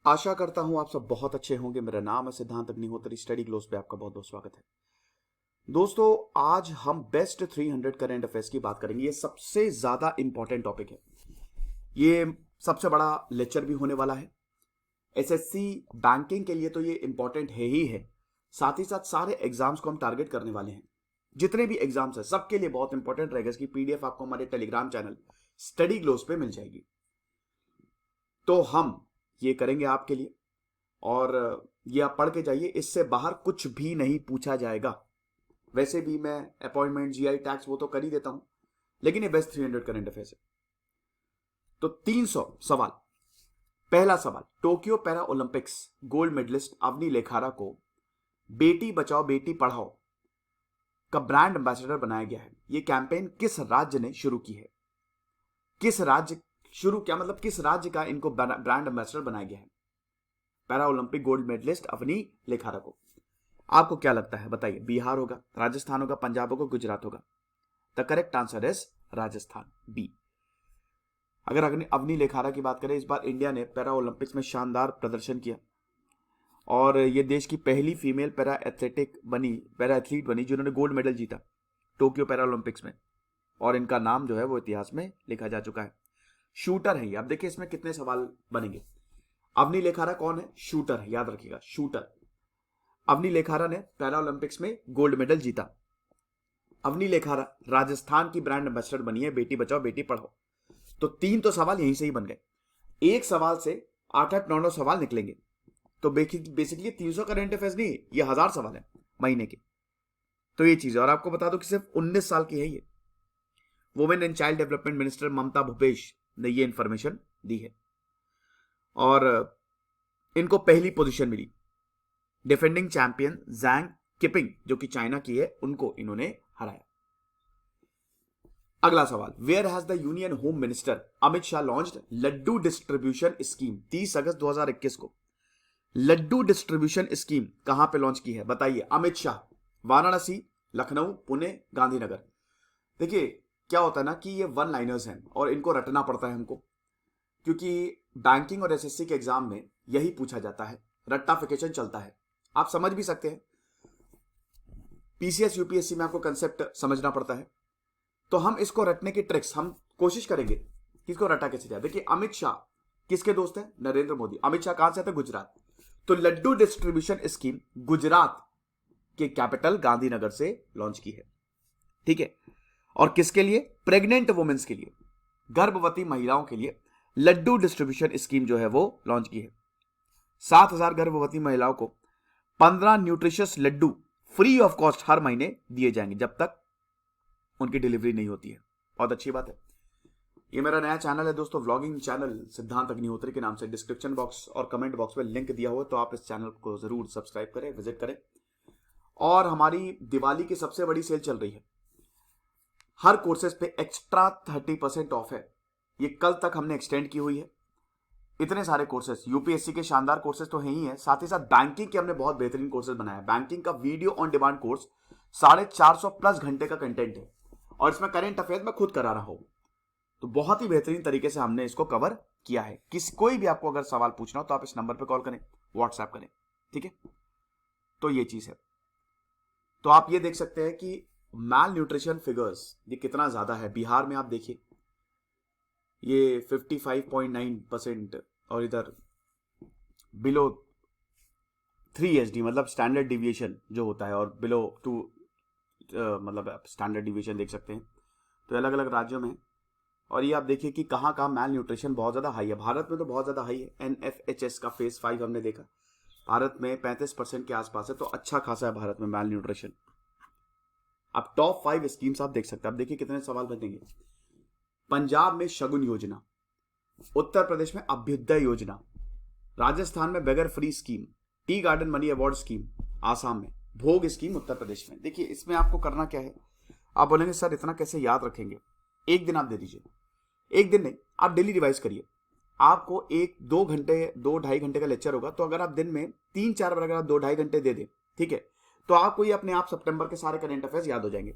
आशा करता हूं आप सब बहुत अच्छे होंगे। मेरा नाम है सिद्धांत अग्निहोत्री। स्टडी ग्लोस पे आपका बहुत बहुत स्वागत है। दोस्तों, आज हम बेस्ट 300 करंट अफेयर्स की बात करेंगे। ये सबसे ज्यादा इंपॉर्टेंट टॉपिक है। ये सबसे बड़ा लेक्चर भी होने वाला है। एसएससी बैंकिंग के लिए तो ये इंपॉर्टेंट है ही है, साथ ही साथ सारे एग्जाम्स को हम टारगेट करने वाले हैं। जितने भी एग्जाम्स है सबके लिए बहुत इंपॉर्टेंट रहेगा। इसकी पीडीएफ आपको हमारे टेलीग्राम चैनल स्टडी ग्लोस पे मिल जाएगी। तो हम ये करेंगे आपके लिए, और ये आप पढ़ के जाइए। इससे बाहर कुछ भी नहीं पूछा जाएगा। वैसे भी मैं अपॉइंटमेंट, जीआई, टैक्स वो तो कर ही देता हूं, लेकिन ये बेस्ट 300 करंट अफेयर्स है। तो 300 सवाल। पहला सवाल, Tokyo para Olympics gold medallist Avani Lekhara को बेटी बचाओ बेटी पढ़ाओ का ब्रांड एम्बेसडर बनाया गया है। यह कैंपेन किस राज्य ने शुरू की है? किस राज्य शुरू क्या मतलब किस राज्य का इनको ब्रांड एम्बेसडर बनाया गया है? Para Olympic gold medallist Avani Lekhara को। आपको क्या लगता है बताइए? बिहार होगा, राजस्थान होगा, पंजाब होगा, गुजरात होगा? The correct answer is Rajasthan, B. अगर अवनी लेखारा की बात करें, इस बार इंडिया ने पैरा ओलंपिक्स में शानदार प्रदर्शन किया और ये देश की पहली फीमेल पैरा एथलीट बनी जिन्होंने गोल्ड मेडल जीता टोक्यो पैरा ओलंपिक्स में, और इनका नाम जो है वो इतिहास में लिखा जा चुका है। शूटर है ये। अब देखिए इसमें कितने सवाल बनेंगे। अवनी लेखारा कौन है? शूटर है, याद रखिएगा, शूटर। अवनी लेखारा ने पैरा ओलंपिक्स में गोल्ड मेडल जीता। अवनी लेखारा राजस्थान की ब्रांड एम्बेसडर बनी है बेटी बचाओ बेटी पढ़ाओ। तो 3 तो सवाल यहीं से ही बन गए। एक सवाल से 8-8, 9-9 सवाल निकलेंगे। तो बेसिकली 300 करंट अफेयर्स नहीं, ये 1000 सवाल है महीने के। तो ये चीज है। और आपको बता दो कि सिर्फ 19 साल की है ये। Women and child development minister Mamta Bhupesh ने ये इंफॉर्मेशन दी है, और इनको पहली पोजीशन मिली। डिफेंडिंग चैंपियन जैंग किपिंग जो कि चाइना की है, उनको इन्होंने हराया। अगला सवाल, where has the union home minister Amit Shah launched laddu distribution scheme? 30 अगस्त 2021 को लड्डू डिस्ट्रीब्यूशन स्कीम कहां पे लॉन्च की है बताइए? अमित शाह। वाराणसी, लखनऊ, पुणे, गांधीनगर। देखिए क्या होता है ना कि ये वन लाइनर्स हैं और इनको रटना पड़ता है हमको, क्योंकि बैंकिंग और एसएससी के एग्जाम में यही पूछा जाता है, रट्टाफिकेशन चलता है। आप समझ भी सकते हैं, पीसीएस यूपीएससी में आपको कंसेप्ट समझना पड़ता है। तो हम इसको रटने की ट्रिक्स हम कोशिश करेंगे कि इसको रटा कैसे जाए। देखिए अमित शाह किसके दोस्त हैं? नरेंद्र मोदी। अमित शाह कहां से थे? गुजरात। तो लड्डू डिस्ट्रीब्यूशन स्कीम गुजरात के कैपिटल गांधीनगर से लॉन्च की है। ठीक है। और किसके लिए? प्रेग्नेंट वुमेन्स के लिए, गर्भवती महिलाओं के लिए लड्डू डिस्ट्रीब्यूशन स्कीम जो है वो लॉन्च की है। 7000 गर्भवती महिलाओं को 15 nutritious laddu free of cost हर महीने दिए जाएंगे जब तक उनकी डिलीवरी नहीं होती है। बहुत अच्छी बात है। ये मेरा नया चैनल है दोस्तों, व्लॉगिंग चैनल सिद्धांत अग्निहोत्री के नाम से। डिस्क्रिप्शन बॉक्स और कमेंट बॉक्स में लिंक दिया हुआ है, तो आप इस चैनल को जरूर सब्सक्राइब करें, विजिट करें। और हमारी दिवाली की सबसे बड़ी सेल चल रही है। हर कोर्सेज पे एक्स्ट्रा 30% ऑफ है। ये कल तक हमने एक्सटेंड की हुई है। इतने सारे कोर्सेज, यूपीएससी के शानदार कोर्सेज तो है ही है, साथ ही साथ बैंकिंग के हमने बहुत बेहतरीन कोर्सेज बनाया। बैंकिंग का video on demand course 450 plus घंटे का कंटेंट है, और इसमें करंट अफेयर मैं खुद करा रहा हूं। तो बहुत ही बेहतरीन तरीके से हमने इसको कवर किया है। कोई भी आपको अगर सवाल पूछना हो तो आप इस नंबर पर कॉल करें, व्हाट्सएप करें। ठीक है। तो ये चीज है। तो आप ये देख सकते हैं कि मैल न्यूट्रिशन फिगर्स ये कितना ज्यादा है। बिहार में आप देखिए ये 55.9%, और इधर बिलो 3 SD मतलब स्टैंडर्ड डिविएशन जो होता है, और बिलो 2 मतलब स्टैंडर्ड डिविएशन देख सकते हैं। तो अलग अलग राज्यों में। और ये आप देखिए कि कहाँ कहाँ मैल न्यूट्रिशन बहुत ज्यादा हाई है। भारत में तो बहुत ज्यादा हाई है। NFHS का फेज 5 हमने देखा, भारत में 35% के आसपास है। तो अच्छा खासा है भारत में मैल न्यूट्रिशन। अब टॉप 5 स्कीम्स आप देख सकते हैं। आप देखिए कितने सवाल बनेंगे। पंजाब में शगुन योजना, उत्तर प्रदेश में अभ्युदय योजना, राजस्थान में beggar free scheme, tea garden money award scheme, Assam में भोग स्कीम, उत्तर प्रदेश में। देखिए इसमें आपको करना क्या है। आप बोलेंगे सर इतना कैसे याद रखेंगे? एक दिन आप दे दीजिए। एक दिन नहीं, आप डेली रिवाइज करिए। आपको 2-2.5 घंटे का लेक्चर होगा, तो अगर आप दिन में 3-4 बार अगर आप 2-2.5 घंटे दे दें, ठीक है, तो आपको ये अपने आप सितंबर के सारे करंट अफेयर्स याद हो जाएंगे।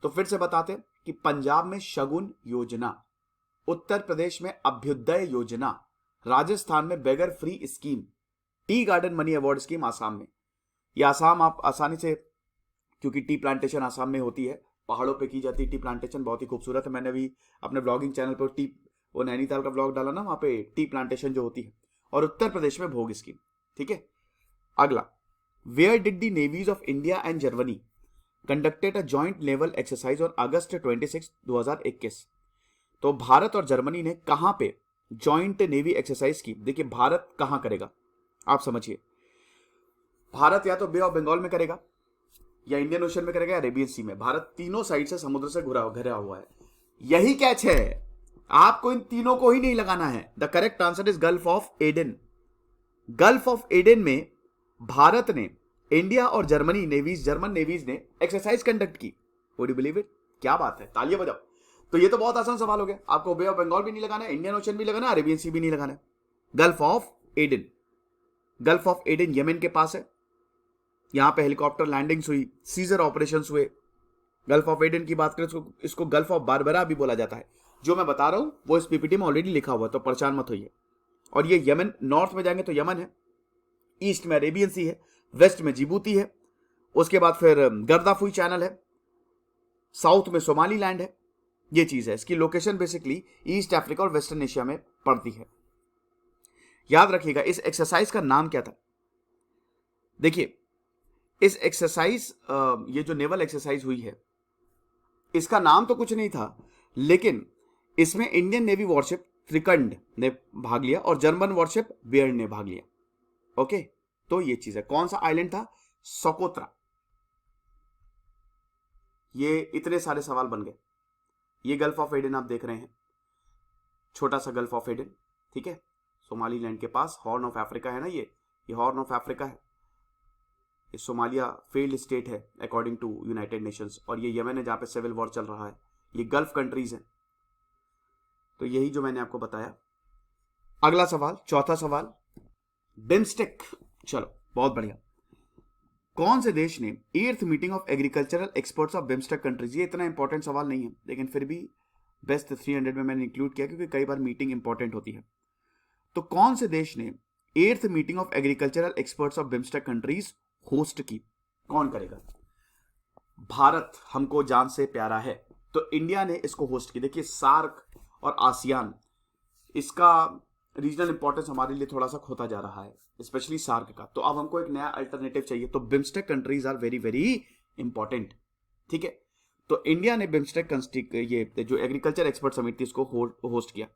तो फिर से बताते कि पंजाब में शगुन योजना, उत्तर प्रदेश में अभ्युदय योजना, राजस्थान में beggar free scheme, tea garden money award scheme Assam में। ये आसाम आप आसानी से, क्योंकि टी प्लांटेशन आसाम में होती है, पहाड़ों पे की जाती है टी प्लांटेशन, बहुत ही खूबसूरत है। मैंने भी अपने ब्लॉगिंग चैनल पर टी, वो नैनीताल का ब्लॉग डाला ना, वहां पे टी प्लांटेशन जो होती है। और उत्तर प्रदेश में भोग स्कीम। ठीक है, अगला, where did the navies of India and Germany conducted a joint naval exercise on August 26, 2021। तो भारत और जर्मनी ने कहां पे जॉइंट नेवी एक्सरसाइज की? देखिए भारत कहां करेगा, आप समझिए। भारत या तो बे ऑफ बंगाल में करेगा, या इंडियन ओशन में करेगा, या अरेबियन सी में। भारत तीनों साइड से समुद्र से घिरा हुआ है। यही कैच है, आपको इन तीनों को ही नहीं लगाना है। The correct answer is gulf of Aden. Gulf of Aden में भारत ने, इंडिया और जर्मन नेवीज ने एक्सरसाइज कंडक्ट की। Would you believe it? क्या बात है, तालियां बजाओ। तो ये तो बहुत आसान सवाल हो गया। आपको बे ऑफ बंगाल भी नहीं लगाना है, इंडियन ओशन भी लगाना है, अरेबियन सी भी नहीं लगाना है। Gulf of Aden, gulf of Aden Yemen के पास है। यहां पे हेलीकॉप्टर लैंडिंग्स हुई, सीजर ऑपरेशंस हुए। गल्फ ऑफ एडन की बात करें, इसको गल्फ ऑफ बारबरा भी बोला जाता है। जो मैं बता रहा हूं वो इस पीपीटी में ऑलरेडी लिखा हुआ है, तो परेशान मत होइए। और ये यमन, नॉर्थ में जाएंगे तो यमन है, ईस्ट में अरेबियन सी है, वेस्ट में जिबूती है, उसके बाद फिर गर्दाफुई चैनल है, साउथ में सोमाली लैंड है। ये चीज है, इसकी लोकेशन बेसिकली ईस्ट अफ्रीका और वेस्टर्न एशिया में पड़ती है। याद रखिएगा, इस एक्सरसाइज का नाम क्या था? देखिए इस एक्सरसाइज, ये जो नेवल एक्सरसाइज हुई है, इसका नाम तो कुछ नहीं था, लेकिन इसमें इंडियन नेवी वॉरशिप त्रिकंड ने भाग लिया और जर्मन वॉरशिप बेयर ने भाग लिया। ओके, तो ये चीज है। कौन सा आइलैंड था? सोकोत्रा। ये इतने सारे सवाल बन गए। ये गल्फ ऑफ एडन आप देख रहे हैं, छोटा सा गल्फ ऑफ एडन, ठीक है, सोमाली लैंड के पास। हॉर्न ऑफ अफ्रीका है ना, ये हॉर्न ऑफ अफ्रीका है। ये सोमालिया फेल्ड स्टेट है अकॉर्डिंग टू यूनाइटेड नेशंस, और ये यमन है जहां पे सिविल वॉर चल रहा है। ये गल्फ कंट्रीज हैं। तो यही जो मैंने आपको बताया। अगला सवाल, चौथा सवाल, बिम्स्टेक। चलो बहुत बढ़िया। कौन से देश ने 8th meeting of agricultural experts of BIMSTEC countries? ये इतना इंपॉर्टेंट सवाल नहीं है, लेकिन फिर भी बेस्ट 300 में मैंने इंक्लूड किया, क्योंकि कई बार मीटिंग इंपॉर्टेंट होती है। तो कौन से देश ने 8th meeting of agricultural experts of BIMSTEC countries host की? कौन करेगा? भारत हमको जान से प्यारा है, तो इंडिया ने इसको होस्ट की। देखिए सार्क और आसियान, इसका रीजनल इंपॉर्टेंस हमारे लिए थोड़ा सा खोता जा रहा है, स्पेशली सार्क का। तो अब हमको एक नया अल्टरनेटिव चाहिए, तो BIMSTEC countries are very very important. ठीक है, तो इंडिया ने बिम्स्टेक ये जो एग्रीकल्चर एक्सपर्ट समिट थी इसको होस्ट किया।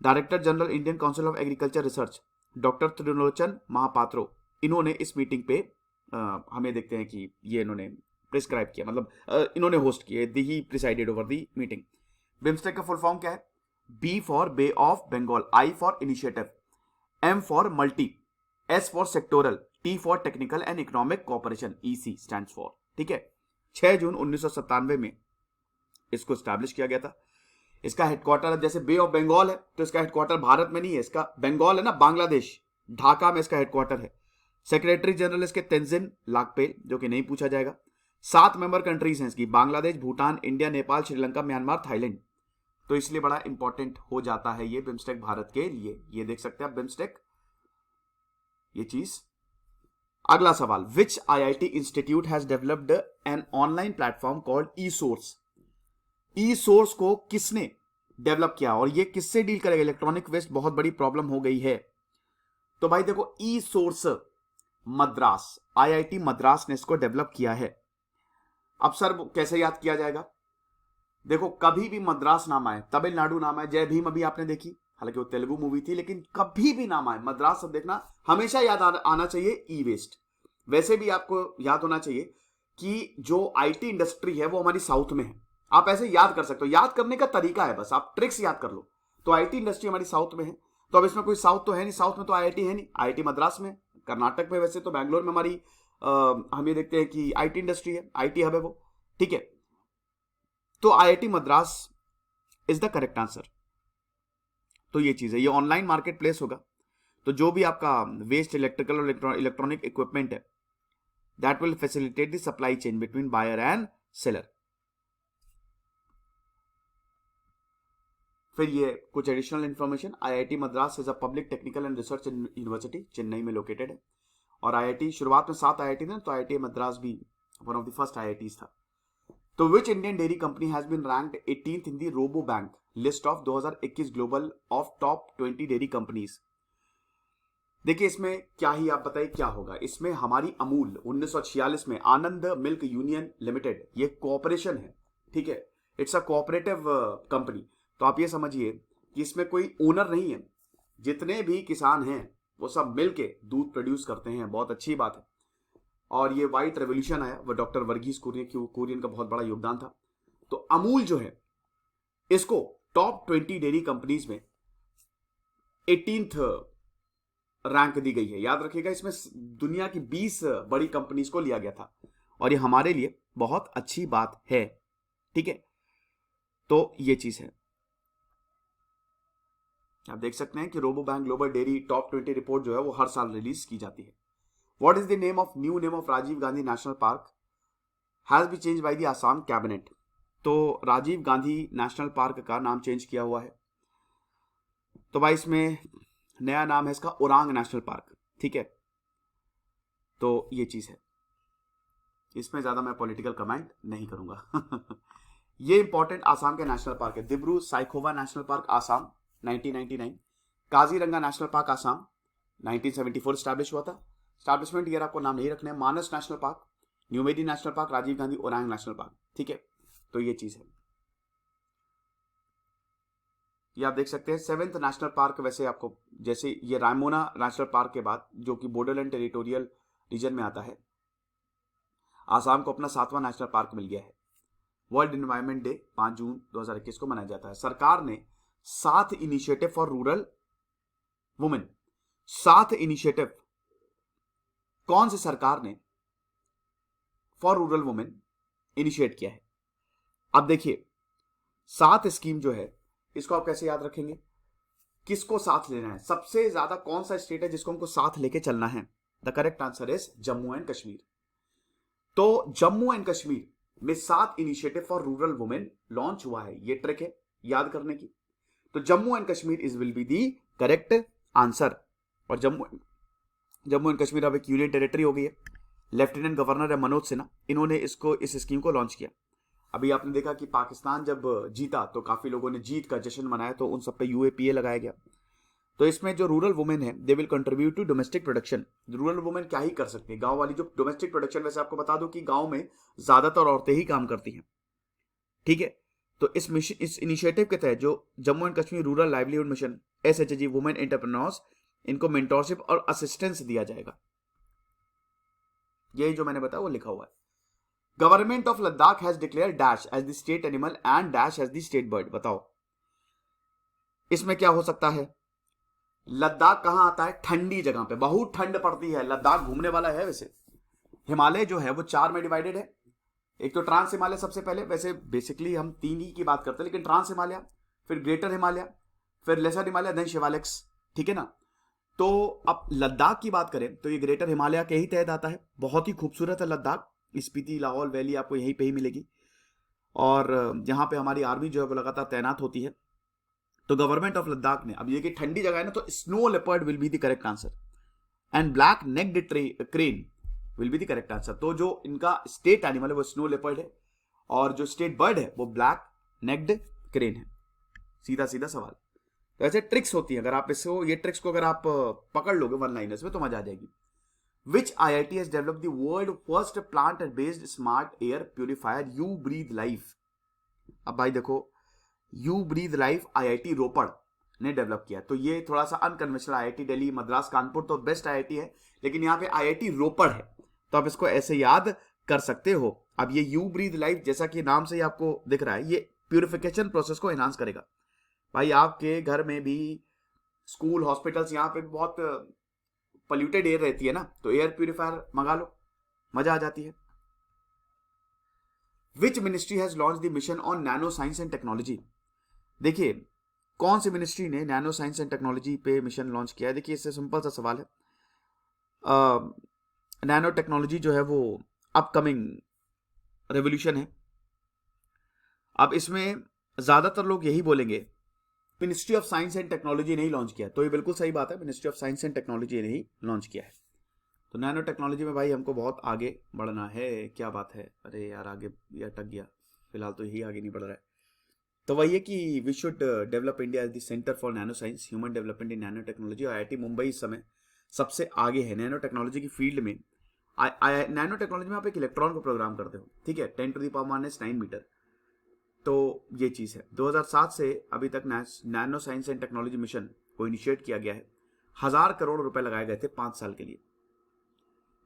Director general Indian council of agriculture research doctor Trilochan Mohapatra, इन्होंने इस मीटिंग पे हमें देखते हैं कि ये इन्होंने प्रिस्क्राइब किया, मतलब इन्होंने होस्ट किया, he presided over the meeting. BIMSTEC का फुल फॉर्म क्या है? B for bay of Bengal, I for initiative, M for multi, S for sectoral, T for technical and economic cooperation, EC stands for. ठीक है, 6 जून 1997 में इसको establish किया गया था। इसका हेडक्वार्टर, जैसे बे ऑफ बंगाल है तो इसका हेडक्वार्टर भारत में नहीं है, इसका बंगाल है ना, बांग्लादेश, ढाका में इसका हेडक्वार्टर है। सेक्रेटरी जनरल इसके तेंजिन लाकपेल, जो कि नहीं पूछा जाएगा। 7 मेंबर कंट्रीज हैं इसकी, Bangladesh, Bhutan, India, Nepal, Sri Lanka, Myanmar, Thailand. तो इसलिए बड़ा इंपॉर्टेंट हो जाता है ये बिम्स्टेक भारत के लिए। ये देख सकते हैं आप बिम्स्टेक, ये चीज। अगला सवाल, विच IIT institute has developed an online platform called E source? E source को किसने डेवलप किया और ये किससे डील करेगा? इलेक्ट्रॉनिक वेस्ट बहुत बड़ी प्रॉब्लम हो गई है। तो भाई देखो, ई सोर्स मद्रास, आईआईटी मद्रास ने इसको डेवलप किया है। अब सर कैसे याद किया जाएगा? देखो, कभी भी मद्रास नाम आए, तमिलनाडु नाम आए, जय भीम अभी आपने देखी, हालांकि वो तेलुगु मूवी थी, लेकिन कभी भी नाम आए मद्रास, सब देखना हमेशा याद आना चाहिए ई वेस्ट। वैसे भी आपको याद होना चाहिए कि जो आईटी इंडस्ट्री है वो हमारी साउथ में है। आप ऐसे याद कर सकते हो, याद करने का तरीका है, बस आप ट्रिक्स याद कर लो। तो आईटी इंडस्ट्री हमारी साउथ में है, तो अब इसमें कोई साउथ तो है नहीं, साउथ में तो आईआईटी है नहीं, आईआईटी मद्रास में, कर्नाटक में, वैसे तो बैंगलोर में हमारी हम ये देखते हैं कि आईटी इंडस्ट्री है, आईटी हब है वो। ठीक है, तो IIT Madras is the correct answer. तो ये चीज है, ये ऑनलाइन मार्केट प्लेस होगा। तो जो भी आपका वेस्ट इलेक्ट्रिकल और इलेक्ट्रॉनिक इक्विपमेंट है, that will facilitate the supply chain between buyer and seller. फिर ये कुछ additional information, IIT Madras is a public technical and research university, Chennai में लोकेटेड है। और आईआईटी शुरुआत में 7 आईआईटी थे, तो आईआईटी मद्रास भी one of the first IITs था। तो which Indian dairy company has been ranked 18th in the Rabobank list of 2021 global of top 20 dairy companies. देखिए इसमें क्या ही आप बताइए क्या होगा। इसमें हमारी अमूल 1946 में आनंद मिल्क यूनियन लिमिटेड, ये कोऑपरेशन है, ठीक है, इट्स अ कोऑपरेटिव कंपनी। तो आप ये समझिए कि इसमें कोई ओनर नहीं है, जितने भी किसान हैं वो सब मिलके दूध प्रोड्यूस करते हैं, बहुत अच्छी बात है। और ये व्हाइट रेवोल्यूशन आया, वो डॉक्टर वर्गीस कुरियन का बहुत बड़ा योगदान था। तो अमूल जो है इसको टॉप 20 डेयरी कंपनीज में 18th रैंक दी गई है। याद रखिएगा, इसमें दुनिया की 20 बड़ी कंपनीज को लिया गया था, और ये हमारे लिए बहुत अच्छी बात है, ठीक है। तो ये चीज है, आप देख सकते हैं कि Rabobank global dairy top 20 report जो है वो हर साल रिलीज की जाती है। What is the new name of Rajiv Gandhi national park has be change by the Assam cabinet. तो राजीव गांधी नेशनल पार्क का नाम चेंज किया हुआ है। तो भाई इसमें नया नाम है इसका ओरांग नेशनल पार्क, ठीक है। तो ये चीज है, इसमें ज्यादा मैं पॉलिटिकल कमेंट नहीं करूंगा। ये इंपॉर्टेंट आसाम के नेशनल पार्क है। Dibru Saikhowa national park Assam 1999, Kaziranga national park Assam 1974 establish हुआ था। स्टैब्लिशमेंट ईयर आपको नाम नहीं रखना है। Manas national park, Nameri national park, Rajiv Gandhi Orang national park, ठीक है। तो ये चीज है, ये आप देख सकते हैं। 7th नेशनल पार्क, वैसे आपको जैसे ये रायमोना नेशनल पार्क के बाद जो कि बोडोलैंड टेरिटोरियल रीजन में आता है, आसाम को अपना 7वां नेशनल पार्क मिल गया है। वर्ल्ड एनवायरमेंट डे 5 जून 2021 को मनाया जाता है। सरकार ने 7 initiative for rural women, 7 initiative कौन से सरकार ने फॉर रूरल वुमेन इनिशिएट किया है। अब देखिए 7 स्कीम जो है इसको आप कैसे याद रखेंगे, किसको साथ लेना है, सबसे ज्यादा कौन सा स्टेट है जिसको हमको साथ लेके चलना है। The correct answer is Jammu and Kashmir. तो जम्मू एंड कश्मीर में 7 initiative for rural women launch हुआ है। ये ट्रिक है याद करने की। तो Jammu and Kashmir is will be the correct answer. और जम्मू एंड कश्मीर अब एक यूनियन टेरिटरी हो गई है। लेफ्टिनेंट गवर्नर है मनोज सिन्हा, इन्होंने इस स्कीम को लॉन्च किया। अभी आपने देखा कि पाकिस्तान जब जीता तो काफी लोगों ने जीत का जश्न मनाया, तो उन सब पे यूएपीए लगाया गया। तो इसमें जो रूरल वुमेन है they will contribute to domestic production. Rural women क्या ही कर सकती है, गांव वाली जो डोमेस्टिक प्रोडक्शन, वैसे आपको बता दो कि गांव में ज्यादातर औरतें ही काम करती हैं, ठीक है। तो इस इनिशिएटिव के तहत जो Jammu and Kashmir rural livelihood mission SHG women entrepreneurs, इनको मेंटोरशिप और असिस्टेंस दिया जाएगा। यही जो मैंने बताया वो लिखा हुआ है। Government of Ladakh has declare dash as the state animal and dash as the state bird. बताओ इसमें क्या हो सकता है। लद्दाख कहां आता है, ठंडी जगह पे, बहुत ठंड पड़ती है। लद्दाख घूमने वाला है। वैसे हिमालय जो है वो 4 में डिवाइडेड है। एक तो ट्रांस हिमालय सबसे पहले, वैसे बेसिकली हम 3 ही की बात करते हैं, लेकिन ट्रांस हिमालय, फिर ग्रेटर हिमालय, फिर लेसर हिमालय, देन शिवालिक्स, ठीक है ना। तो अब लद्दाख की बात करें तो ये ग्रेटर हिमालय के ही तहत आता है। बहुत ही खूबसूरत है लद्दाख। स्पीति लाहौल वैली आपको यहीं पे ही मिलेगी, और यहाँ पे हमारी आर्मी जो है वो लगातार तैनात होती है। तो गवर्नमेंट ऑफ लद्दाख ने, अब ये कि ठंडी जगह है ना, तो snow leopard will be the correct answer and black necked crane will be the correct answer. तो जो इनका स्टेट एनिमल है वो स्नो लेपर्ड है, और जो स्टेट बर्ड है वो ब्लैक नेक्ड क्रेन है। सीधा सीधा सवाल। तो ऐसे ट्रिक्स होती है, अगर आप इसको, ये ट्रिक्स को अगर आप पकड़ लोगे वन लाइनर्स में तो मजा आ जाएगी। Which IIT has developed the world first plant-based smart air purifier You Breathe Life? अब भाई देखो, You Breathe Life IIT रोपड़ ने डेवलप किया। तो ये थोड़ा सा अनकन्वेंशनल, IIT दिल्ली, मद्रास, कानपुर तो बेस्ट IIT है, लेकिन यहाँ पे IIT रोपड़ है, तो आप इसको ऐसे याद कर सकते हो। अब ये You Breathe Life, जैसा कि नाम से ही आपको दिख रहा है, ये प्यूरिफिकेशन प्रोसेस को एनहांस करेगा। भाई आपके घर में भी, स्कूल, हॉस्पिटल्स, यहाँ पे बहुत पॉल्यूटेड एयर रहती है ना, तो एयर प्यूरिफायर मंगा लो, मजा आ जाती है। Which ministry has launch the mission on nano science and technology. देखिए कौन सी मिनिस्ट्री ने नैनो साइंस एंड टेक्नोलॉजी पे मिशन लॉन्च किया है। देखिए इससे सिंपल सा सवाल है। नैनो टेक्नोलॉजी जो है वो अपकमिंग रेवोल्यूशन है। अब इसमें ज्यादातर लोग यही बोलेंगे ministry of science and technology ने ही लॉन्च किया, तो ये बिल्कुल सही बात है, ministry of science and technology ने ही लॉन्च किया है। तो नैनो टेक्नोलॉजी में भाई हमको बहुत आगे बढ़ना है, क्या बात है, अरे यार आगे ये अटक गया, फिलहाल तो यही आगे नहीं बढ़ रहा है। तो वही है कि we should develop India as the centre for nanoscience human development in nanotechnology. और IIT मुंबई इस समय सबसे आगे है नैनो टेक्नोलॉजी की फील्ड में। नैनो टेक्नोलॉजी में आप एक इलेक्ट्रॉन को प्रोग्राम करते हो, ठीक है, 10⁻⁻⁹ मीटर। तो ये चीज है। 2007 से अभी तक nano science and technology mission को इनिशिएट किया गया है। 1000 करोड़ रुपए लगाए गए थे 5 साल के लिए।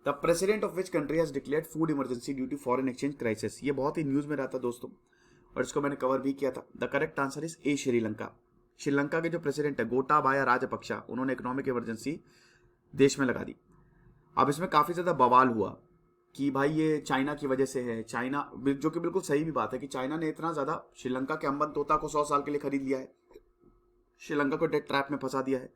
The president of which country has declared food emergency due to foreign exchange crisis. ये बहुत ही न्यूज में रहता दोस्तों, और इसको मैंने कवर भी किया था। The correct answer is a, Sri Lanka. Sri Lanka के जो प्रेसिडेंट है गोटाबाया राजपक्षा, उन्होंने इकोनॉमिक इमरजेंसी देश में लगा दी। अब इसमें काफी ज्यादा बवाल हुआ कि भाई ये चाइना की वजह से है, चाइना, जो कि बिल्कुल सही भी बात है कि चाइना ने इतना ज्यादा श्रीलंका के अंबन तोता को 100 साल के लिए खरीद लिया है, श्रीलंका को डेट ट्रैप में फंसा दिया है।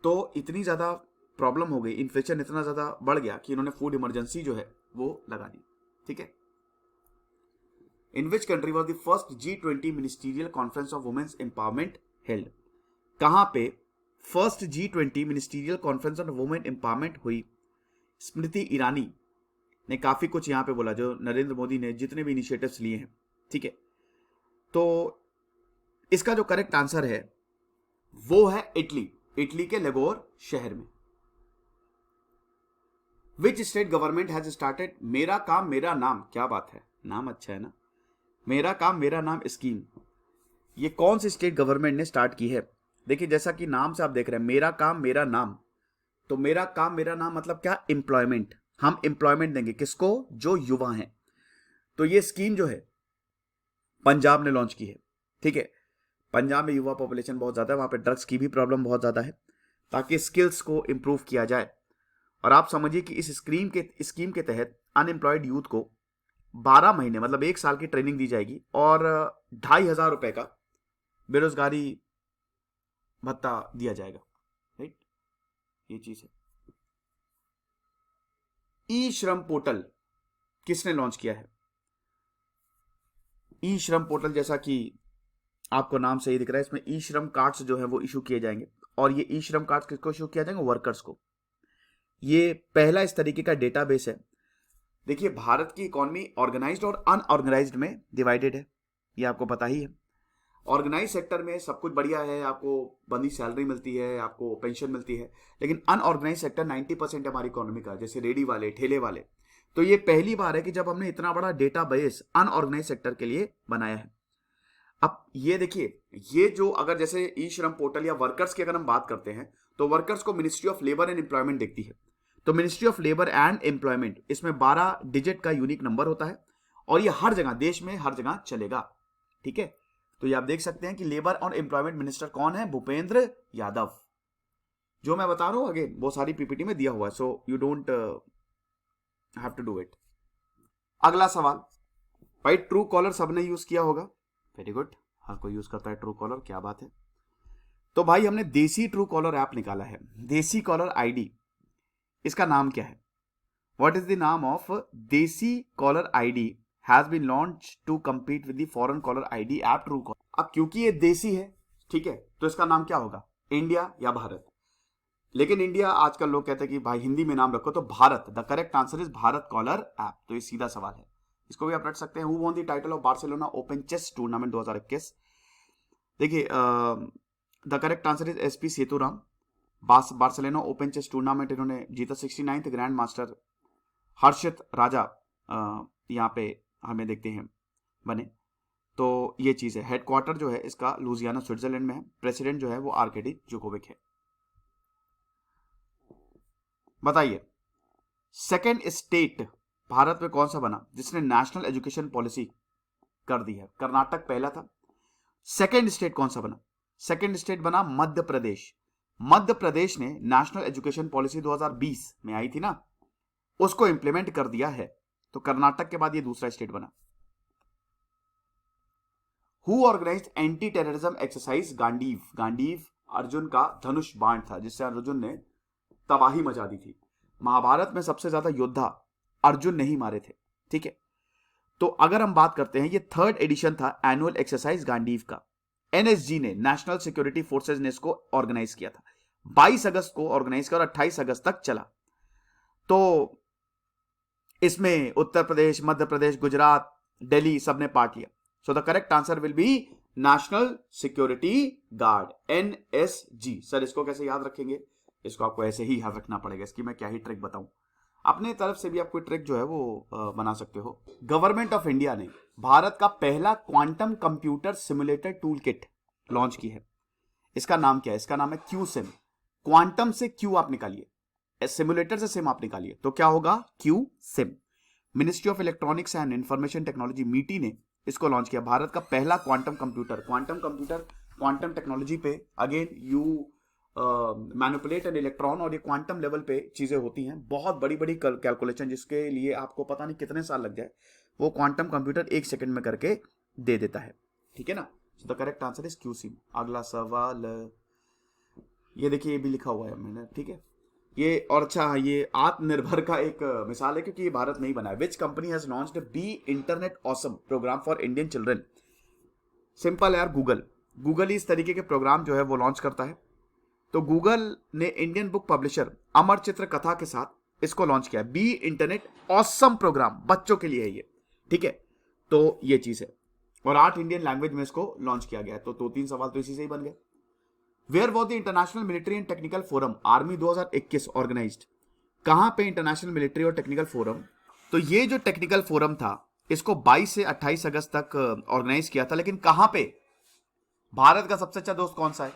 तो इतनी ज्यादा प्रॉब्लम हो गई, इन्फ्लेशन इतना ज्यादा बढ़ गया कि इन्होंने फूड इमरजेंसी जो है वो लगा दी, ठीक है। In which country was the first G20 ministerial conference of women's empowerment held. कहां पे first G20 ministerial conference of women empowerment हुई। स्मृति ईरानी ने काफी कुछ यहां पे बोला, जो नरेंद्र मोदी ने जितने भी इनिशिएटिव्स लिए हैं, ठीक है। तो इसका जो करेक्ट आंसर है वो है इटली, इटली के लेगोर शहर में। विच स्टेट गवर्नमेंट हैज स्टार्टेड मेरा काम मेरा नाम, क्या बात है, नाम अच्छा है ना, मेरा काम मेरा नाम स्कीम। ये कौन सी स्टेट गवर्नमेंट ने स्टार्ट की है। देखिए जैसा कि नाम से आप देख रहे हैं, मेरा काम मेरा नाम, तो मेरा काम मेरा नाम मतलब क्या, एम्प्लॉयमेंट। हम एम्प्लॉयमेंट देंगे किसको, जो युवा हैं। तो ये स्कीम जो है पंजाब ने लॉन्च की है, ठीक है। पंजाब में युवा पॉपुलेशन बहुत ज्यादा है, वहां पे ड्रग्स की भी प्रॉब्लम बहुत ज्यादा है, ताकि स्किल्स को इंप्रूव किया जाए। और आप समझिए कि इस स्कीम के तहत अनएम्प्लॉयड यूथ को 12 महीने मतलब 1 साल की ट्रेनिंग दी जाएगी, और 2500 रुपए का बेरोजगारी भत्ता दिया जाएगा, राइट। ये चीज है। ई श्रम पोर्टल किसने लॉन्च किया है। ई श्रम पोर्टल, जैसा कि आपको नाम से ही दिख रहा है, इसमें ई श्रम कार्ड्स जो है वो इशू किए जाएंगे। और ये ई श्रम कार्ड्स किसको इशू किया जाएंगे, वर्कर्स को। ये पहला इस तरीके का डेटाबेस है। देखिए भारत की इकोनॉमी ऑर्गेनाइज्ड और अनऑर्गेनाइज्ड में डिवाइडेड है, ये आपको पता ही है। ऑर्गेनाइज सेक्टर में सब कुछ बढ़िया है, आपको बंदी सैलरी मिलती है, आपको पेंशन मिलती है। लेकिन अनऑर्गेनाइज सेक्टर 90% हमारी इकोनॉमी का, जैसे रेडी वाले, ठेले वाले। तो ये पहली बार है कि जब हमने इतना बड़ा डेटाबेस अनऑर्गेनाइज सेक्टर के लिए बनाया है। अब ये देखिए, ये जो अगर जैसे ई श्रम पोर्टल या वर्कर्स की अगर हम बात करते हैं, तो वर्कर्स को ministry of labour and employment देखती है। तो ministry of labour and employment, इसमें 12 डिजिट का यूनिक नंबर होता है, और ये हर जगह, देश में हर जगह चलेगा, ठीक है। तो ये आप देख सकते हैं कि लेबर और एम्प्लॉयमेंट मिनिस्टर कौन है, भूपेंद्र यादव। जो मैं बता रहा हूं अगेन वो सारी पीपीटी में दिया हुआ है, so you don't have to do it. अगला सवाल, भाई ट्रू कॉलर सबने यूज किया होगा, वेरी गुड, हर कोई यूज करता है ट्रू कॉलर, क्या बात है। तो भाई हमने देसी ट्रू कॉलर ऐप निकाला है, देसी कॉलर आईडी। इसका नाम क्या है, व्हाट इज द नाम of desi caller ID has been launch to compete with the foreign caller ID app Truecaller. अब क्योंकि ये देसी है, ठीक है, तो इसका नाम क्या होगा, इंडिया या भारत। लेकिन इंडिया आजकल लोग कहते हैं कि भाई हिंदी में नाम रखो, तो Bharat. The correct answer is Bharat caller app. तो ये सीधा सवाल है, इसको भी आप रख सकते हैं। Who won the title of Barcelona open chess tournament 2021। देखिए the correct answer is SP Sethuraman. Barcelona open chess tournament इन्होंने जीता। 69th ग्रैंड मास्टर हर्षित राजा यहाँ पे हमें देखते हैं बने। तो ये चीज है। हेडक्वार्टर जो है इसका लुजियाना स्विट्जरलैंड में है। प्रेसिडेंट जो है वो आर्केडी जोकोविक है। बताइए सेकेंड स्टेट भारत में कौन सा बना जिसने नेशनल एजुकेशन पॉलिसी कर दी है। कर्नाटक पहला था। सेकेंड स्टेट कौन सा बना, सेकेंड स्टेट बना मध्य प्रदेश। मध्य प्रदेश ने नेशनल एजुकेशन पॉलिसी 2020 में आई थी ना, उसको इंप्लीमेंट कर दिया है। तो कर्नाटक के बाद ये दूसरा स्टेट बना। Who organised anti terrorism exercise Gandiv. Gandiv Arjun का धनुष बाण था जिससे अर्जुन ने तबाही मचा दी थी। महाभारत में सबसे ज्यादा योद्धा अर्जुन नहीं मारे थे, ठीक है। तो अगर हम बात करते हैं, ये 3rd एडिशन था एनुअल एक्सरसाइज गांडीव का। एनएसजी ने, नेशनल सिक्योरिटी फोर्सेज ने इसको ऑर्गेनाइज किया था। 22 अगस्त को ऑर्गेनाइज किया और 28 अगस्त तक चला। तो इसमें उत्तर प्रदेश, मध्य प्रदेश, गुजरात, दिल्ली सब ने पार्ट लिया। सो the correct answer will B national security guard, NSG. Sir इसको कैसे याद रखेंगे? इसको आपको ऐसे ही याद रखना पड़ेगा। इसकी मैं क्या ही ट्रिक बताऊं, अपने तरफ से भी आप कोई ट्रिक जो है वो बना सकते हो। गवर्नमेंट ऑफ इंडिया ने भारत का पहला quantum computer simulator tool kit launch की है। इसका नाम क्या है? इसका नाम है क्यू सिम। क्वांटम से क्यू आप निकालिए, सिमुलेटर से सिम आप निकालिए, तो क्या होगा? Q SIM. Ministry of electronics and information technology, मीटी, ने इसको लॉन्च किया। भारत का पहला क्वांटम कंप्यूटर, क्वांटम टेक्नोलॉजी पे again you manipulate an electron, और ये क्वांटम लेवल पे चीजें होती हैं, बहुत बड़ी बड़ी कैलकुलेशन जिसके लिए आपको पता नहीं कितने साल लग जाए, वो क्वांटम कंप्यूटर 1 सेकंड में करके दे देता है। ठीक है ना? सो the correct answer is Q SIM. अगला सवाल, ये देखिए, ये भी लिखा हुआ है मैंने, ठीक है ये। और अच्छा, ये आत्मनिर्भर का एक मिसाल है क्योंकि ये भारत में ही बना है। Which company has launched be internet awesome programme for Indian children? Simple है यार, गूगल ही इस तरीके के प्रोग्राम जो है वो लॉन्च करता है। तो गूगल ने इंडियन बुक पब्लिशर अमर चित्र कथा के साथ इसको लॉन्च किया। बी इंटरनेट ऑसम प्रोग्राम बच्चों के लिए है ये, ठीक है। तो ये चीज है, और 8 इंडियन लैंग्वेज में इसको लॉन्च किया गया है। तो 2-3 सवाल तो इसी से ही बन गए। Where was the international military and technical forum army 2021 organised? कहां पे इंटरनेशनल मिलिट्री और टेक्निकल फोरम? तो ये जो टेक्निकल फोरम था इसको 22 से 28 अगस्त तक ऑर्गेनाइज किया था, लेकिन कहां पे? भारत का सबसे अच्छा दोस्त कौन सा है?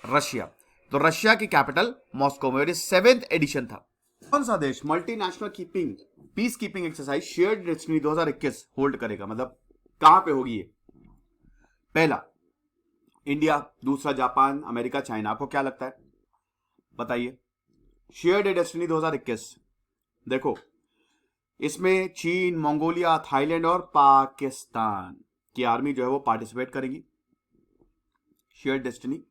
रशिया। तो रशिया की कैपिटल मॉस्को में। 7th एडिशन था। कौन सा देश multinational peace keeping exercise shared destiny 2021 hold करेगा? मतलब कहां पे होगी ये? पहला इंडिया, दूसरा जापान, अमेरिका, चाइना। आपको क्या लगता है, बताइए? शेयर्ड डेस्टिनी 2021, देखो इसमें चीन, मंगोलिया, थाईलैंड और पाकिस्तान की आर्मी जो है वो पार्टिसिपेट करेगी शेयर्ड डेस्टिनी।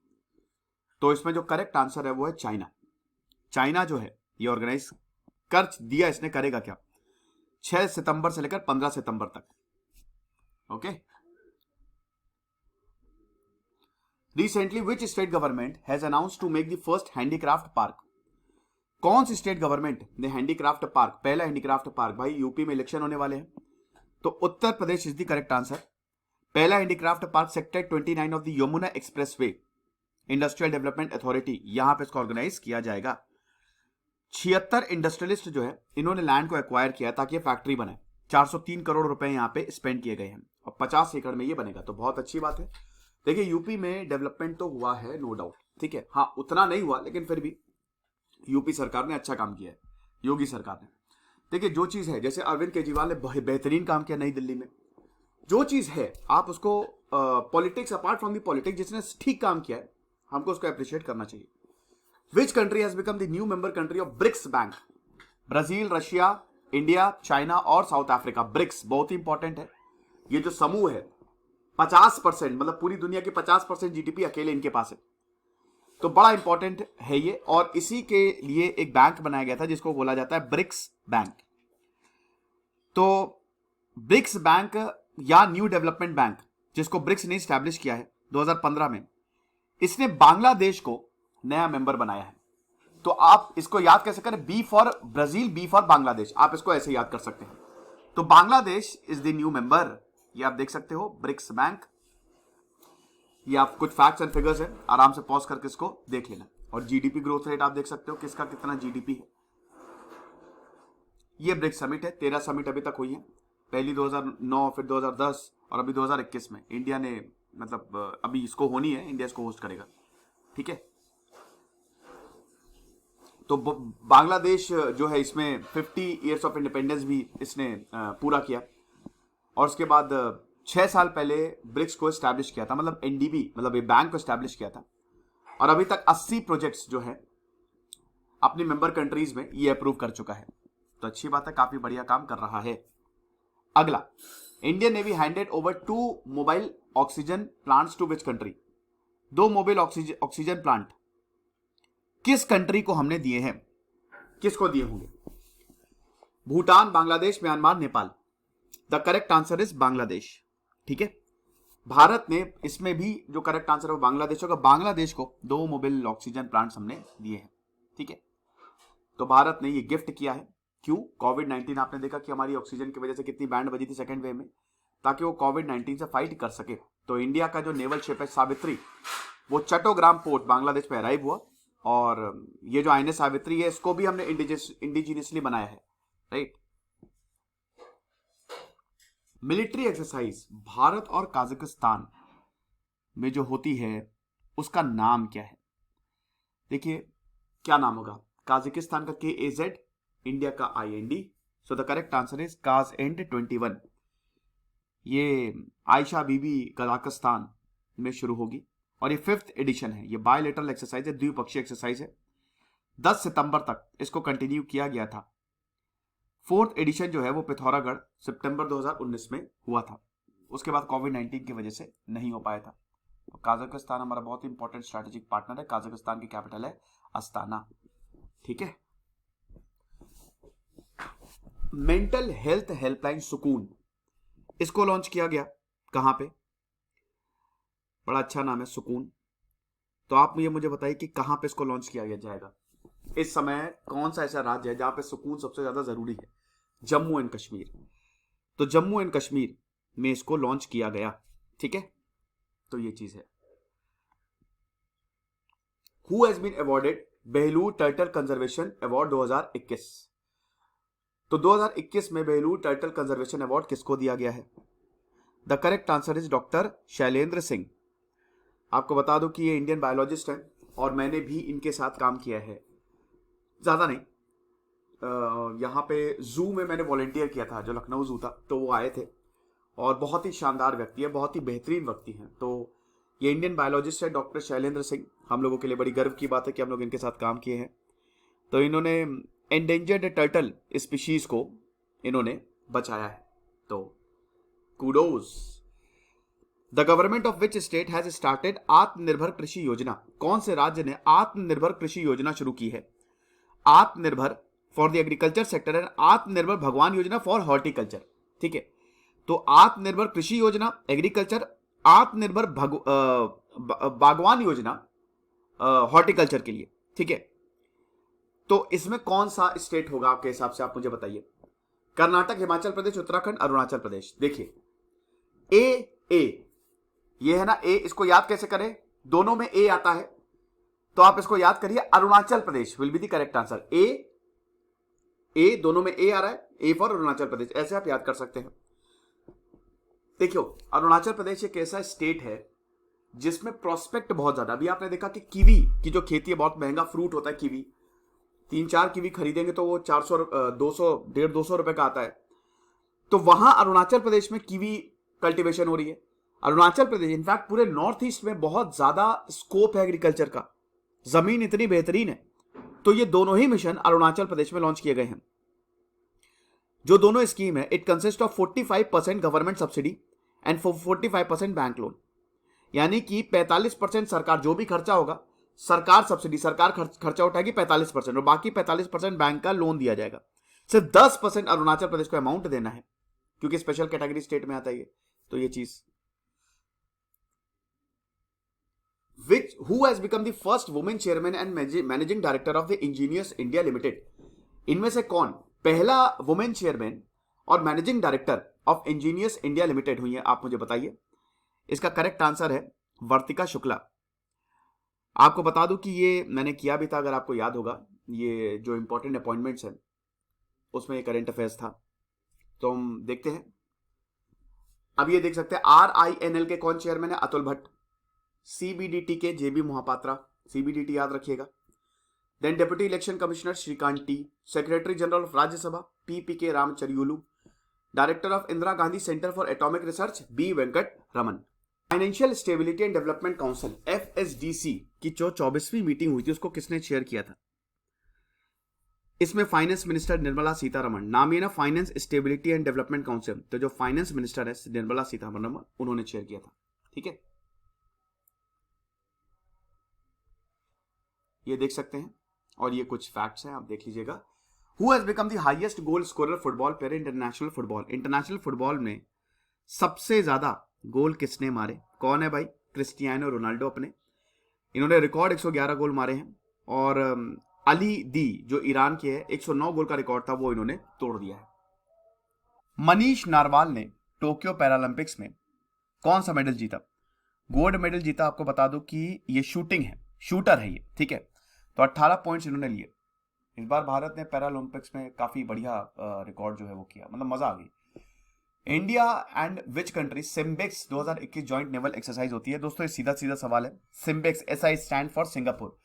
तो इसमें जो करेक्ट आंसर है वो है चाइना। चाइना जो है ये ऑर्गेनाइज कर दिया इसने, करेगा क्या? 6 सितंबर से लेकर 15 सितंबर तक। Okay. Recently which state government has announced to make the first handicraft park? कौन सी स्टेट गवर्नमेंट ने हैंडीक्राफ्ट पार्क, पहला हैंडीक्राफ्ट पार्क? भाई यूपी में इलेक्शन होने वाले हैं, तो Uttar Pradesh is the correct answer. पहला handicraft park sector 29 of the Yamuna expressway industrial development authority, यहां पे इसको ऑर्गेनाइज किया जाएगा। 76 इंडस्ट्रियलिस्ट जो है इन्होंने लैंड को एक्वायर किया ताकि ये फैक्ट्री बने। 403 करोड़ रुपए यहां पे स्पेंड किए गए हैं और 50 एकड़ में ये बनेगा, तो बहुत अच्छी बात है। देखिए यूपी में डेवलपमेंट तो हुआ है, नो डाउट, ठीक है। हाँ उतना नहीं हुआ, लेकिन फिर भी यूपी सरकार ने अच्छा काम किया है, योगी सरकार ने। देखिए जो चीज है, जैसे अरविंद केजरीवाल ने बेहतरीन काम किया नई दिल्ली में, जो चीज है आप उसको politics apart from the politics, जिसने ठीक काम किया है हमको उसको अप्रिशिएट करना चाहिए। विच country has become the new member country of BRICS bank? Brazil, Russia, India, China और साउथ अफ्रीका। ब्रिक्स बहुत ही इंपॉर्टेंट है। ये जो समूह है 50%, मतलब पूरी दुनिया की 50% जीडीपी अकेले इनके पास है, तो बड़ा इंपॉर्टेंट है ये। और इसी के लिए एक बैंक बनाया गया था जिसको बोला जाता है ब्रिक्स बैंक। तो ब्रिक्स बैंक या न्यू डेवलपमेंट बैंक, जिसको ब्रिक्स ने स्टैब्लिश किया है 2015 में, इसने बांग्लादेश को नया मेंबर बनाया है। तो आप इसको याद कैसे करें? B for Brazil, B for Bangladesh, आप इसको ऐसे याद कर सकते हैं। तो Bangladesh is the new member, ये आप देख सकते हो, ब्रिक्स बैंक। ये आप कुछ फैक्ट्स एंड फिगर्स है, आराम से पॉज करके इसको देख लेना। और जीडीपी ग्रोथ रेट आप देख सकते हो किसका कितना जीडीपी है। ये ब्रिक्स समिट है, 13 समिट अभी तक हुई है। पहली 2009, फिर 2010 और अभी 2021 में इंडिया ने, मतलब अभी इसको होनी है, इंडिया इसको होस्ट करेगा, ठीक है। तो बांग्लादेश जो है इसमें 50 ईयर्स ऑफ इंडिपेंडेंस भी इसने पूरा किया। और उसके बाद 6 साल पहले ब्रिक्स को एस्टैब्लिश किया था, मतलब एनडीबी, मतलब ये बैंक को एस्टैब्लिश किया था। और अभी तक 80 प्रोजेक्ट्स जो है अपनी मेंबर कंट्रीज में ये अप्रूव कर चुका है। तो अच्छी बात है, काफी बढ़िया काम कर रहा है। अगला, Indian navy handed over 2 mobile oxygen plants to which country? 2 mobile oxygen plant किस कंट्री को हमने दिए हैं? किसको दिए होंगे? Bhutan, Bangladesh, Myanmar, Nepal. The correct answer is Bangladesh, ठीक है। भारत ने इसमें भी जो करेक्ट आंसर है वो बांग्लादेश होगा। बांग्लादेश को 2 मोबाइल ऑक्सीजन प्लांट्स हमने दिए हैं, ठीक है। तो भारत ने ये गिफ्ट किया है। क्यों? कोविड-19 आपने देखा कि हमारी ऑक्सीजन की वजह से कितनी बैंड बजी थी सेकेंड वेव में, ताकि वो कोविड-19 से फाइट कर सके। तो इंडिया का जो नेवल शिप है सावित्री, वो चट्टोग्राम पोर्ट बांग्लादेश पे अराइव हुआ। और ये जो आईएनएस सावित्री है, इसको भी हमने इंडिजिनियसली बनाया है, राइट। मिलिट्री एक्सरसाइज भारत और काजाकिस्तान में जो होती है उसका नाम क्या है? देखिए क्या नाम होगा। काजाकिस्तान का KAZ, इंडिया का IND। So the correct answer is KAZ-21। ये आयशा बीबी कजाकिस्तान में शुरू होगी और ये 5th एडिशन है। ये बायलेटरल एक्सरसाइज है, द्विपक्षीय एक्सरसाइज है। 10 सितंबर तक इसको कंटिन्यू किया गया था। 4th एडिशन जो है वो पिथौरागढ़ सितंबर 2019 में हुआ था। उसके बाद कोविड-19 की वजह से नहीं हो पाया था। तो काजाकिस्तान हमारा बहुत इंपॉर्टेंट स्ट्रैटेजिक पार्टनर है। काजाकिस्तान की कैपिटल है अस्ताना, ठीक है। मेंटल हेल्थ हेल्पलाइन सुकून, इसको लॉन्च किया गया कहां पे? बड़ा अच्छा नाम है, सुकून। तो आप मुझे बताइए कि कहां पे इसको लॉन्च किया जाएगा। इस समय कौन सा ऐसा राज्य है जहां पे सुकून सबसे ज्यादा जरूरी है? जम्मू एंड कश्मीर। तो जम्मू एंड कश्मीर में इसको लॉन्च किया गया, ठीक है। तो ये चीज है। Who has been awarded Behler turtle conservation award 2021? तो 2021 में बेहलूर टर्टल कंजर्वेशन अवार्ड किसको दिया गया है? The correct answer is doctor Shailendra Singh. आपको बता दूं कि ये इंडियन बायोलॉजिस्ट हैं और मैंने भी इनके साथ काम किया है, ज्यादा नहीं। यहाँ पे जू में मैंने वॉलंटियर किया था, जो लखनऊ जू था, तो वो आए थे और बहुत ही शानदार व्यक्ति है, बहुत ही बेहतरीन व्यक्ति हैं। तो ये इंडियन बायोलॉजिस्ट है डॉक्टर शैलेंद्र सिंह। हम लोगों के लिए बड़ी गर्व की बात है कि हम लोग इनके साथ काम किए हैं। तो इन्होंने एंडेंजर्ड टर्टल स्पीशीज को इन्होंने बचाया है, तो kudos. The government of which state has started आत्मनिर्भर कृषि योजना? कौन से राज्य ने आत्मनिर्भर कृषि योजना शुरू की है? आत्मनिर्भर for the agriculture sector and आत्मनिर्भर भगवान योजना फॉर हॉर्टिकल्चर, ठीक है। तो आत्मनिर्भर कृषि योजना एग्रीकल्चर, आत्मनिर्भर बागवान योजना हॉर्टिकल्चर के लिए, ठीक है। तो इसमें कौन सा स्टेट होगा आपके हिसाब से? आप मुझे बताइए। कर्नाटक, हिमाचल प्रदेश, उत्तराखंड, अरुणाचल प्रदेश। देखिए ए ये है ना ए, इसको याद कैसे करें? दोनों में ए आता है, तो आप इसको याद करिए। Arunachal Pradesh will be the correct answer. A दोनों में ए आ रहा है, ए फॉर अरुणाचल प्रदेश, ऐसे आप याद कर सकते हैं। देखियो अरुणाचल प्रदेश एक ऐसा स्टेट है जिसमें प्रोस्पेक्ट बहुत ज्यादा। अभी आपने देखा कि कीवी की जो खेती है, बहुत महंगा फ्रूट होता है कीवी। 3-4 कीवी खरीदेंगे तो वो 400 200 150-200 रुपए का आता है। तो वहां अरुणाचल प्रदेश में कीवी कल्टीवेशन हो रही है। अरुणाचल प्रदेश इनफैक्ट पूरे नॉर्थ ईस्ट में बहुत ज्यादा स्कोप है एग्रीकल्चर का, जमीन इतनी बेहतरीन है। तो ये दोनों ही मिशन अरुणाचल प्रदेश में लॉन्च किए गए हैं। जो दोनों स्कीम है, it consist of 45% government subsidy and 45% bank loan. यानी कि 45% सरकार, जो भी खर्चा होगा सरकार सब्सिडी, सरकार खर्चा उठाएगी 45% और बाकी 45% बैंक का लोन दिया जाएगा। सिर्फ 10% अरुणाचल प्रदेश को अमाउंट देना है क्योंकि स्पेशल कैटेगरी स्टेट में आता है। तो ये चीज who has become the first woman chairman and managing director of the Engineers India Limited? इनमें से कौन पहला वुमेन चेयरमैन और managing director of engineers India limited हुई है? आप मुझे बताइए। इसका करेक्ट आंसर है वर्तिका शुक्ला। आपको बता दूं कि ये मैंने किया भी था, अगर आपको याद होगा। ये जो इंपॉर्टेंट अपॉइंटमेंट्स हैं उसमें करंट अफेयर्स था, तो हम देखते हैं। अब ये देख सकते हैं RINL के कौन चेयरमैन है? अतुल भट्ट। CBDT के JB मोहापात्रा, CBDT याद रखिएगा। Then deputy election commissioner Shrikant T, secretary general of Rajya Sabha PPK Ramacharyulu, director of Indira Gandhi centre for atomic research B Venkat Raman. Financial stability and development council FSDC की जो 24वीं मीटिंग हुई थी उसको किसने चेयर किया था? इसमें फाइनेंस मिनिस्टर निर्मला सीतारमण। नाम ये ना finance stability and development council, तो जो फाइनेंस मिनिस्टर है निर्मला सीतारमण, उन्होंने चेयर किया था, ठीक है। ये देख सकते हैं और ये कुछ फैक्ट्स हैं, आप देख लीजिएगा। Who has become the highest goal scorer football player international football? International football में सबसे ज्यादा गोल किसने मारे? कौन है भाई? क्रिस्टियानो रोनाल्डो अपने, इन्होंने रिकॉर्ड 111 गोल मारे हैं। और अली दी जो ईरान के है, 109 गोल का रिकॉर्ड था, वो इन्होंने तोड़ दिया है। मनीष नारवाल ने टोक्यो पैरालंपिक्स में कौन सा मेडल जीता? गोल्ड मेडल जीता। आपको बता दूं कि ये शूटिंग है, शूटर है ये, ठीक है। तो 18 पॉइंट्स इन्होंने लिए। इस बार भारत ने पैरालंपिक्स में काफी बढ़िया रिकॉर्ड जो है वो किया, मतलब मजा आ गई। India and which country SIMBEX 2021 joint naval exercise होती है? दोस्तों ये सीधा सीधा सवाल है। SIMBEX, SI stand for Singapore.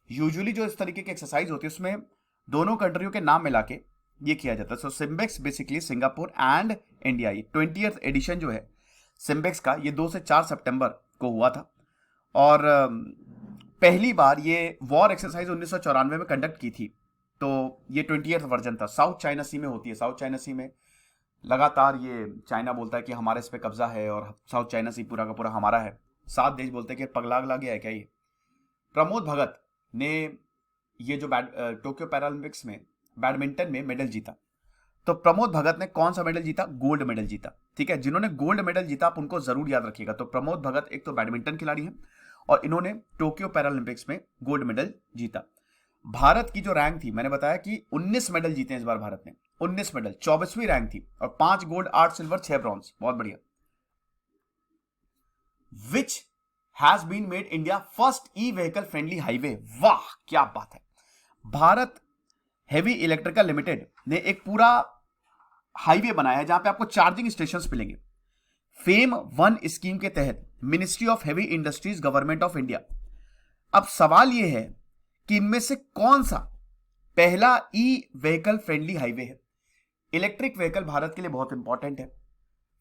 Usually जो इस तरीके की एक्सरसाइज होती है उसमें दोनों कंट्रियों के नाम मिला के ये किया जाता है। So SIMBEX basically Singapore and India. ये 20th एडिशन जो है सिम्बेक्स का, ये 2 से 4 सितंबर को हुआ था। और पहली बार ये वॉर एक्सरसाइज 1994 में कंडक्ट की थी। तो ये 20th वर्जन था। साउथ चाइना सी में होती है। साउथ चाइना सी में लगातार ये चाइना बोलता है कि हमारे इस पे कब्जा है और साउथ चाइना सी पूरा का पूरा हमारा है। 7 देश बोलते हैं कि पगला गया है क्या ये। प्रमोद भगत ने ये जो टोक्यो पैरालंपिक्स में बैडमिंटन में मेडल जीता। तो प्रमोद भगत ने कौन सा मेडल जीता? गोल्ड मेडल जीता, ठीक है। जिन्होंने गोल्ड मेडल जीता आप उनको जरूर याद रखिएगा। तो प्रमोद भगत एक तो बैडमिंटन खिलाड़ी हैं और इन्होंने टोक्यो पैरालंपिक्स में गोल्ड मेडल जीता। भारत की जो रैंक थी, मैंने बताया कि 19 मेडल जीते हैं इस बार भारत ने। 19 मेडल, 24वीं रैंक थी और 5 गोल्ड, 8 सिल्वर, 6 ब्रॉन्ज। बहुत बढ़िया। Which has been made India first e vehicle friendly highway? वाह क्या बात है। भारत हेवी इलेक्ट्रिकल लिमिटेड ने एक पूरा हाईवे बनाया है जहां पे आपको चार्जिंग स्टेशंस मिलेंगे। फेम 1 स्कीम के तहत ministry of heavy industries, government of India. अब सवाल यह है कि इनमें से कौन सा पहला ई व्हीकल फ्रेंडली हाईवे है? इलेक्ट्रिक व्हीकल भारत के लिए बहुत इंपॉर्टेंट है।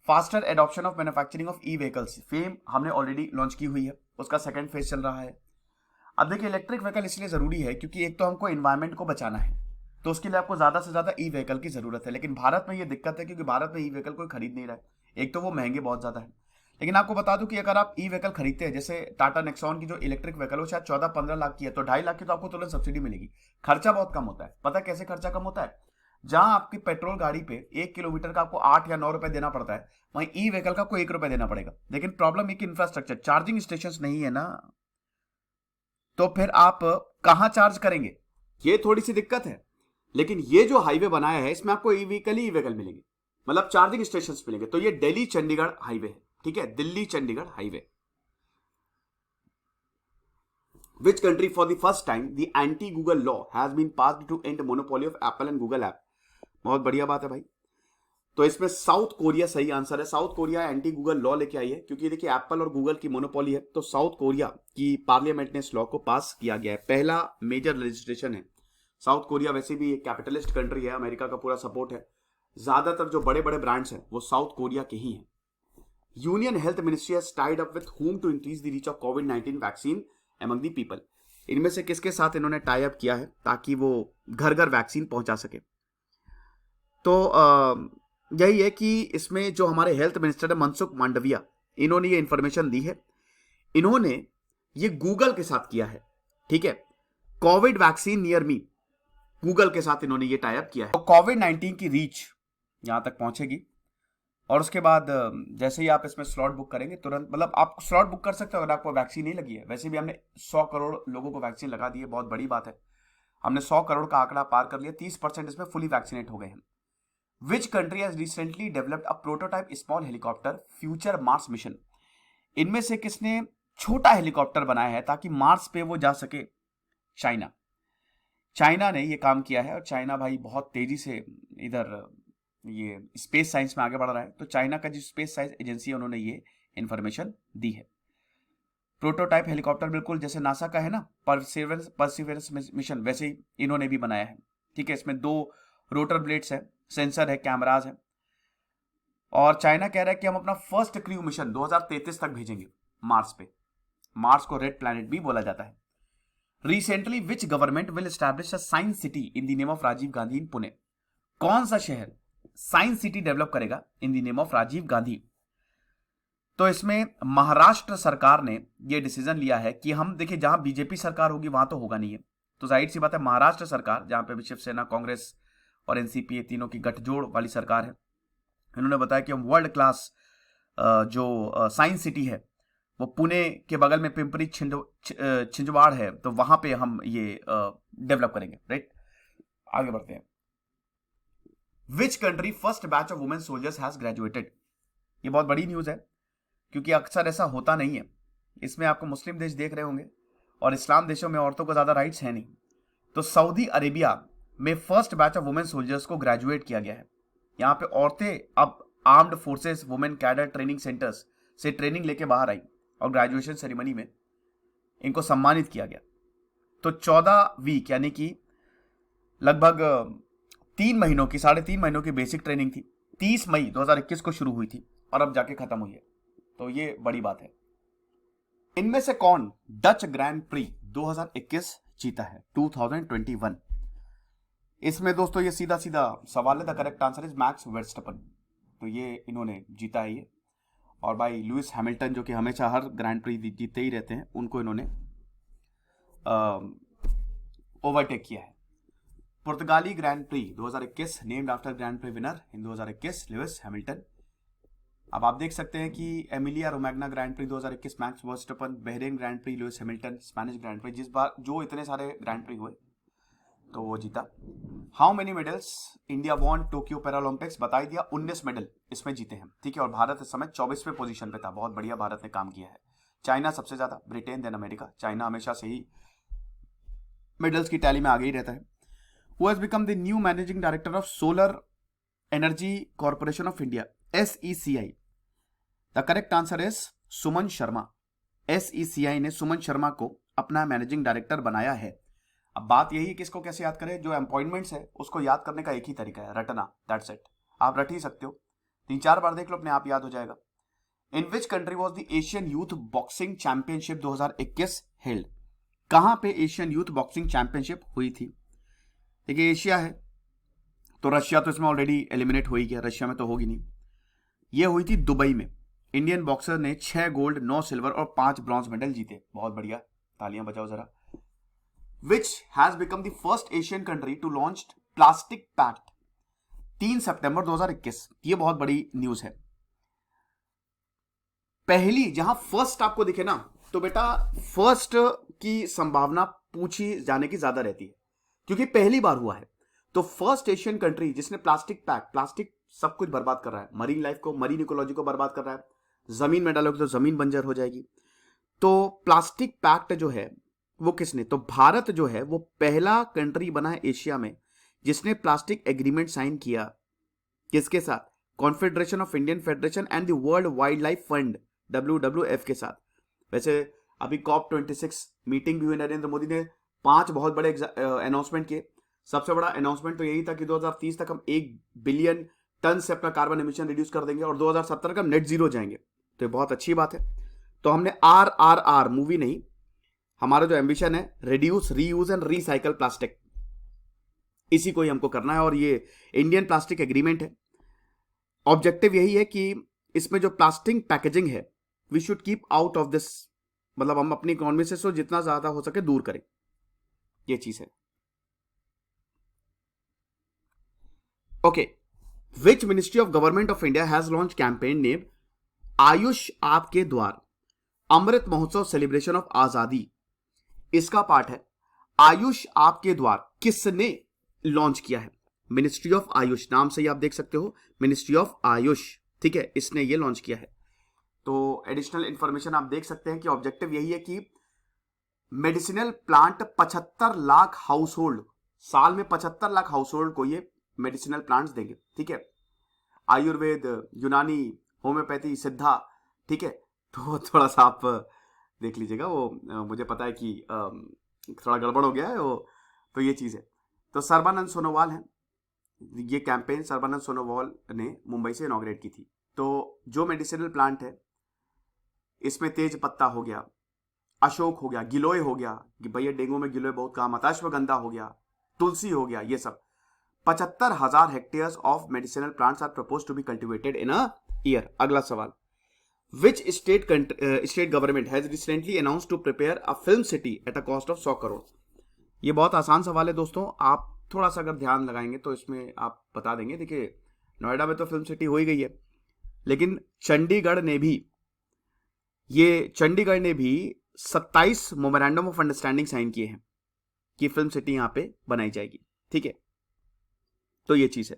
Faster adoption of manufacturing of E vehicles, fame हमने ऑलरेडी लॉन्च की हुई है, उसका सेकंड फेज चल रहा है। अब देखिए इलेक्ट्रिक व्हीकल इसलिए जरूरी है क्योंकि एक तो हमको एनवायरमेंट को बचाना है, तो उसके लिए आपको ज्यादा से ज्यादा ई व्हीकल की जरूरत है। लेकिन भारत में ये दिक्कत है क्योंकि भारत में ई व्हीकल कोई खरीद नहीं रहा है। एक तो वो महंगे बहुत ज्यादा है। लेकिन आपको बता दूं कि अगर आप ई व्हीकल खरीदते हैं, जैसे टाटा नेक्सॉन की जो इलेक्ट्रिक व्हीकल वो शायद 14-15 लाख की है, तो 2.5 लाख की तो आपको तुरंत सब्सिडी मिलेगी। खर्चा बहुत कम होता है। पता कैसे खर्चा कम होता है? जहां आपकी पेट्रोल गाड़ी पे 1 किलोमीटर का आपको 8 या 9 रुपए देना पड़ता है, वहीं ई व्हीकल का आपको 1 रुपए देना पड़ेगा। लेकिन प्रॉब्लम है कि इंफ्रास्ट्रक्चर, चार्जिंग स्टेशन नहीं है ना, तो फिर आप कहां चार्ज करेंगे? ये थोड़ी सी दिक्कत है। लेकिन ये जो हाईवे बनाया है इसमें आपको ई व्हीकल मिलेंगे, मतलब चार्जिंग स्टेशन मिलेंगे। तो ये दिल्ली चंडीगढ़ हाईवे है, ठीक है, Delhi Chandigarh highway. Which country for the first time the anti-Google law has been passed to end monopoly of Apple and Google app? बहुत बढ़िया बात है भाई। तो इसमें साउथ कोरिया सही आंसर है। South Korea anti Google law लेके आई है क्योंकि देखिए एप्पल और गूगल की मोनोपोली है। तो साउथ कोरिया की पार्लियामेंट ने इस लॉ को पास किया गया है। पहला मेजर लेजिस्लेशन है। साउथ कोरिया वैसे भी एक कैपिटलिस्ट कंट्री है, अमेरिका का पूरा सपोर्ट है। ज्यादातर जो बड़े बड़े ब्रांड्स हैं वो साउथ कोरिया के ही हैं। Union health ministry has tied up with whom to increase the reach of COVID-19 vaccine among the people? इनमें से किसके साथ इन्होंने टाई अप किया है ताकि वो घर घर वैक्सीन पहुंचा सके? तो यही है कि इसमें जो हमारे हेल्थ मिनिस्टर है मनसुख मांडविया, इन्होंने ये इंफॉर्मेशन दी है। इन्होंने ये गूगल के साथ किया है, ठीक है। Covid vaccine near me, Google के साथ इन्होंने ये टाई अप किया है। तो कोविड-19 की रीच यहां तक पहुंचेगी और उसके बाद जैसे ही आप इसमें स्लॉट बुक करेंगे तुरंत, मतलब आप स्लॉट बुक कर सकते हो अगर आपको वैक्सीन नहीं लगी है। वैसे भी हमने 100 करोड़ लोगों को वैक्सीन लगा दी है, बहुत बड़ी बात है। हमने 100 करोड़ का आंकड़ा पार कर लिया, 30% इसमें फुली वैक्सीनेट हो गए हैं। विच country has recently developed a prototype small helicopter future Mars mission? इनमें से किसने छोटा हेलीकॉप्टर बनाया है ताकि मार्स पे वो जा सके? चाइना। चाइना ने ये काम किया है और चाइना भाई बहुत तेजी से इधर ये स्पेस साइंस में आगे बढ़ रहा है। तो चाइना का जो स्पेस साइंस एजेंसी है उन्होंने ये इंफॉर्मेशन दी है। प्रोटोटाइप हेलीकॉप्टर बिल्कुल जैसे नासा का है ना परसिवरेंस मिशन, वैसे ही इन्होंने भी बनाया है, ठीक है। इसमें 2 रोटर ब्लेड्स है, सेंसर है, कैमराज है। और चाइना कह रहा है कि हम अपना फर्स्ट क्रू मिशन 2033 तक भेजेंगे मार्स पे। मार्स को रेड प्लैनेट भी बोला जाता है। Recently which government will establish a science city in the name of Rajiv Gandhi in Pune? कौन सा शहर साइंस सिटी डेवलप करेगा in the name of Rajiv Gandhi? तो इसमें महाराष्ट्र सरकार ने यह डिसीजन लिया है कि हम देखिए जहां बीजेपी सरकार होगी वहां तो होगा नहीं है, तो जाहिर सी बात है महाराष्ट्र सरकार जहां पे शिवसेना, कांग्रेस और एनसीपी तीनों की गठजोड़ वाली सरकार है, इन्होंने बताया कि हम वर्ल्ड क्लास जो साइंस सिटी है वो पुणे के बगल में पिंपरी छिंजवाड़ है, तो वहां पे हम ये डेवलप करेंगे, राइट। आगे बढ़ते हैं। Which country first batch of women soldiers has graduated. ये बहुत बड़ी न्यूज है क्योंकि अक्सर ऐसा होता नहीं है। इसमें आपको मुस्लिम देश देख रहे होंगे और इस्लाम देशों में औरतों को ज्यादा राइट्स है नहीं। तो सऊदी अरेबिया में first batch of women soldiers को ग्रेजुएट किया गया है। यहाँ पे औरतें अब armed forces women cadre training centres से ट्रेनिंग लेके बाहर आई और ग्रेजुएशन सेरेमनी में इनको सम्मानित किया गया। तो 14 वीक यानी कि लगभग 3 महीनों की 3.5 महीनों की बेसिक ट्रेनिंग थी। 30 मई 2021 को शुरू हुई थी और अब जाके खत्म हुई है, तो ये बड़ी बात है। इनमें से कौन डच ग्रैंड प्री 2021 जीता है 2021? इसमें दोस्तों ये सीधा सीधा सवाल है। The correct answer is max Verstappen. तो ये इन्होंने जीता है ये। और भाई लुइस हैमिल्टन जो कि हमेशा हर ग्रैंड प्री जीतते ही रहते हैं, उनको इन्होंने ओवरटेक किया है। पुर्तगाली grand pre 2021 named after grand pre winner in 2021 Lewis Hamilton. अब आप देख सकते हैं कि Emilia Romagna grand pre 2021 max Verstappen, Bahrain grand pre Lewis Hamilton, Spanish grand pre जिस बार जो इतने सारे ग्रैंड प्री हुए तो वो जीता। How many medals India won Tokyo Paralympics? बता दिया 19 मेडल इसमें जीते हैं, ठीक है। और भारत इस समय 24वें पोजीशन पे था। बहुत बढ़िया भारत ने काम किया है। चाइना सबसे ज्यादा, ब्रिटेन देन अमेरिका। चाइना हमेशा से ही मेडल्स की टैली में आगे ही रहता है। Who has become the new managing director of solar energy corporation of India SECI? The correct answer is Suman Sharma. SECI ने सुमन शर्मा को अपना मैनेजिंग डायरेक्टर बनाया है। अब बात यही है कि इसको कैसे याद करें। जो अपॉइंटमेंट्स है उसको याद करने का एक ही तरीका है, रटना। That's it. आप रट ही सकते हो, 3-4 बार देख लो, अपने आप याद हो जाएगा। In which country was the Asian youth boxing championship 2021 held? कहां पे एशियन यूथ बॉक्सिंग चैंपियनशिप हुई थी? देखिए एशिया है तो रशिया तो इसमें ऑलरेडी एलिमिनेट हो ही गया, रशिया में तो होगी नहीं। यह हुई थी दुबई में। इंडियन बॉक्सर ने 6 गोल्ड 9 सिल्वर और 5 ब्रॉन्ज मेडल जीते। बहुत बढ़िया, तालियां बजाओ जरा। Which has become the first Asian country to launch Plastic Pact 3 सितंबर 2021? ये बहुत बड़ी न्यूज है। पहली, जहां फर्स्ट आपको दिखे ना, तो बेटा फर्स्ट की संभावना पूछी जाने की ज्यादा रहती है क्योंकि पहली बार हुआ है। तो फर्स्ट एशियन कंट्री जिसने प्लास्टिक पैक्ट, प्लास्टिक सब कुछ बर्बाद कर रहा है, मरीन लाइफ को, मरीन इकोलॉजी को बर्बाद कर रहा है, जमीन में डालोगे तो जमीन बंजर हो जाएगी। तो प्लास्टिक पैक्ट जो है वो किसने? तो भारत जो है वो पहला कंट्री बना है एशिया में जिसने प्लास्टिक एग्रीमेंट साइन किया। किसके साथ? Confederation of Indian federation and the world wild life fund WWF के साथ। वैसे अभी COP26 मीटिंग भी हुई, नरेंद्र मोदी ने 5 बहुत बड़े अनाउंसमेंट किए। सबसे बड़ा अनाउंसमेंट तो यही था कि 2030 तक हम 1 बिलियन टन से अपना कार्बन एमिशन रिड्यूस कर देंगे और 2070 का नेट जीरो जाएंगे। तो ये बहुत अच्छी बात है। तो हमने RRR मूवी नहीं, हमारा जो एम्बिशन है reduce, reuse and recycle plastic, इसी को ही हमको करना है। और ये इंडियन प्लास्टिक एग्रीमेंट है। ऑब्जेक्टिव यही है कि इसमें जो प्लास्टिक पैकेजिंग है we should keep out of this, मतलब हम अपनी इकोनॉमी से इसको जितना ज्यादा हो सके दूर करें, ये चीज है। Okay, which ministry of government of India has launch campaign name Ayush आपके द्वार अमृत महोत्सव सेलिब्रेशन ऑफ आजादी? इसका पार्ट है आयुष आपके द्वार। किसने लॉन्च किया है? मिनिस्ट्री ऑफ आयुष, नाम से ही आप देख सकते हो, मिनिस्ट्री ऑफ आयुष, ठीक है, इसने ये लॉन्च किया है। तो एडिशनल इंफॉर्मेशन आप देख सकते हैं कि ऑब्जेक्टिव यही है कि medicinal plant 75 lakh house hold, साल में 75 लाख हाउस होल्ड को ये मेडिसिनल प्लांट्स देंगे, ठीक है। आयुर्वेद, यूनानी, होम्योपैथी, सिद्धा, ठीक है। तो थोड़ा सा आप देख लीजिएगा, वो मुझे पता है कि थोड़ा गड़बड़ हो गया है वो, तो ये चीज़ है। तो सर्बानंद सोनोवाल है, ये कैंपेन सर्बानंद सोनोवाल ने मुंबई से इनॉग्रेट की थी। तो जो मेडिसिनल प्लांट है इसमें तेज पत्ता हो गया, अशोक हो गया, गिलोय हो गया कि भैया डेंगू में गिलोय बहुत काम आता है, अश्वगंधा हो गया, तुलसी हो गया, ये सब 75,000 hectares of medicinal plants are propose to be cultivated in a year. अगला सवाल, which state government has recently announced to prepare a film city at a cost of 100 crore? ये बहुत आसान सवाल है दोस्तों, आप थोड़ा सा अगर ध्यान लगाएंगे तो इसमें आप बता देंगे। देखिए नोएडा में तो फिल्म सिटी हो ही गई है, लेकिन चंडीगढ़ ने भी 27 मेमोरेंडम ऑफ अंडरस्टैंडिंग साइन किए हैं कि फिल्म सिटी यहां पे बनाई जाएगी। ठीक है, तो ये चीज है।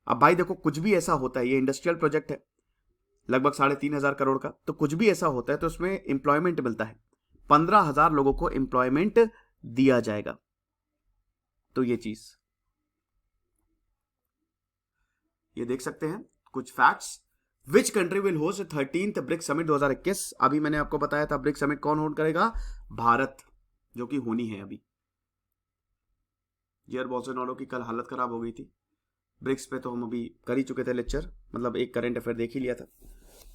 अब भाई देखो, कुछ भी ऐसा होता है, ये इंडस्ट्रियल प्रोजेक्ट है लगभग 3,500 करोड़ का, तो कुछ भी ऐसा होता है तो उसमें एम्प्लॉयमेंट मिलता है। 15,000 लोगों को एम्प्लॉयमेंट दिया जाएगा। तो ये चीज ये देख सकते हैं कुछ facts. Which country will host 13th BRICS summit 2021? अभी मैंने आपको बताया था ब्रिक्स समिट कौन होल्ड करेगा, भारत, जो कि होनी है अभी। जेयर बोल्सोनारो की कल हालत खराब हो गई थी। ब्रिक्स पे तो हम अभी कर ही चुके थे लेक्चर, मतलब एक करंट अफेयर देख ही लिया था।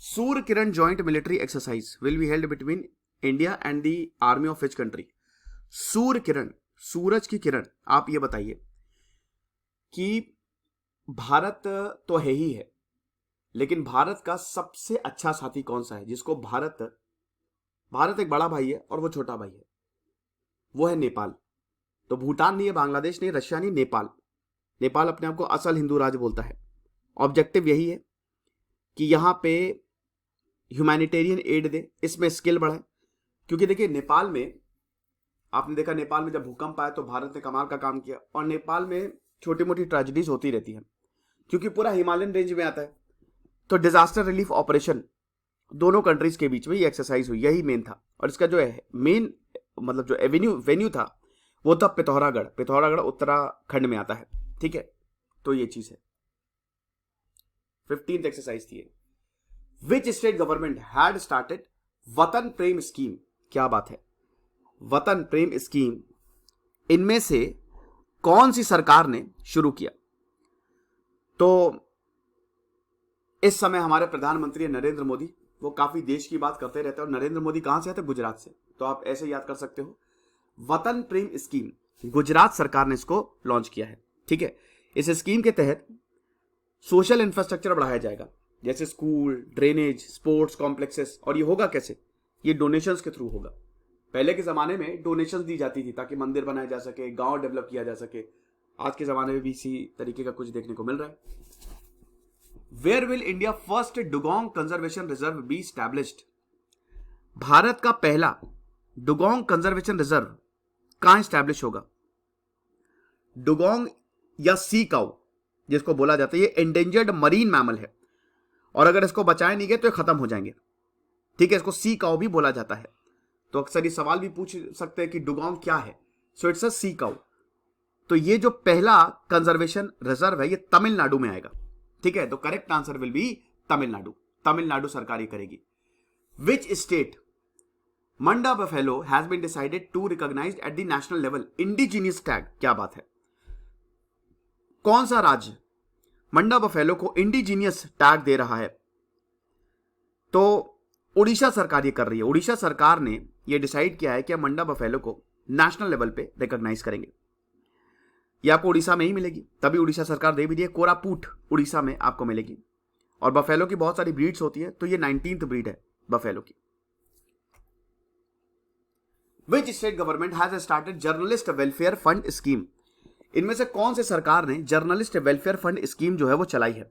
Surya Kiran joint military exercise will be held between India and the army of which country? Surya Kiran, सूरज की किरण, आप ये बताइए कि भारत तो है ही है, लेकिन भारत का सबसे अच्छा साथी कौन सा है जिसको भारत एक बड़ा भाई है और वो छोटा भाई है, वो है नेपाल। तो भूटान नहीं है, बांग्लादेश नहीं, रशिया नहीं, नेपाल। नेपाल अपने आप को असल हिंदू राज्य बोलता है। ऑब्जेक्टिव यही है कि यहां पे ह्यूमैनिटेरियन एड दे, इसमें स्किल बढ़ाए। क्योंकि देखिए नेपाल में, आपने देखा नेपाल में जब भूकंप आया तो भारत ने कमाल का काम किया, और नेपाल में छोटी मोटी ट्रेजेडीज होती रहती है क्योंकि पूरा हिमालयन रेंज में आता है। तो डिजास्टर रिलीफ ऑपरेशन दोनों कंट्रीज के बीच में ये एक्सरसाइज हुई, यही मेन था। और इसका जो है मेन मतलब जो वेन्यू था वो था पिथौरागढ़ उत्तराखंड में आता है। ठीक है, तो ये चीज है। 15th एक्सरसाइज थी। विच स्टेट गवर्नमेंट हैड स्टार्टेड वतन प्रेम स्कीम? क्या बात है, वतन प्रेम स्कीम इनमें से कौन सी सरकार ने शुरू किया? तो इस समय हमारे प्रधानमंत्री नरेंद्र मोदी, वो काफी देश की बात करते रहते हैं। और नरेंद्र मोदी कहां से आते हैं? गुजरात से। तो आप ऐसे याद कर सकते हो, वतन प्रेम स्कीम गुजरात सरकार ने इसको लॉन्च किया है। ठीक है, इस स्कीम के तहत सोशल इंफ्रास्ट्रक्चर बढ़ाया जाएगा, जैसे स्कूल, ड्रेनेज, स्पोर्ट्स कॉम्प्लेक्सेस। और ये होगा कैसे? ये डोनेशंस के थ्रू होगा। पहले के जमाने में डोनेशंस दी जाती थी ताकि मंदिर बनाया जा सके, गांव डेवलप किया जा सके। आज के जमाने में भी इसी तरीके का कुछ देखने को मिल रहा है। Where will India first dugong conservation reserve be established? भारत का पहला डुगोंग कंजर्वेशन रिजर्व कहां स्टैब्लिश होगा? डुगोंग या सी काउ जिसको बोला जाता है, ये एंडेंजर्ड मरीन मैमल है, और अगर इसको बचाया नहीं गया तो ये खत्म हो जाएंगे। ठीक है, इसको सी काउ भी बोला जाता है। तो अक्सर ये सवाल भी पूछ सकते हैं कि डुगोंग क्या है। So it's a sea cow. तो ये जो पहला कंजर्वेशन रिजर्व है ये तमिलनाडु में आएगा। ठीक है, तो correct answer will be Tamil Nadu सरकार ही करेगी। Which state Manda buffalo has been decided to recognized at the national level indigenous tag? क्या बात है, कौन सा राज्य मंडा बफेलो को इंडिजीनियस टैग दे रहा है? तो उड़ीसा सरकार ये कर रही है। उड़ीसा सरकार ने ये डिसाइड किया है कि हम मंडा बफेलो को नेशनल लेवल पे रिकॉग्नाइज करेंगे। ये आपको उड़ीसा में ही मिलेगी, तभी उड़ीसा सरकार दे भी रही है। कोरापुट उड़ीसा में आपको मिलेगी। और बफेलो की बहुत सारी ब्रीड्स होती है, तो ये 19th ब्रीड है बफेलो की। विच state government has started journalist welfare fund scheme? इनमें से कौन से सरकार ने जर्नलिस्ट वेलफेयर फंड स्कीम जो है वो चलाई है?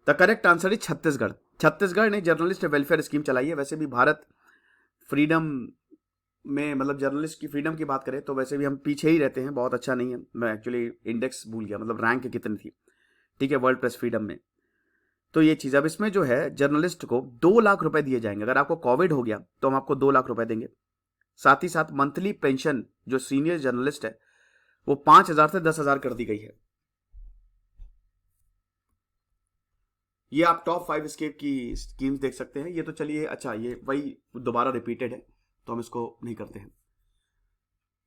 The correct answer is Chhattisgarh. Chhattisgarh ने जर्नलिस्ट वेलफेयर स्कीम चलाई है। वैसे भी भारत फ्रीडम में, मतलब जर्नलिस्ट की फ्रीडम की बात करें तो वैसे भी हम पीछे ही रहते हैं, बहुत अच्छा नहीं है। मैं एक्चुअली इंडेक्स भूल गया, मतलब रैंक कितनी थी। ठीक है, वर्ल्ड प्रेस फ्रीडम में। तो ये चीज, अब इसमें जो है जर्नलिस्ट को 2 लाख रुपए दिए जाएंगे। अगर आपको कोविड हो गया तो हम आपको 2 लाख रुपए देंगे। साथ ही साथ मंथली पेंशन जो सीनियर जर्नलिस्ट है वो 5,000 से 10,000 कर दी गई है। ये आप टॉप 5 स्टेट की स्कीम्स देख सकते हैं। ये तो चलिए, अच्छा ये वही दोबारा रिपीटेड है तो हम इसको नहीं करते हैं।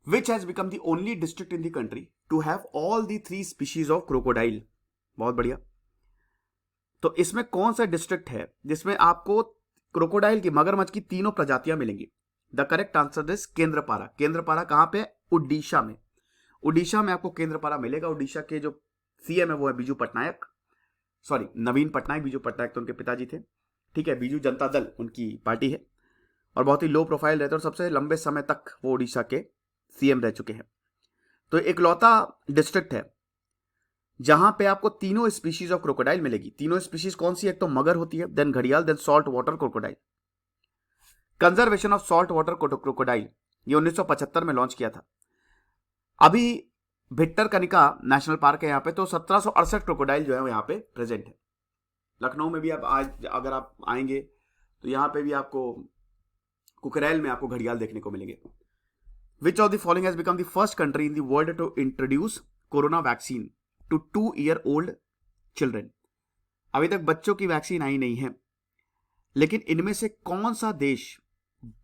Which has become the only district in the country to have all the 3 species of crocodile? बहुत बढ़िया। तो इसमें कौन सा डिस्ट्रिक्ट है जिसमें आपको क्रोकोडाइल की, मगरमच्छ की 3 प्रजातियां मिलेंगी? The correct answer is Kendrapara. Kendrapara कहां पे? उड़ीसा में। उड़ीसा में आपको केंद्रपारा मिलेगा। उड़ीसा के जो सीएम है वो है बीजू पटनायक, सॉरी नवीन पटनायक। बीजू पटनायक तो उनके पिताजी थे। ठीक है, बीजू जनता दल उनकी पार्टी है और बहुत ही लो प्रोफाइल रहते हैं और सबसे लंबे समय तक वो उड़ीसा के सीएम रह चुके हैं। तो इकलौता डिस्ट्रिक्ट है जहां पे आपको तीनों स्पीशीज ऑफ क्रोकोडाइल मिलेगी। तीनों स्पीशीज कौन सी है? एक तो मगर होती है, देन घड़ियाल, then salt water crocodile. Conservation of salt water crocodile ये 1975 में लॉन्च किया था। अभी भिट्टरकनिका नेशनल पार्क है यहाँ पे, तो 1768 क्रोकोडाइल जो है यहाँ पे प्रेजेंट है। लखनऊ में भी आप आज अगर आप आएंगे तो यहाँ पे भी आपको कुकरैल में आपको घड़ियाल देखने को मिलेंगे। Which of the following has become the first country in the world to introduce corona vaccine to 2-year-old children? अभी तक बच्चों की वैक्सीन आई नहीं है, लेकिन इनमें से कौन सा देश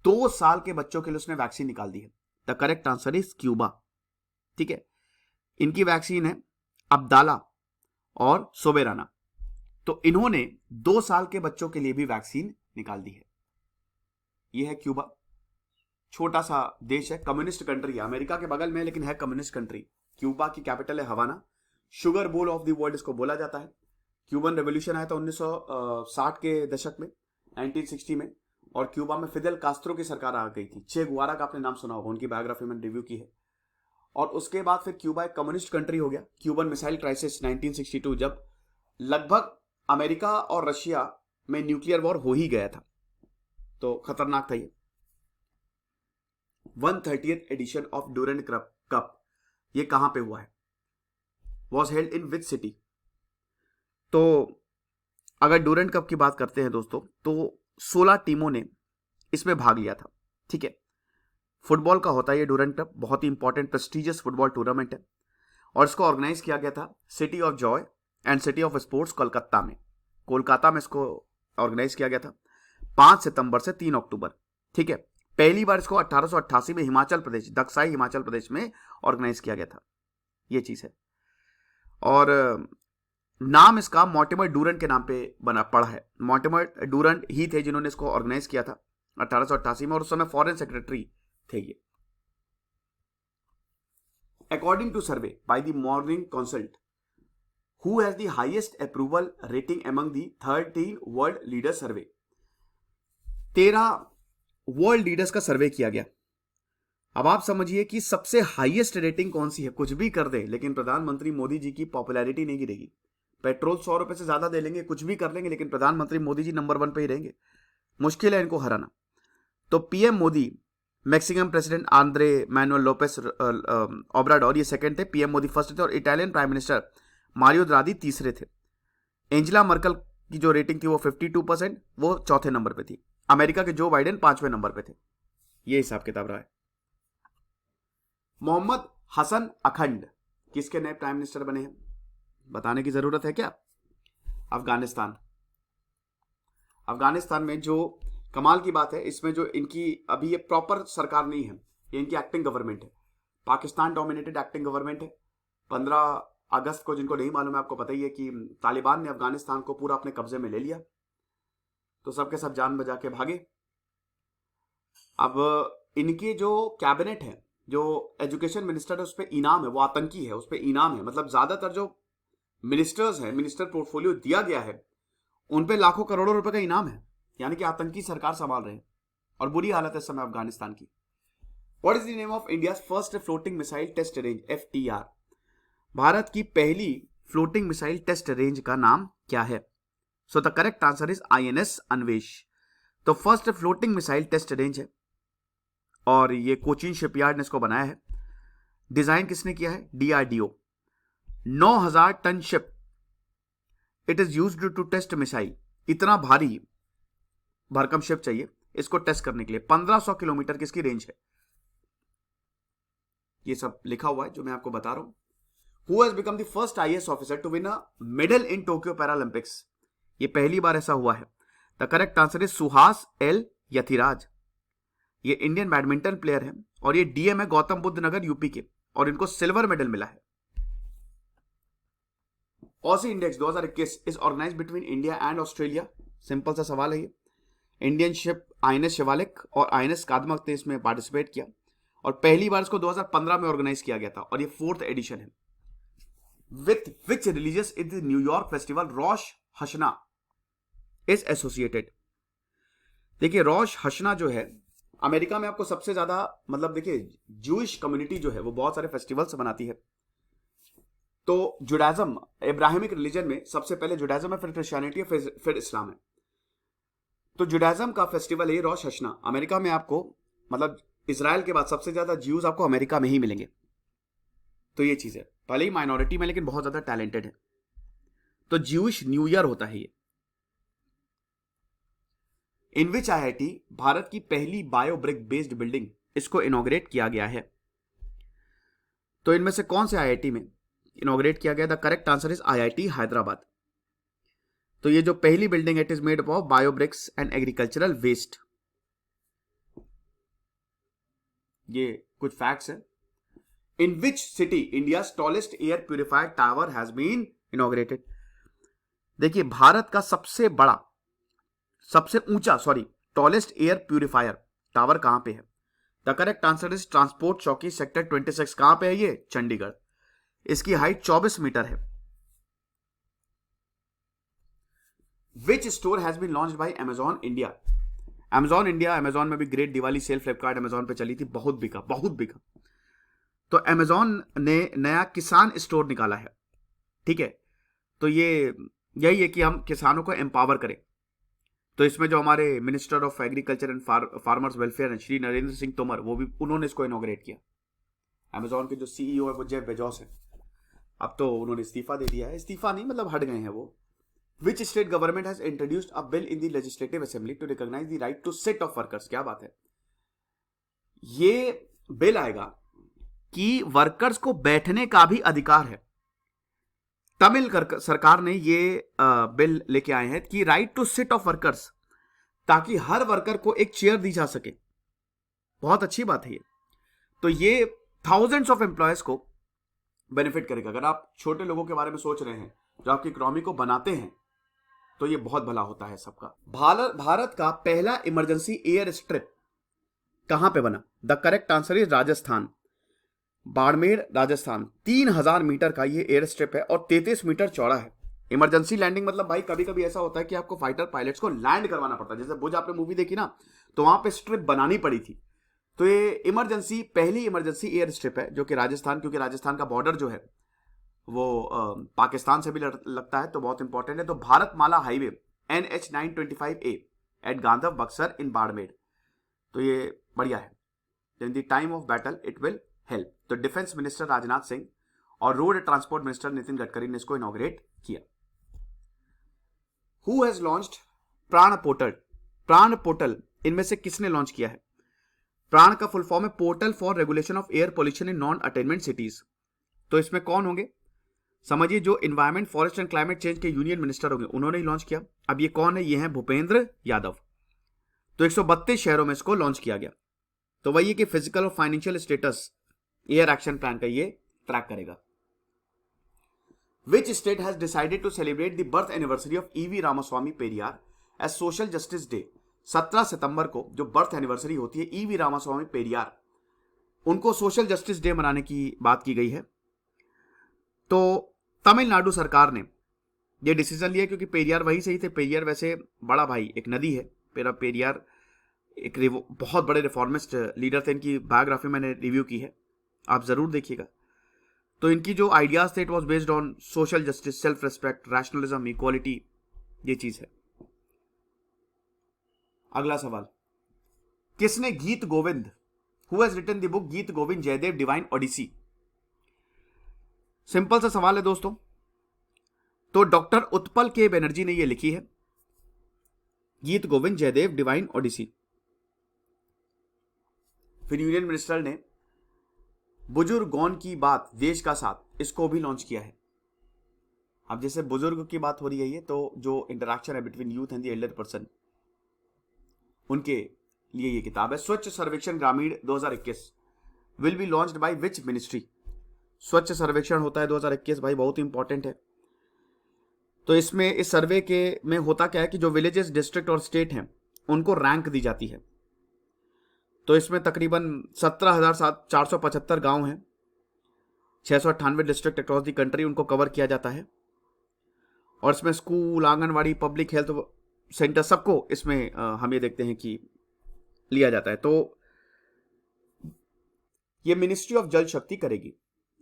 2 साल के बच्चों के लिए उसने वैक्सीन निकाल दी है? The correct answer is Cuba. ठीक है, इनकी वैक्सीन है अब्दाला और सोबेराना। तो इन्होंने 2 साल के बच्चों के लिए भी वैक्सीन निकाल दी है। यह है क्यूबा, छोटा सा देश है, कम्युनिस्ट कंट्री है, अमेरिका के बगल में, लेकिन है कम्युनिस्ट कंट्री। क्यूबा की कैपिटल है Havana. Sugar bowl of the world इसको बोला जाता है। क्यूबन रेवोल्यूशन आया था 1960 के दशक में, 1960 में, और क्यूबा में फिदेल कास्त्रो की सरकार आ गई थी। चे गुवारा का आपने नाम सुना होगा, उनकी बायोग्राफी मैंने रिव्यू की है। और उसके बाद फिर क्यूबा एक कम्युनिस्ट कंट्री हो गया। क्यूबन मिसाइल क्राइसिस 1962, जब लगभग अमेरिका और रशिया में न्यूक्लियर वॉर हो ही गया था, तो खतरनाक था ये। 130th addition of Durand cup ये कहां पे हुआ है? Was held in which city? तो अगर ड्यूरेंट कप की बात करते हैं दोस्तों, तो 16 टीमों ने इसमें भाग लिया था। ठीक है, फुटबॉल का होता है ये ड्यूरेंट कप, बहुत ही इंपॉर्टेंट प्रेस्टिजियस फुटबॉल टूर्नामेंट है, और इसको ऑर्गेनाइज किया गया था city of Joy and city of sports Kolkata में। कोलकाता में इसको ऑर्गेनाइज किया गया था 5 सितंबर से 3 अक्टूबर। ठीक है, पहली बार इसको 1888 में हिमाचल प्रदेश, दक्साई हिमाचल प्रदेश में ऑर्गेनाइज किया गया था। ये चीज है, और नाम इसका मॉर्टिमर डूरंट के नाम पे बना पड़ा है। मॉर्टिमर डूरंट ही थे जिन्होंने इसको ऑर्गेनाइज किया था 1888 में, और उस समय फॉरेन सेक्रेटरी थे ये। According to survey by the morning consult, who has the highest approval rating among the 13 world leader survey? 13 world leaders का सर्वे किया गया। अब आप समझिए कि सबसे हाईएस्ट रेटिंग कौन सी है? कुछ भी कर दे, लेकिन प्रधानमंत्री मोदी जी की पॉपुलैरिटी नहीं गिरेगी। पेट्रोल 100 रुपए से ज्यादा दे लेंगे, कुछ भी कर लेंगे, लेकिन प्रधानमंत्री मोदी जी नंबर 1 पे ही रहेंगे। मुश्किल है इनको हराना। तो PM Modi, Mexican president Andres Manuel Lopez Obrador ये सेकंड थे, पीएम मोदी फर्स्ट थे, और Italian prime minister Mario Draghi तीसरे थे। एंजेला मर्कल की जो रेटिंग थी वो 52%, वो चौथे नंबर पे थी। अमेरिका के जो बाइडेन 5वें नंबर पे थे। ये हिसाब किताब रहा है। मोहम्मद हसन अखंड किसके नए प्राइम मिनिस्टर बने हैं? बताने की जरूरत है क्या? अफगानिस्तान। अफगानिस्तान में जो कमाल की बात है, इसमें जो इनकी अभी ये प्रॉपर सरकार नहीं है, ये इनकी एक्टिंग गवर्नमेंट है। पाकिस्तान डोमिनेटेड एक्टिंग गवर्नमेंट है। 15 अगस्त को, जिनको नहीं मालूम है, आपको पता ही है कि तालिबान ने अफगानिस्तान को पूरा अपने कब्जे में ले लिया, तो सबके सब जान बचा के भागे। अब इनकी जो कैबिनेट है, जो एजुकेशन मिनिस्टर है, उस पर इनाम है, वो आतंकी है, उस पर इनाम है। मतलब ज्यादातर जो मिनिस्टर्स हैं, मिनिस्टर पोर्टफोलियो दिया गया है, उन पे लाखों करोड़ों रुपए का इनाम है, यानी कि आतंकी सरकार संभाल रहे हैं, और बुरी हालत है इस समय अफगानिस्तान की। What is the name of India first floating missile test range, FTR? Bharat की पहली फ्लोटिंग मिसाइल टेस्ट रेंज का नाम क्या है? So the correct answer is INS Anvesh. तो first floating missile test range है, और ये कोचीन शिपयार्ड ने इसको बनाया है। डिजाइन किसने किया है? DRDO। 9000 ton ship, it is used to test missile. इतना भारी भरकम शिप चाहिए इसको टेस्ट करने के लिए। 1500 किलोमीटर की इसकी रेंज है। ये सब लिखा हुआ है जो मैं आपको बता रहा हूं। Who has become the first IAS officer to win a medal in Tokyo Paralympics? ये पहली बार ऐसा हुआ है। The correct answer is Suhas L Yathiraj. ये इंडियन बैडमिंटन प्लेयर है, और ये DM है गौतम बुद्ध नगर यूपी के, और इनको सिल्वर मेडल मिला है। AUSINDEX 2021 is organise between India and Australia. Simple सा सवाल है ये। इंडियन शिप INS शिवालिक और INS कादमक ने इसमें पार्टिसिपेट किया, और पहली बार इसको 2015 में ऑर्गेनाइज किया गया था, और ये 4th एडिशन है। With which religious is the New York festival Rosh हशना is associated? देखिए, रोश हशना जो है, अमेरिका में आपको सबसे ज्यादा, मतलब देखिए, जूइश कम्युनिटी जो है वो बहुत सारे फेस्टिवल्स बनाती है। तो जुडाइज्म, इब्राहिमिक रिलीजन में सबसे पहले जुडाइज्म है, फिर क्रिश्चियनिटी है, फिर इस्लाम है। तो जुडाइज्म का फेस्टिवल है रोश हशना। अमेरिका में आपको, मतलब इसराइल के बाद सबसे ज्यादा ज्यूज आपको अमेरिका में ही मिलेंगे। तो ये चीज है, भले ही माइनॉरिटी में लेकिन बहुत ज्यादा टैलेंटेड है। तो ज्यूइश न्यू ईयर होता है ये। इन विच आईआईटी, भारत की पहली बायोब्रिक बेस्ड बिल्डिंग, इसको इनॉग्रेट किया गया है। तो इनमें से कौन से आईआईटी में इनॉग्रेट किया गया? The correct answer is IIT Hyderabad. तो ये जो पहली बिल्डिंग है, it is made of biobricks and agricultural waste. ये कुछ फैक्ट्स है। In which city India tallest air purifier tower has been inaugurated? देखिए, भारत का सबसे बड़ा, सबसे ऊंचा, टॉलेस्ट एयर प्यूरिफायर टावर कहां पे है? The correct answer is transport चौकी सेक्टर 26। कहां पे है ये? चंडीगढ़। इसकी हाइट 24 मीटर है। Which store has been launched by Amazon India? Amazon India, Amazon में भी great Diwali sale Flipkart Amazon पे चली थी, बहुत बिका, बहुत बिका। तो अमेजॉन ने नया किसान स्टोर निकाला है, ठीक है। तो ये यही है कि हम किसानों को एम्पावर करें। तो इसमें जो हमारे minister of agriculture and farmers welfare हैं, श्री नरेंद्र सिंह तोमर, वो भी, उन्होंने इसको इनॉग्रेट किया। अमेजॉन के जो सीईओ है वो जेफ बेजोस है। अब तो उन्होंने इस्तीफा दे दिया है, इस्तीफा नहीं मतलब हट गए हैं वो। Which state government has introduced a bill in the legislative assembly to recognise the right to sit of workers? क्या बात है, ये बिल आएगा कि वर्कर्स को बैठने का भी अधिकार है। तमिल सरकार ने ये बिल लेके आए हैं कि right to sit of workers, ताकि हर वर्कर को एक चेयर दी जा सके। बहुत अच्छी बात है ये। तो ये थाउजेंड्स ऑफ एम्प्लॉयज को बेनिफिट करेगा। अगर आप छोटे लोगों के बारे में सोच रहे हैं जो आपकी इकोनॉमी को बनाते हैं, तो ये बहुत भला होता है सबका। भारत का पहला इमरजेंसी एयर स्ट्रिप कहां पे बना? The correct answer is Rajasthan, Barmer, Rajasthan. 3000 metre का ये एयर स्ट्रिप है और 33 मीटर चौड़ा है। इमरजेंसी लैंडिंग मतलब भाई कभी कभी ऐसा होता है कि आपको फाइटर पायलट्स को लैंड करवाना पड़ता है। जैसे भुज आपने मूवी देखी ना, तो वहां पे स्ट्रिप बनानी पड़ी थी। तो ये इमरजेंसी, पहली इमरजेंसी एयर स्ट्रिप है जो कि राजस्थान, क्योंकि राजस्थान का बॉर्डर जो है वो पाकिस्तान से भी लगता है, तो बहुत इंपॉर्टेंट है। तो Bharatmala highway NH 925A at Gandhav Bakasar in Barmer. तो ये बढ़िया है। In the time of battle it will help. तो डिफेंस मिनिस्टर राजनाथ सिंह और road transport minister Nitin Gadkari ने इसको इनॉग्रेट किया। Who has launched PRANA portal? PRANA portal इनमें से किसने लॉन्च किया है? प्राण का फुल फॉर्म है portal for regulation of air pollution in non attainment cities. तो इसमें कौन होंगे? समझिए, जो environment, forest and climate change के यूनियन मिनिस्टर होंगे, उन्होंने ही लॉन्च किया। अब ये कौन है? ये है भूपेंद्र यादव। तो 132 शहरों में इसको लॉन्च किया गया। तो वही है कि फिजिकल और financial status air action plan का ये ट्रैक करेगा। Which state has decided to celebrate the birth anniversary of EV Ramasamy Periyar as social justice day? 17 सितंबर को जो बर्थ एनिवर्सरी होती है EV रामास्वामी पेरियार, उनको सोशल जस्टिस डे मनाने की बात की गई है। तो तमिलनाडु सरकार ने यह डिसीजन लिया क्योंकि पेरियार वहीं से ही थे। पेरियार वैसे बड़ा भाई, एक नदी है पेरियार, एक बहुत बड़े रिफॉर्मिस्ट लीडर थे। इनकी बायोग्राफी मैंने रिव्यू की है, आप जरूर देखिएगा। तो इनकी जो आइडियाज थे, it was based on social justice, self respect, rationalism, equality, ये चीज है। अगला सवाल, किसने Gita Govinda, who has written the book Gita Govinda Jayadev divine odyssey? Simple सा सवाल है दोस्तों। तो डॉक्टर उत्पल के बनर्जी ने यह लिखी है, गीत गोविंद जयदेव डिवाइन ओडिसी। फिर यूनियन मिनिस्टर ने बुजुर्गों की बात देश का साथ, इसको भी लॉन्च किया है। अब जैसे बुजुर्ग की बात हो रही है, तो जो इंटरेक्शन है between youth and the Elder person, उनके लिए ये किताब है। स्वच्छ सर्वेक्षण ग्रामीण 2021 will be launched by which ministry? स्वच्छ सर्वेक्षण होता है 2021 भाई, बहुत इंपॉर्टेंट है। तो इसमें, इस सर्वे के में होता क्या है कि जो विलेजेस, डिस्ट्रिक्ट और स्टेट हैं, उनको रैंक दी जाती है। तो इसमें तकरीबन 17,475 गांव हैं, 698 डिस्ट्रिक्ट अक्रॉस दी कंट्री, उनको कवर किया जाता है। और इसमें school, anganwadi, public health centre, सबको इसमें हम ये देखते हैं कि लिया जाता है। तो ये मिनिस्ट्री ऑफ जल शक्ति करेगी।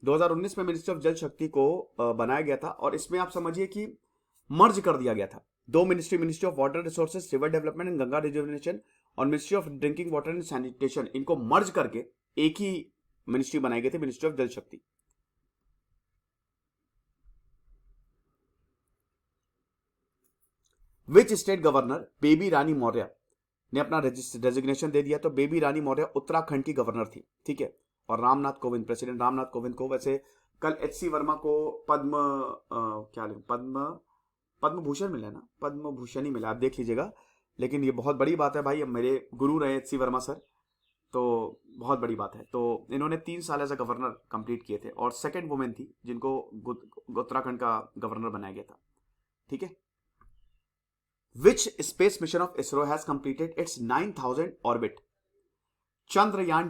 2019 में मिनिस्ट्री ऑफ जल शक्ति को बनाया गया था और इसमें आप समझिए कि मर्ज कर दिया गया था दो ministry of water resources, river development and Ganga rejuvenation और ministry of drinking water and sanitation, इनको मर्ज करके एक ही मिनिस्ट्री बनाई गई थी, मिनिस्ट्री ऑफ जल शक्ति। Which state governor Baby Rani Maurya ने अपना रेजिग्नेशन दे दिया? तो बेबी रानी मौर्य उत्तराखंड की गवर्नर थी, ठीक है। और रामनाथ कोविंद, प्रेसिडेंट रामनाथ कोविंद को वैसे कल एचसी वर्मा को पद्म भूषण मिला ना, पद्म भूषण ही मिला, आप देख लीजिएगा। लेकिन ये बहुत बड़ी बात है भाई, अब मेरे गुरु रहे एचसी वर्मा सर, तो बहुत बड़ी बात है। तो इन्होंने 3 साल एज अ गवर्नर कंप्लीट किए थे और सेकंड वुमेन थी जिनको उत्तराखंड का गवर्नर बनाया गया था, ठीक है। Which space mission of ISRO has completed its 9000 orbit? Chandrayaan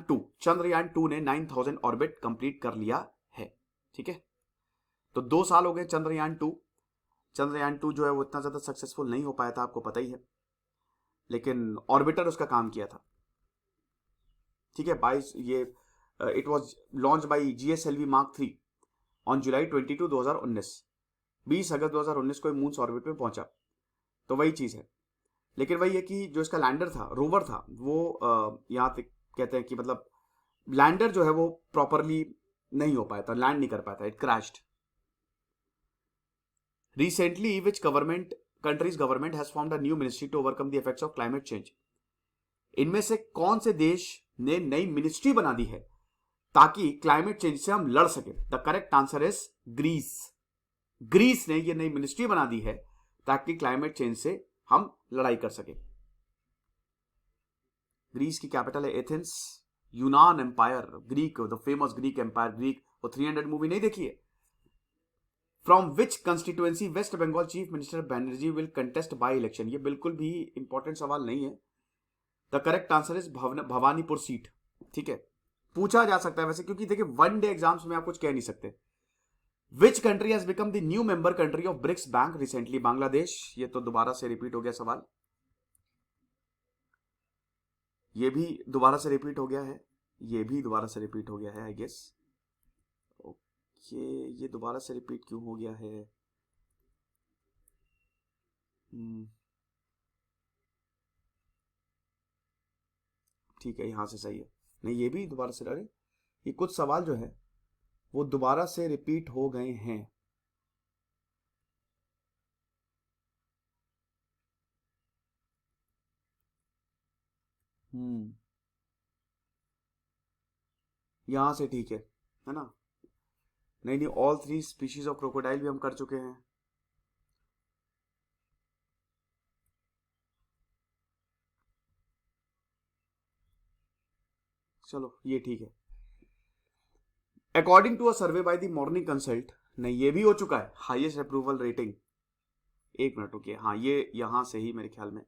2 ने 9000 ऑर्बिट कंप्लीट कर लिया है, ठीक है। तो 2 साल हो गए चंद्रयान 2 जो है वो इतना ज्यादा सक्सेसफुल नहीं हो पाया था, आपको पता ही है, लेकिन ऑर्बिटर उसका काम किया था, ठीक है। 22 ये it was launch by GSLV Mark 3 on July 22, 2019। 20 अगस्त 2019 को मून ऑर्बिट में पहुंचा, तो वही चीज है। लेकिन वही है कि जो इसका लैंडर था, रोवर था, वो यहां तक कहते हैं कि मतलब लैंडर जो है वो प्रॉपरली नहीं हो पाया था, लैंड नहीं कर पाया था, it crashed. Recently which country's government has formed a new ministry to overcome the effects of climate change? इनमें से कौन से देश ने नई मिनिस्ट्री बना दी है ताकि क्लाइमेट चेंज से हम लड़ सके? The correct answer is Greece. Greece ने ये नई मिनिस्ट्री बना दी है ताकि क्लाइमेट चेंज से हम लड़ाई कर सके। ग्रीस की कैपिटल है एथेंस। यूनान empire, Greek, the famous Greek empire, Greek, वो 300 मूवी नहीं देखी है? From which constituency West Bengal chief minister Banerjee will contest by election? ये बिल्कुल भी इंपॉर्टेंट सवाल नहीं है। The correct answer is Bhabanipur seat, ठीक है। पूछा जा सकता है वैसे, क्योंकि देखिए वन डे एग्जाम्स में आप कुछ कह नहीं सकते। विच country has become the new member country of BRICS bank recently? Bangladesh. ये तो दोबारा से रिपीट हो गया सवाल, ये भी दोबारा से रिपीट हो गया है, ये भी दोबारा से रिपीट हो गया है, आई गेस। ओके, ये दोबारा से रिपीट क्यों हो गया है? ठीक है, यहां से सही है। नहीं, ये भी दोबारा से, अरे ये कुछ सवाल जो है वो दोबारा से रिपीट हो गए हैं। यहां से ठीक है ना? नहीं नहीं, ऑल 3 स्पीशीज ऑफ क्रोकोडाइल भी हम कर चुके हैं। चलो ये ठीक है। According to a survey by the morning consult, नहीं ये भी हो चुका है, हाईएस्ट अप्रूवल रेटिंग। एक मिनट रुकिए, हाँ ये यहां से ही मेरे ख्याल में।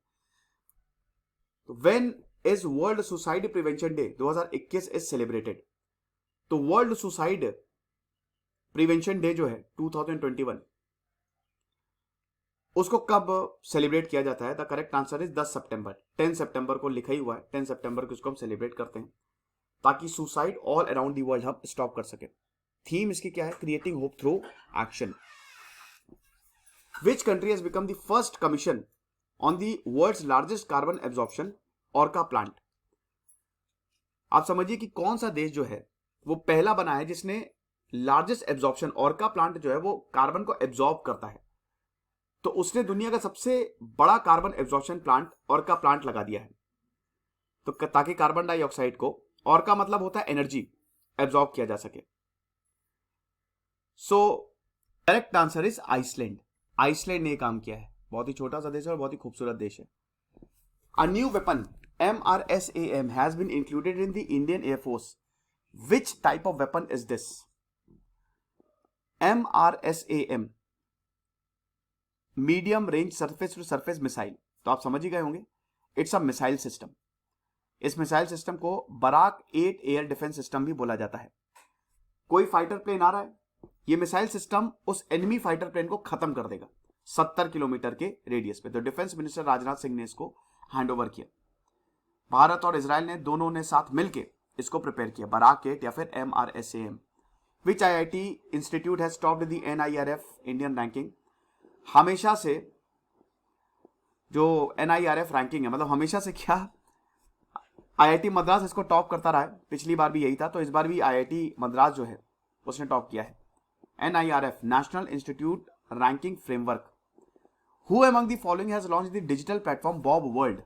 तो when is world suicide prevention day 2021 is celebrated? तो वर्ल्ड सुसाइड प्रिवेंशन डे जो है 2021, उसको कब सेलिब्रेट किया जाता है? द करेक्ट आंसर इज 10 सितंबर। 10 सितंबर को लिखा ही हुआ है, 10 सितंबर को इसको हम सेलिब्रेट करते हैं ताकि suicide all around the world हम स्टॉप कर सके। थीम इसकी क्या है? Creating hope through action. Which country has become the first commission on the world's largest carbon absorption orca plant? आप समझिए कि कौन सा देश जो है वो पहला बना है जिसने लार्जेस्ट एब्जॉर्प्शन, ऑर्का प्लांट जो है वो कार्बन को एब्जॉर्ब करता है, तो उसने दुनिया का सबसे बड़ा carbon absorption plant orca plant लगा दिया है। तो ताकि कार्बन डाइऑक्साइड को, ऑर्का मतलब होता है एनर्जी, एब्जॉर्ब किया जा सके। So correct answer is Iceland. Iceland ने काम किया है, बहुत ही छोटा सा देश है और बहुत ही खूबसूरत देश है। A new weapon MRSAM has been included in the Indian Air Force. Which type of weapon is this? MRSAM, medium range surface to surface missile, तो आप समझ ही गए होंगे, इट्स अ मिसाइल सिस्टम। इस मिसाइल सिस्टम को Barak 8 air defence system भी बोला जाता है। कोई फाइटर प्लेन आ रहा है, ये मिसाइल सिस्टम उस एनिमी फाइटर प्लेन को खत्म कर देगा 70 किलोमीटर के रेडियस पे। तो डिफेंस मिनिस्टर राजनाथ सिंह ने इसको हैंड ओवर किया। भारत और इजराइल ने दोनों ने साथ मिलकर इसको प्रिपेयर किया, बराक 8 या फिर MRSAM। Which IIT institute has topped the NIRF Indian ranking. हमेशा से जो NIRF रैंकिंग है, मतलब हमेशा से क्या, IIT मद्रास इसको टॉप करता रहा है, पिछली बार भी यही था, तो इस बार भी IIT मद्रास जो है उसने टॉप किया है। NIRF national institute ranking framework. Who among the following has launched the digital platform Bob world?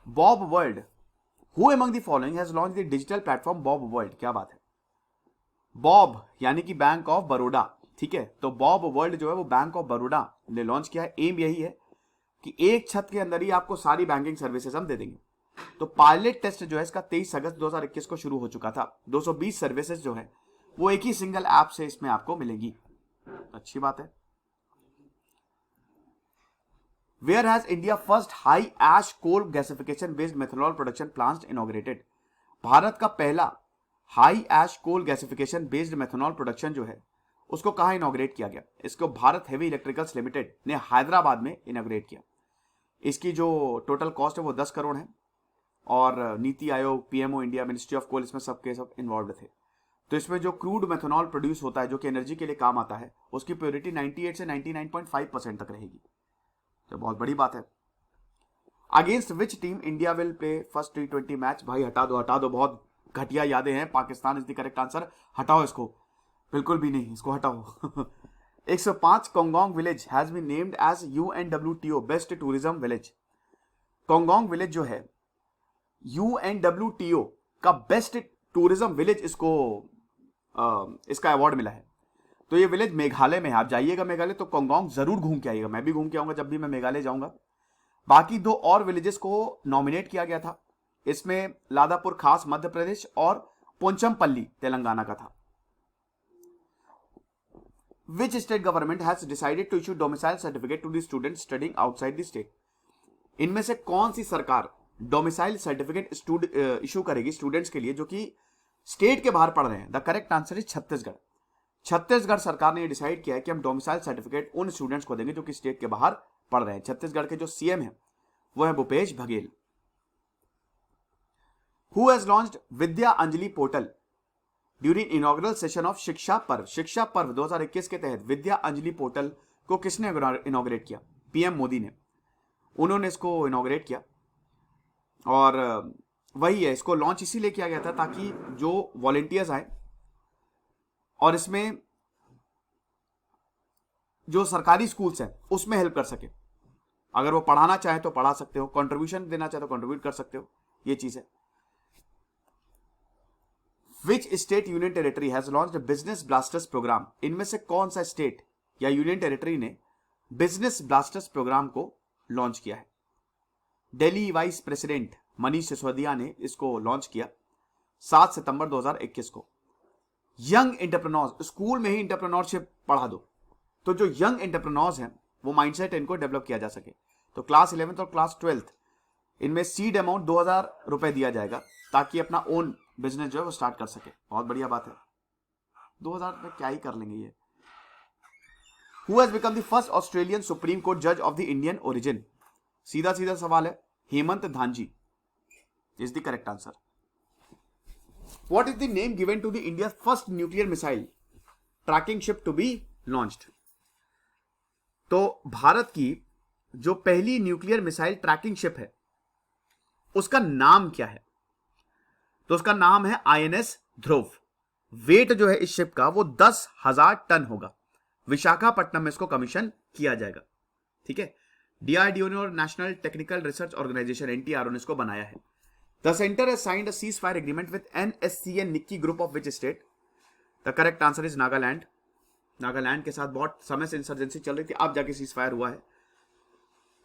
Bob world, who among the following has launched the digital platform Bob world? क्या बात है। Bob यानी कि bank of Baroda, ठीक है, तो Bob world जो है वो बैंक ऑफ बड़ौदा ने लॉन्च किया है। एम यही है कि एक छत के अंदर ही आपको सारी बैंकिंग सर्विसेज हम दे देंगे। तो पायलट टेस्ट जो है इसका 23 अगस्त 2021 को शुरू हो चुका था। 220 सर्विसेज जो है वो एक ही सिंगल ऐप से इसमें आपको मिलेंगी। अच्छी बात है। Where has India first high ash coal gasification based methanol production plant inaugurated? Bharat का पहला high ash coal gasification based methanol production जो है उसको कहां इनॉग्रेट किया गया? इसको भारत हेवी इलेक्ट्रिकल्स लिमिटेड ने हैदराबाद में इनॉग्रेट किया। इसकी जो टोटल कॉस्ट है वो 10 करोड़ है और NITI Aayog, PMO India, ministry of coal, इसमें सबके सब इन्वॉल्व थे। तो इसमें जो क्रूड मेथनॉल प्रोड्यूस होता है जो कि एनर्जी के लिए काम आता है, उसकी प्योरिटी 98 से 99.5% तक रहेगी। तो बहुत बड़ी बात है। Against which team India will play first T20 match? भाई हटा दो, बहुत घटिया यादें हैं। Pakistan is the correct answer. हटाओ इसको, बिल्कुल भी नहीं, इसको हटाओ। 105 Kongthong village has been named as UNWTO best tourism village. Kongthong village जो है UNWTO का बेस्ट टूरिज्म विलेज इसका अवार्ड मिला है। तो ये विलेज मेघालय में है। आप जाइएगा मेघालय तो कोंगोंग जरूर घूम के आइएगा। मैं भी घूम के आऊंगा जब भी मैं मेघालय जाऊंगा। बाकी 2 और विलेजेस को नॉमिनेट किया गया था। इसमें लादापुर खास मध्य प्रदेश और पोंचमपल्ली तेलंगाना का था। Which state government has decided to issue domicile certificate to the student studying outside the state? इनमें से कौन सी सरकार डोमिसाइल सर्टिफिकेट इशू करेगी स्टूडेंट्स के लिए जो कि स्टेट के बाहर पढ़ रहे हैं? The correct answer is Chhattisgarh. Chhattisgarh सरकार ने डिसाइड किया है कि हम डोमिसाइल सर्टिफिकेट उन स्टूडेंट्स को देंगे जो कि स्टेट के बाहर पढ़ रहे हैं। छत्तीसगढ़ के जो CM है वो है Bhupesh Baghel. Who has launched Vidya Anjali portal during inaugural session of शिक्षा पर्व? शिक्षा पर्व 2021 के तहत विद्या अंजलि पोर्टल को किसने इनॉग्रेट किया? PM मोदी ने, उन्होंने इसको इनॉग्रेट किया। और वही है, इसको लॉन्च इसीलिए किया गया था ताकि जो वॉलेंटियर्स आए और इसमें जो सरकारी स्कूल्स हैं उसमें हेल्प कर सके। अगर वो पढ़ाना चाहे तो पढ़ा सकते हो, कंट्रीब्यूशन देना चाहे तो कंट्रीब्यूट कर सकते हो, ये चीज है। Which state union territory has launched business blasters programme? इनमें से कौन सा स्टेट या यूनियन टेरिटरी ने बिजनेस ब्लास्टर्स प्रोग्राम को लॉन्च किया है? दिल्ली वाइस प्रेसिडेंट मनीष सिसोदिया ने इसको लॉन्च किया 7 सितंबर 2021 को। यंग एंटरप्रेन्योर्स, स्कूल में ही एंटरप्रेन्योरशिप पढ़ा दो, तो जो यंग एंटरप्रेन्योर्स हैं वो माइंडसेट इनको डेवलप किया जा सके। तो क्लास 11th और क्लास 12th इनमें सीड अमाउंट 2000 रुपए दिया जाएगा ताकि अपना ओन बिजनेस जो है वो स्टार्ट कर सके। बहुत बढ़िया बात है। 2000 में क्या ही कर लेंगे ये। Who has become the first Australian supreme court जज ऑफ द इंडियन ओरिजिन? सीधा सीधा सवाल है, Hemant Dhanji is the correct answer. What is the name given to the India first nuclear missile tracking ship to be launched? तो भारत की जो पहली nuclear missile tracking ship है उसका नाम क्या है? तो उसका नाम है INS ध्रुव। वेट जो है इस शिप का वो 10,000 टन होगा। विशाखापट्टनम में इसको कमीशन किया जाएगा। ठीक है, DRDO ने और national technical research organisation NTRO ने इसको बनाया है। The centre has signed a cease fire agreement with NSCN Nikki group of which state? The correct answer is Nagaland. Nagaland के साथ बहुत समय से इंसर्जेंसी चल रही थी, अब जाके सीज फायर हुआ है।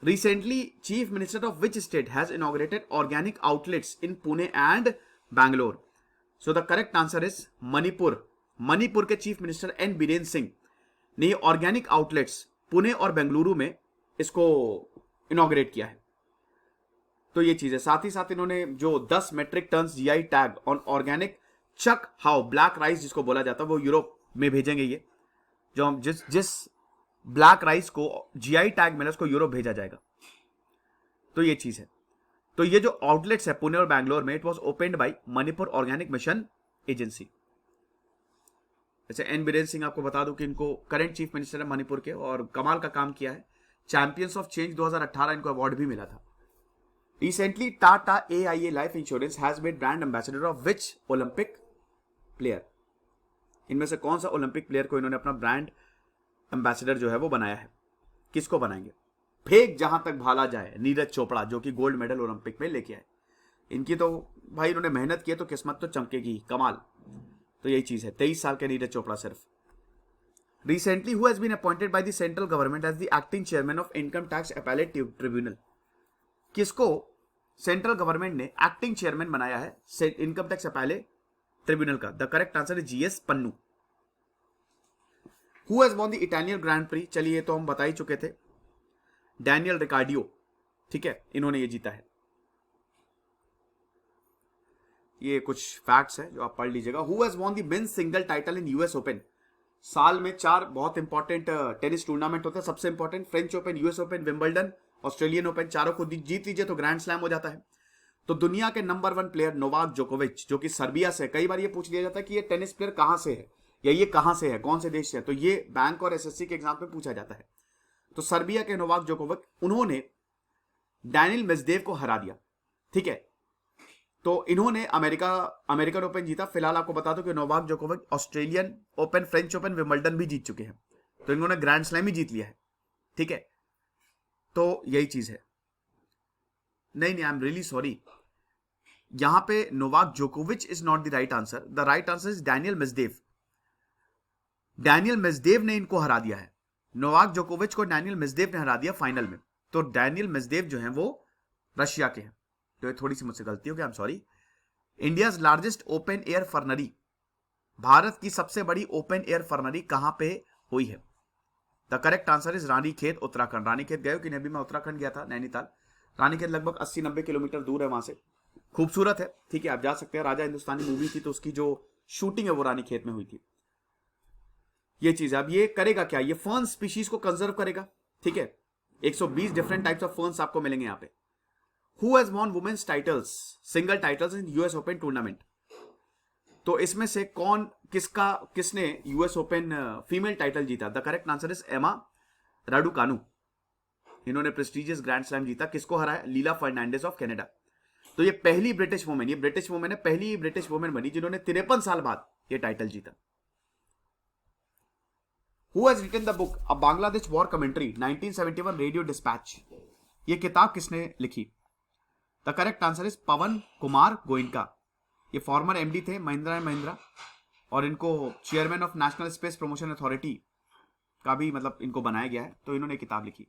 Recently chief minister of which state has inaugurated organic outlets in Pune and Bangalore? So the correct answer is Manipur. Manipur के chief minister N Biren Singh ने ऑर्गेनिक आउटलेट्स पुणे और बेंगलुरु में इसको इनॉग्रेट किया है। तो ये चीज है। साथ ही साथ इन्होंने जो 10 metric ton GI tag on organic chak hao black rice जिसको बोला जाता है वो यूरोप में भेजेंगे। ये जो हम जिस ब्लैक राइस को GI टैग मिला उसको यूरोप भेजा जाएगा। तो ये चीज है। तो ये जो आउटलेट्स है पुणे और बैंगलोर में, it was opened by Manipur organic mission agency. जैसे एन बीरेन सिंह, आपको बता दूं कि इनको करंट चीफ मिनिस्टर है मणिपुर के और कमाल का काम किया है। चैंपियंस ऑफ चेंज 2018 इनको अवार्ड भी मिला था। Recently Tata AIA life insurance has made brand ambassador of which Olympic player? इनमें से कौन सा ओलंपिक प्लेयर को इन्होंने अपना ब्रांड एम्बेसडर जो है वो बनाया है? किसको बनाएंगे? फेंक जहां तक भाला जाए, नीरज चोपड़ा, जो कि गोल्ड मेडल ओलंपिक में लेके आए। इनकी तो भाई इन्होंने मेहनत की है तो किस्मत तो चमकेगी, कमाल। तो यही चीज है, 23 साल के नीरज चोपड़ा सिर्फ। Recently who has been appointed by the central government as the acting chairman of income tax appellate tribunal? किसको सेंट्रल गवर्नमेंट ने एक्टिंग चेयरमैन बनाया है इनकम टैक्स अपीलेट ट्रिब्यूनल का? The correct answer is GS Pannu. Who has won the Italian grand prix? चलिए ये तो हम बता ही चुके थे, डैनियल रिकार्डियो, ठीक है, इन्होंने ये जीता है। ये कुछ फैक्ट्स हैं जो आप पढ़ लीजिएगा। Who has won the men's single title in US open? साल में 4 बहुत इंपॉर्टेंट टेनिस टूर्नामेंट होते हैं, सबसे important French open, US open, Wimbledon, Australian open, चारों को जीत लीजिए तो ग्रैंड स्लैम हो जाता है। तो दुनिया के नंबर 1 प्लेयर नोवाक जोकोविच, जो कि सर्बिया से, कई बार ये पूछ लिया जाता है कि ये टेनिस प्लेयर कहां से है या ये कहां से है, कौन से देश से है, तो ये बैंक और SSC के एग्जाम में पूछा जाता है। तो सर्बिया के नोवाक जोकोविच, उन्होंने डैनियल मेदवेदेव को हरा दिया, ठीक है। तो इन्होंने अमेरिकन ओपन जीता। फिलहाल आपको बता दो कि नोवाक जोकोविच Australian open, French open, Wimbledon भी जीत चुके हैं, तो इन्होंने ग्रैंड स्लैम ही जीत लिया है, ठीक है। तो यही चीज है। नहीं, आई एम रियली सॉरी, यहां पे नोवाक जोकोविच is not the right answer. The right answer is Daniel Medvedev. Daniel Medvedev ने इनको हरा दिया है, नोवाक जोकोविच को डैनियल मेदवेदेव ने हरा दिया फाइनल में। तो डैनियल मेदवेदेव जो है वो रशिया के हैं, तो ये थोड़ी सी मुझसे गलती हो गई, I am sorry. India's largest open air fernery, Bharat की सबसे बड़ी ओपन एयर फर्नरी कहां पे हुई है? The correct answer is Ranikhet, Uttarakhand. Ranikhet गए हो कि नहीं? अभी मैं उत्तराखंड गया था, नैनीताल। रानीखेत लगभग 80-90 किलोमीटर दूर है वहां से, खूबसूरत है, ठीक है, आप जा सकते हैं। राजा हिंदुस्तानी मूवी थी तो उसकी जो शूटिंग है वो रानीखेत में हुई थी। ये चीज है। अब ये करेगा क्या? ये फर्न स्पीशीज को कंजर्व करेगा, ठीक है। 120 डिफरेंट टाइप्स ऑफ फर्न्स आपको मिलेंगे यहाँ पे। Who has won women's titles, single titles in US open tournament? तो इसमें से किसने US ओपन फीमेल टाइटल जीता? The correct answer is Emma Raducanu. इन्होंने प्रेस्टिजियस ग्रैंड स्लैम जीता। किसको हराया? Leylah Fernandez of Canada. तो ये पहली ब्रिटिश वुमेन, ये ब्रिटिश वुमेन है, पहली ब्रिटिश वुमेन बनी जिन्होंने 53 साल बाद ये टाइटल जीता। Who has written the book A Bangladesh War Commentary 1971 radio dispatch? ये किताब किसने लिखी? द करेक्ट आंसर इज पवन कुमार गोयनका। ये फॉर्मर MD थे महिंद्रा एंड महिंद्रा और इनको chairman of national space promotion authority का भी मतलब इनको बनाया गया है, तो इन्होंने किताब लिखी।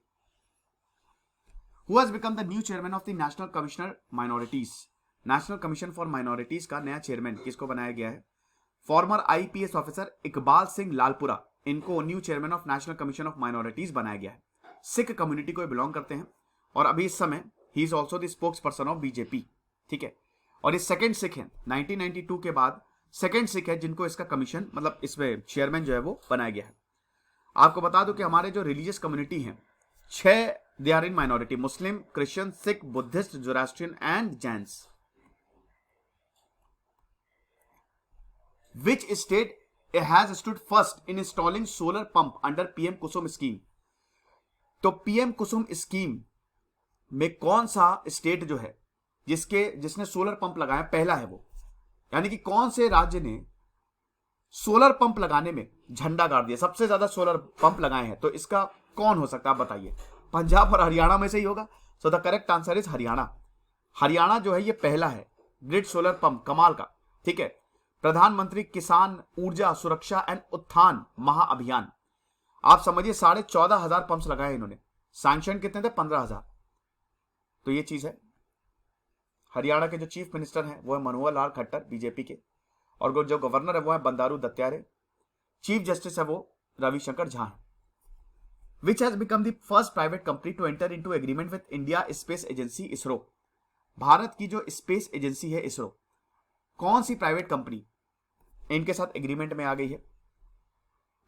Who has become the new chairman of the National Commissioner Minorities? National commission for minorities का नया चेयरमैन किसको बनाया गया है? Former IPS officer Iqbal Singh Lalpura, इनको new chairman of national commission of minorities बनाया गया है। सिख कम्युनिटी को बिलोंग करते हैं और अभी इस समय he is also the spokes person of BJP, ठीक है। और ये सेकंड सिख है, 1992 के बाद सेकंड सिख है जिनको इसका कमीशन मतलब इसमें चेयरमैन जो है वो बनाया गया है। आपको बता दूं कि हमारे जो रिलीजियस कम्युनिटी है 6 they are in minority, Muslim, Christian, Sikh, Buddhist, Zoroastrian and Jains. Which state has stood first in installing solar pump under PM Kusum scheme? तो PM कुसुम स्कीम में कौन सा स्टेट जो है जिसने सोलर पंप लगाया पहला है वो, यानी कि कौन से राज्य ने सोलर पंप लगाने में झंडा गाड़ दिया, सबसे ज्यादा सोलर पंप लगाए हैं, तो इसका कौन हो सकता है आप बताइए? पंजाब और हरियाणा में से ही होगा। सो the correct answer is Haryana. Haryana जो है ये पहला है ग्रिड सोलर पंप, कमाल का, ठीक है। प्रधानमंत्री किसान ऊर्जा सुरक्षा एंड उत्थान महाअभियान, आप समझिए 14,500 पंप्स लगाए इन्होंने। सैंक्शन कितने थे? 15,000। तो ये चीज है। हरियाणा के जो चीफ मिनिस्टर हैं वो है मनोहर लाल खट्टर BJP के, और जो गवर्नर है वो है बंडारू दत्तात्रेय। चीफ जस्टिस है वो रविशंकर झा है। Which has become the first private company to enter into agreement with India space agency ISRO? भारत की जो स्पेस एजेंसी है इसरो, कौन सी प्राइवेट कंपनी इनके साथ एग्रीमेंट में आ गई है?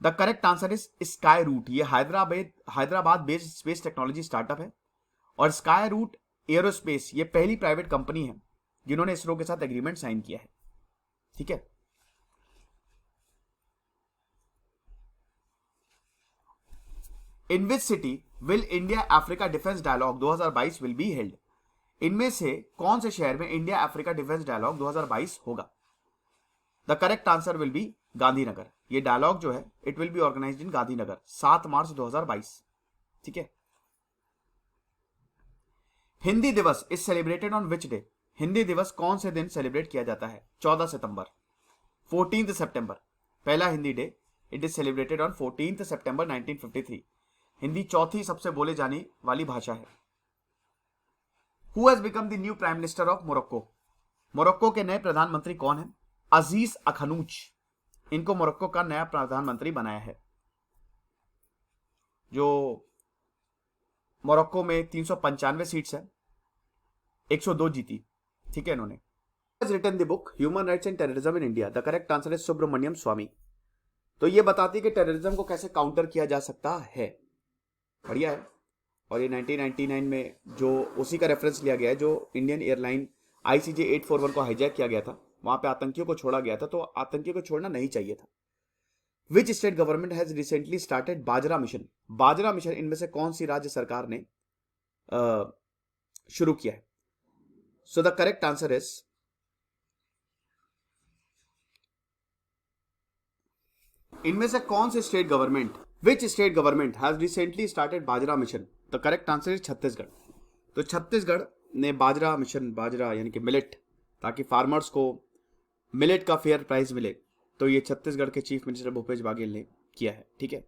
The correct answer is sky root. ये Hyderabad based space technology startup है और स्काई रूट एरोस्पेस ये पहली प्राइवेट कंपनी है जिन्होंने इसरो के साथ एग्रीमेंट साइन किया है, ठीक है। In which city will India Africa defence dialogue 2022 will be held? इनमें से कौन से शहर में इंडिया अफ्रीका डिफेंस डायलॉग 2022 होगा? The correct answer will B Gandhinagar. ये डायलॉग जो है इट विल बी ऑर्गेनाइज्ड इन गांधीनगर 7 मार्च 2022। ठीक है। हिंदी दिवस is celebrated on which day? Hindi दिवस कौन से दिन सेलिब्रेट किया जाता है? 14 सितंबर, 14 सितंबर पहला Hindi day. It is celebrated on 14 सितंबर 1953। हिंदी चौथी सबसे बोले जाने वाली भाषा है। Who has become the new prime minister of Morocco? Morocco के नए प्रधानमंत्री कौन है? अजीज अखनूच। इनको मोरक्को का नया प्रधानमंत्री बनाया है। जो मोरक्को में 395 सीट्स है, 102 जीती। ठीक है। इन्होंने written the book human rights and terrorism in India? The correct answer is Subramanian Swamy. तो ये बताती है कि टेररिज्म को कैसे काउंटर किया जा सकता है। बढ़िया है। और ये 1999 में जो उसी का रेफरेंस लिया गया है जो इंडियन एयरलाइन ICJ 841 को हाईजैक किया गया था, वहां पे आतंकियों को छोड़ा गया था, तो आतंकियों को छोड़ना नहीं चाहिए था। Which state government has recently started bajra mission? Bajra mission इनमें से कौन सी राज्य सरकार ने शुरू किया है? So the correct answer is इनमें से कौन से state government, which state government has recently started bajra mission? The correct answer is Chhattisgarh. तो छत्तीसगढ़ ने बाजरा मिशन, बाजरा यानी कि मिलेट, ताकि फार्मर्स को मिलेट का फेयर प्राइस मिले, तो ये छत्तीसगढ़ के चीफ मिनिस्टर भूपेश बघेल ने किया है। ठीक है।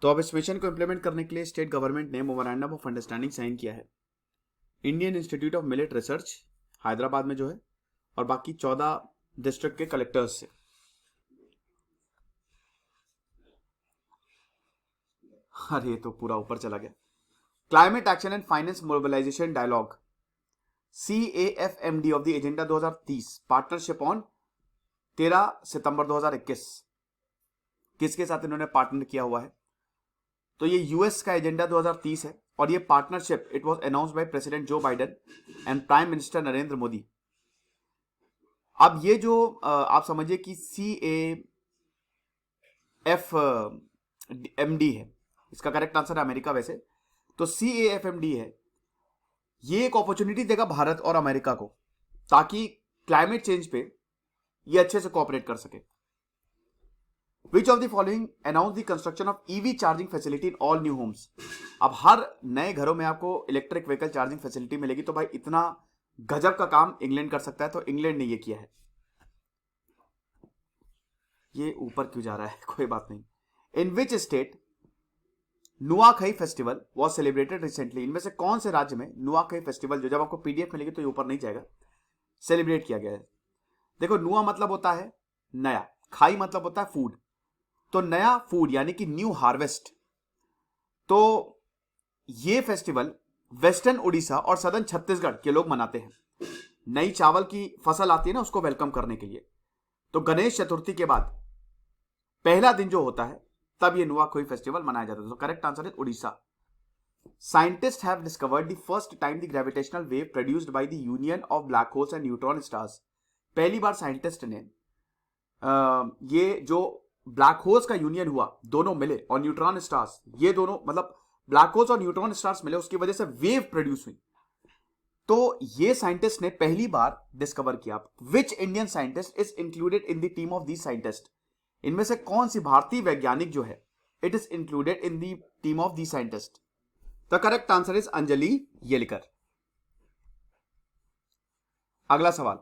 तो अब इस मिशन को इंप्लीमेंट करने के लिए स्टेट गवर्नमेंट ने मेमोरेंडम ऑफ अंडरस्टैंडिंग साइन किया है Indian institute of millet research Hyderabad में जो है, और बाकी 14 डिस्ट्रिक्ट के कलेक्टर्स से। अरे तो पूरा ऊपर चला गया। Climate action and finance mobilisation dialogue CAFMD of the agenda 2030 partnership on 13 सितंबर 2021 किसके साथ इन्होंने पार्टनर किया हुआ है? तो ये यूएस का एजेंडा 2030 है, और ये partnership it was announced by president Joe Biden and prime minister Narendra Modi. अब ये जो आप समझिए कि CAFMD है, इसका करेक्ट आंसर है अमेरिका वैसे। तो CAFMD है, ये एक अपॉर्चुनिटी देगा भारत और अमेरिका को, ताकि क्लाइमेट चेंज पे ये अच्छे से कोऑपरेट कर सके। Which of the following announce the construction of EV charging facility in all new homes? अब हर नए घरों में आपको इलेक्ट्रिक व्हीकल चार्जिंग फैसिलिटी मिलेगी। तो भाई इतना गजब का काम इंग्लैंड कर सकता है, तो इंग्लैंड ने ये किया है। ये ऊपर क्यों जा रहा है, कोई बात नहीं। In which state Nuakhai festival was celebrated recently? इनमें से कौन से राज्य में नुआखाई फेस्टिवल, जो जब आपको PDF मिलेगी तो ये ऊपर नहीं जाएगा, सेलिब्रेट किया गया है? देखो, नुआ मतलब होता है नया, खाई मतलब होता है फूड। तो नया फूड यानी कि न्यू हार्वेस्ट। तो ये फेस्टिवल वेस्टर्न उड़ीसा और सदर्न छत्तीसगढ़ के लोग मनाते हैं। नई चावल की फसल आती है ना, उसको वेलकम करने के लिए। तो गणेश चतुर्थी के बाद पहला दिन जो होता है, तब ये नुआखाई फेस्टिवल मनाया जाता है। तो correct answer is Orissa. Scientist have discovered the first time the gravitational wave produced by the union of black holes and neutron stars. पहली बार साइंटिस्ट ने ये जो ब्लैक होल्स का यूनियन हुआ, दोनों मिले, और न्यूट्रॉन स्टार्स, ये दोनों मतलब ब्लैक होल्स और न्यूट्रॉन स्टार्स मिले, उसकी वजह से वेव प्रोड्यूस हुई। तो ये साइंटिस्ट ने पहली बार डिस्कवर किया। Which Indian scientist is included in the team of these scientist? इनमें से कौन सी भारतीय वैज्ञानिक जो है it is included in the team of the scientist? The correct answer is Anjali Yelkar. अगला सवाल,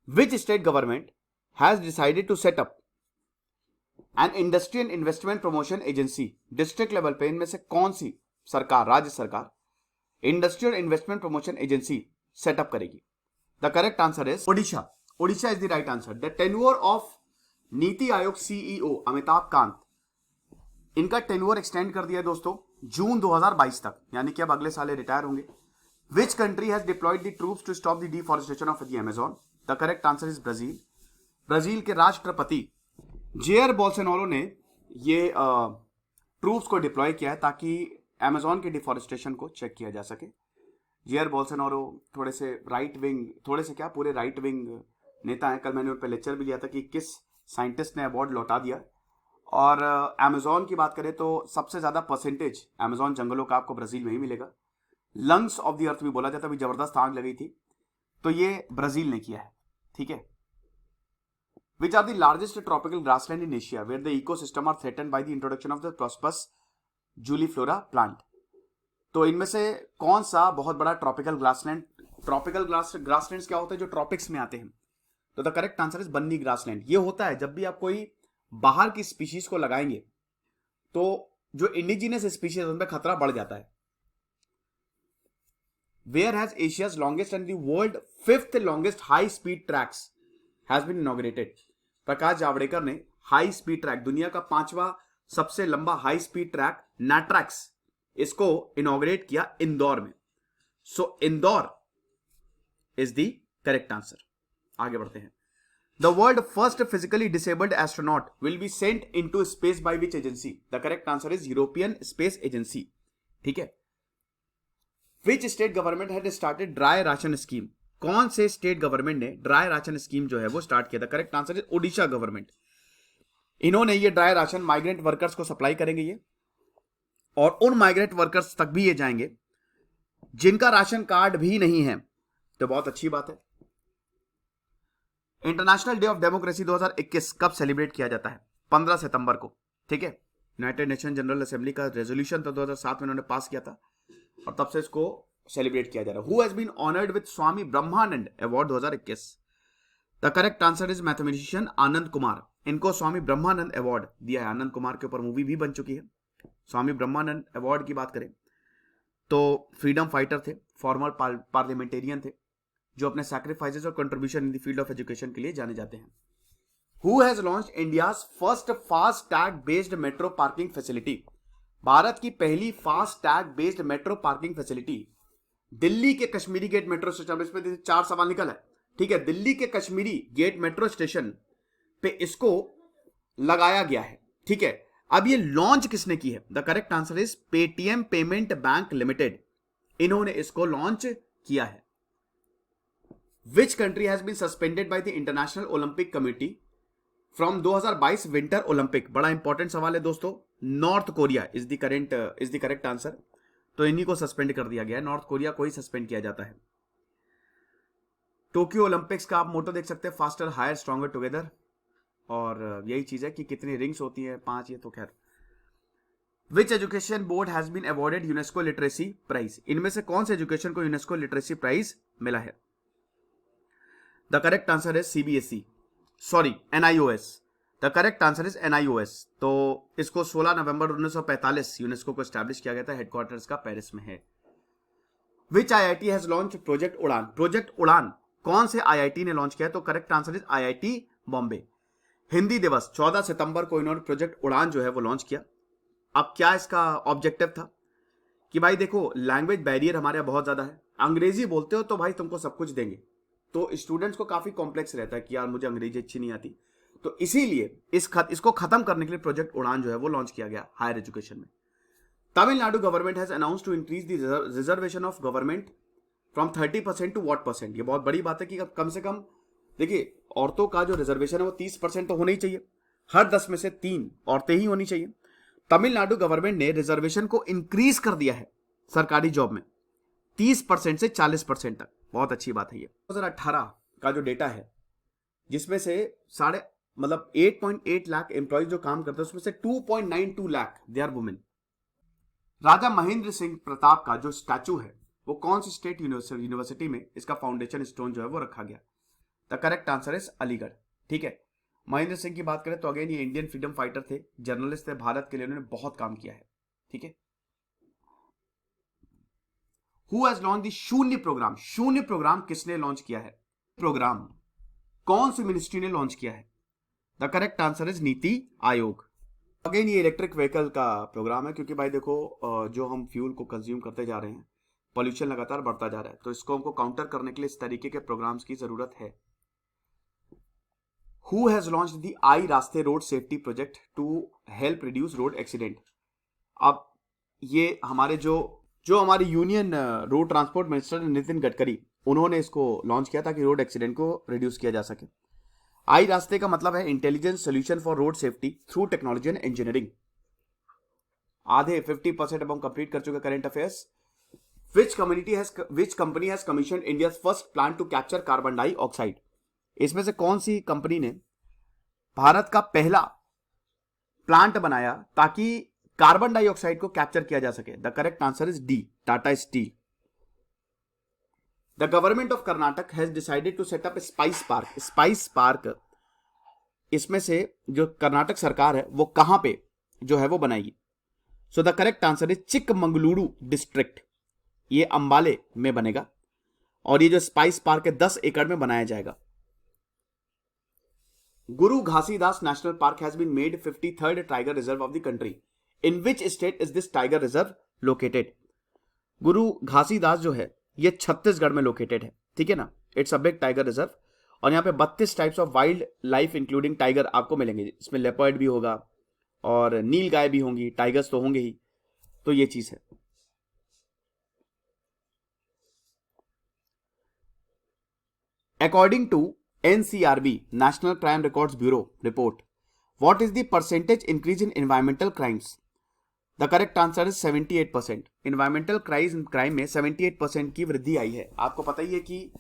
which state government has decided to set up an industrial investment promotion agency? District level पे इनमें से कौन सी सरकार, राज्य सरकार, industrial investment promotion agency setup करेगी? The correct answer is Odisha. Odisha is the right answer. The tenure of NITI Aayog CEO Amitabh Kant, इनका टेन्योर एक्सटेंड कर दिया दोस्तों जून 2022 तक, यानी कि अब अगले साल रिटायर होंगे। Which country has deployed the troops to stop the deforestation of the Amazon? The correct answer is Brazil. Brazil के राष्ट्रपति जेयर बोल्सोनारो ने ये ट्रूप्स को डिप्लॉय किया है ताकि अमेजॉन के डिफॉरेस्टेशन को चेक किया जा सके। जेयर बोल्सोनारो थोड़े से राइट विंग, थोड़े से क्या पूरे राइट विंग नेता हैं। कल मैंने उन पर लेक्चर भी लिया था कि किस साइंटिस्ट ने अवार्ड लौटा दिया, और अमेजोन की बात करें तो सबसे ज्यादा परसेंटेज अमेजोन जंगलों का आपको ब्राजील में ही मिलेगा। लंग्स ऑफ द अर्थ भी बोला जाता है, अभी जबरदस्त आग लगी थी, तो ये ब्राजील ने किया है। ठीक है। Which are the largest tropical grassland in Asia where the ecosystem are threatened by the introduction of the prosopis juliflora plant. तो इनमें से कौन सा बहुत बड़ा ट्रॉपिकल ग्रासलैंड, ट्रॉपिकल ग्रासलैंड्स क्या होते हैं जो ट्रॉपिक्स में आते हैं, तो the correct answer is Banni grassland. ये होता है जब भी आप कोई बाहर की स्पीशीज को लगाएंगे तो जो इंडिजिनस स्पीशीज उन पर खतरा बढ़ जाता है। Where has Asia's longest and the world fifth longest high speed tracks has been inaugurated. Prakash Javadekar ने हाई स्पीड ट्रैक, दुनिया का 5वां सबसे लंबा हाई स्पीड ट्रैक नैट्रैक्स, इसको इनॉग्रेट किया इंदौर में। So Indore is the correct answer. आगे बढ़ते हैं। The world first physically disabled astronaut will be sent into space by which agency? The correct answer is European Space Agency. ठीक है। Which state government had started dry ration scheme? कौन से state government ने dry ration scheme जो है वो start किया था? Correct answer is Odisha government. इन्होंने ये ड्राई राशन माइग्रेंट वर्कर्स को सप्लाई करेंगे ये, और उन माइग्रेंट वर्कर्स तक भी ये जाएंगे जिनका राशन कार्ड भी नहीं है। तो बहुत अच्छी बात है। इंटरनेशनल डे ऑफ डेमोक्रेसी 2021 कब सेलिब्रेट किया जाता है? 15 सितंबर को। ठीक है। यूनाइटेड नेशन जनरल असेंबली का रेजोल्यूशन था 2007 में उन्होंने पास किया था, और तब से इसको सेलिब्रेट किया जा रहा है। Who has been honoured with Swami Brahmanand award 2021? The correct answer is mathematician Anand Kumar. इनको स्वामी ब्रह्मानंद अवार्ड दिया है। आनंद कुमार के ऊपर मूवी भी बन चुकी है। स्वामी ब्रह्मानंद अवार्ड की बात करें तो फ्रीडम फाइटर थे, फॉर्मर पार्लियामेंटेरियन थे, जो अपने सैक्रिफाइसेस और contribution in the field of education के लिए जाने जाते हैं। Who has launched India's first fast tag based metro parking facility? Bharat की पहली fast tag based metro parking facility Delhi के कश्मीरी गेट मेट्रो स्टेशन, इसमें 4 सवाल निकल है। ठीक है। दिल्ली के कश्मीरी गेट मेट्रो स्टेशन पे इसको लगाया गया है। ठीक है। अब ये लॉन्च किसने की है? The correct answer is Paytm payment bank limited. इन्होंने इसको लॉन्च किया है। Which country has been suspended by the International Olympic Committee from 2022 Winter Olympic? बड़ा इंपॉर्टेंट सवाल है दोस्तों। North Korea is the correct answer. तो इन्हीं को सस्पेंड कर दिया गया है। नॉर्थ कोरिया को ही सस्पेंड किया जाता है। टोक्यो ओलंपिक्स का आप मोटो देख सकते हैं, फास्टर हायर स्ट्रॉन्गर टुगेदर, और यही चीज है कि कितनी रिंग्स होती है, 5। ये तो खैर। Which education board has been awarded UNESCO literacy prize? इनमें से कौन से एजुकेशन को यूनेस्को लिटरेसी प्राइज मिला है? The correct answer is CBSE, sorry NIOS. The correct answer is NIOS. तो इसको 16 नवंबर 1945 यूनेस्को को एस्टैब्लिश किया गया था। हेडक्वार्टर्स का पेरिस में है। Which IIT has launched project उड़ान? प्रोजेक्ट उड़ान कौन से IIT ने लॉन्च किया? तो correct answer is IIT Bombay. Hindi दिवस 14 सितंबर को इन्होंने प्रोजेक्ट उड़ान जो है वो लॉन्च किया। अब क्या इसका ऑब्जेक्टिव था कि भाई देखो, लैंग्वेज बैरियर हमारे यहाँ बहुत ज्यादा है। अंग्रेजी बोलते हो तो भाई तुमको सब कुछ देंगे, तो स्टूडेंट्स को काफी कॉम्प्लेक्स रहता है कि यार मुझे अंग्रेजी अच्छी नहीं आती। तो इसीलिए इसको खत्म करने के लिए प्रोजेक्ट उड़ान जो है वो लॉन्च किया गया हायर एजुकेशन में। Tamil Nadu government has announced to increase the reservation of government from 30% to what percent? ये बहुत बड़ी बात है कि कम से कम देखिए, औरतों का जो रिजर्वेशन है वो 30% तो होना ही चाहिए। हर 10 में से 3 औरतें ही होनी चाहिए। तमिलनाडु गवर्नमेंट ने रिजर्वेशन को इंक्रीज कर दिया है सरकारी जॉब में 30% से 40% तक। बहुत अच्छी बात है ये। 2018 का जो डेटा है, जिसमें से 8.8 लाख एम्प्लॉयज जो काम करते हैं, उसमें से 2.92 लाख दे आर वुमेन। राजा महेंद्र सिंह प्रताप का जो स्टैचू है वो कौन सी स्टेट यूनिवर्सिटी में इसका फाउंडेशन स्टोन जो है वो रखा गया? The correct answer is Aligarh. ठीक है। महेंद्र सिंह की बात करें तो अगेन ये इंडियन फ्रीडम फाइटर थे, जर्नलिस्ट थे, भारत के लिए उन्होंने बहुत काम किया है। ठीक है। Who has launched the शून्य प्रोग्राम? शून्य प्रोग्राम किसने लॉन्च किया है? प्रोग्राम कौन सी मिनिस्ट्री ने लॉन्च किया है? The correct answer is NITI Aayog. Again ये इलेक्ट्रिक व्हीकल का प्रोग्राम है, क्योंकि भाई देखो जो हम फ्यूल को कंज्यूम करते जा रहे हैं, पॉल्यूशन लगातार बढ़ता जा रहा है, तो इसको हमको काउंटर करने के लिए इस तरीके के प्रोग्राम्स की जरूरत है। Who has launched the I RASTE road safety project to help reduce road accident? अब ये हमारे जो हमारी union road transport minister Nitin Gadkari, उन्होंने इसको लॉन्च किया ताकि रोड एक्सीडेंट को रिड्यूस किया जा सके। आई रास्ते का मतलब है intelligent solution for road safety through technology and engineering. आधे 50% अब हम कंप्लीट कर चुके current affairs. Which company has commission India first plant to capture carbon dioxide? इसमें से कौन सी कंपनी ने भारत का पहला प्लांट बनाया ताकि कार्बन डाइऑक्साइड को कैप्चर किया जा सके? The correct answer is D, Tata steel. The government of Karnataka has decided to set up spice park. Spice park इसमें से जो कर्नाटक सरकार है वो कहां पे जो है वो बनाएगी? सो the correct answer is Chikmagaluru district, ये अंबाले में बनेगा और ये जो स्पाइस पार्क है 10 एकड़ में बनाया जाएगा। Guru Ghasidas national park has been made 53rd tiger reserve of the country. In which state is this tiger reserve located? Guru Ghasidas जो है ये छत्तीसगढ़ में लोकेटेड है, ठीक है ना। It's a big tiger reserve और यहाँ पे 32 types of wild life including tiger आपको मिलेंगे। इसमें लेपर्ड भी होगा और नील गाय भी होंगी, टाइगर्स तो होंगे ही, तो ये चीज है। According to NCRB national crime records bureau report, what is the percentage increase in environmental crimes? The correct answer is 78%। Environmental crime में 78% की वृद्धि आई है। आपको पता ही है कि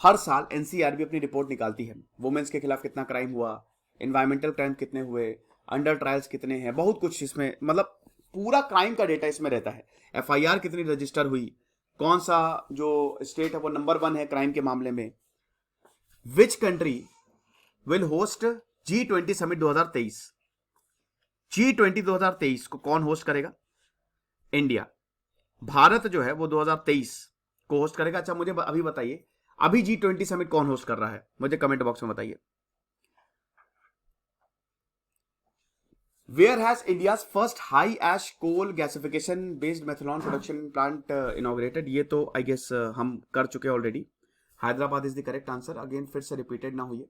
हर साल एनसीआरबी अपनी रिपोर्ट निकालती है, वुमेन्स के खिलाफ कितना क्राइम हुआ, इन्वायरमेंटल क्राइम कितने हुए, अंडर ट्रायल्स कितने हैं, बहुत कुछ इसमें, मतलब पूरा क्राइम का डेटा इसमें रहता है। एफआईआर कितनी रजिस्टर हुई, कौन सा जो स्टेट है वो नंबर 1 है क्राइम के मामले में। विच country will host G20 summit 2023? G20 2023 को कौन होस्ट करेगा? इंडिया। भारत जो है वो 2023 को होस्ट करेगा। अच्छा मुझे अभी बताइए, अभी G20 समिट कौन होस्ट कर रहा है? मुझे कमेंट बॉक्स में बताइए। Where has India's first high ash coal gasification based methanol production plant inaugurated? ये तो आई गेस हम कर चुके already. Hyderabad is the correct answer. Again फिर से रिपीटेड ना हुई।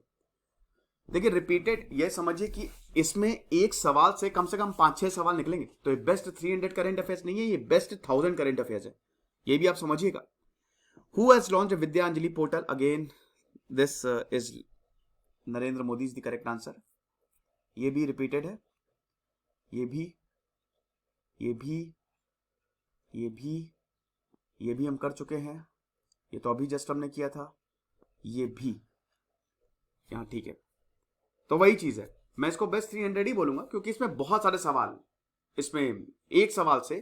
देखिए रिपीटेड ये समझिए कि इसमें एक सवाल से कम 5-6 सवाल निकलेंगे, तो ये बेस्ट 300 करंट अफेयर्स नहीं है, ये बेस्ट 1000 करंट अफेयर्स है, ये भी आप समझिएगा। Who has launch Vidyanjali portal? Again this is Narendra Modi is the correct answer. ये भी रिपीटेड है, ये भी, ये भी, ये भी, ये भी हम कर चुके हैं, ये तो अभी जस्ट हमने किया था, ये भी यहां, ठीक है। तो वही चीज है, मैं इसको बेस्ट 300 ही बोलूंगा क्योंकि इसमें बहुत सारे सवाल, इसमें एक सवाल से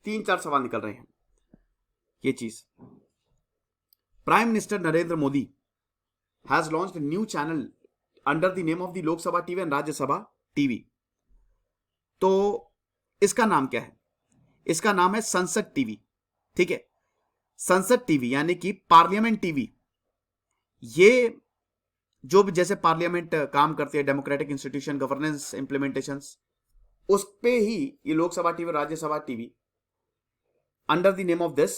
3-4 सवाल निकल रहे हैं, ये चीज। Prime minister Narendra Modi has launched new channel under the name of the Lok Sabha TV and Rajya Sabha TV. तो इसका नाम क्या है? इसका नाम है संसद टीवी, ठीक है। संसद टीवी यानी कि पार्लियामेंट टीवी। ये जो भी जैसे पार्लियामेंट काम करती है, डेमोक्रेटिक इंस्टीट्यूशन, गवर्नेंस इंप्लीमेंटेशंस, उस पे ही ये Lok Sabha TV, Rajya Sabha TV under the name of this,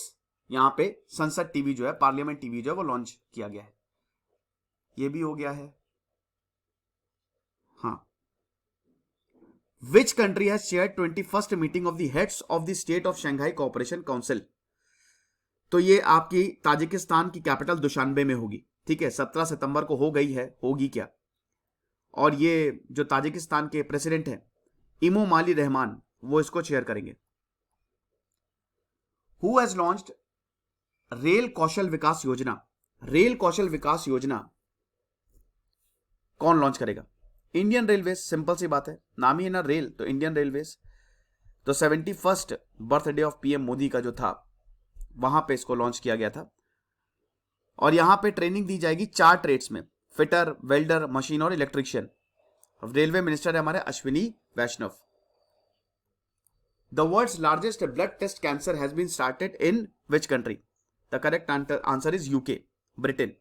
यहां पे संसद टीवी जो है, पार्लियामेंट टीवी जो है वो लॉन्च किया गया है। ये भी हो गया है, हाँ। विच country has shared 21st meeting of the heads of the state of Shanghai cooperation council? तो ये आपकी ताजिकिस्तान की कैपिटल दुशानबे में होगी, ठीक है। 17 सितंबर को हो गई है, होगी क्या। और ये जो ताजिकिस्तान के प्रेसिडेंट हैं इमोमाली रहमान, वो इसको चेयर करेंगे। हु हैज लॉन्च्ड रेल कौशल विकास योजना? रेल कौशल विकास योजना कौन लॉन्च करेगा? इंडियन रेलवेज, सिंपल सी बात है, नाम ही है ना रेल, तो इंडियन रेलवेज। तो 71st birthday of PM Modi का जो था वहां पे इसको लॉन्च किया गया था। और यहां पे ट्रेनिंग दी जाएगी 4 ट्रेड्स में, फिटर, वेल्डर, मशीन और इलेक्ट्रिशियन। रेलवे मिनिस्टर है हमारे Ashwini Vaishnaw. The world's largest blood test cancer has been started in which country? The correct answer is UK, Britain.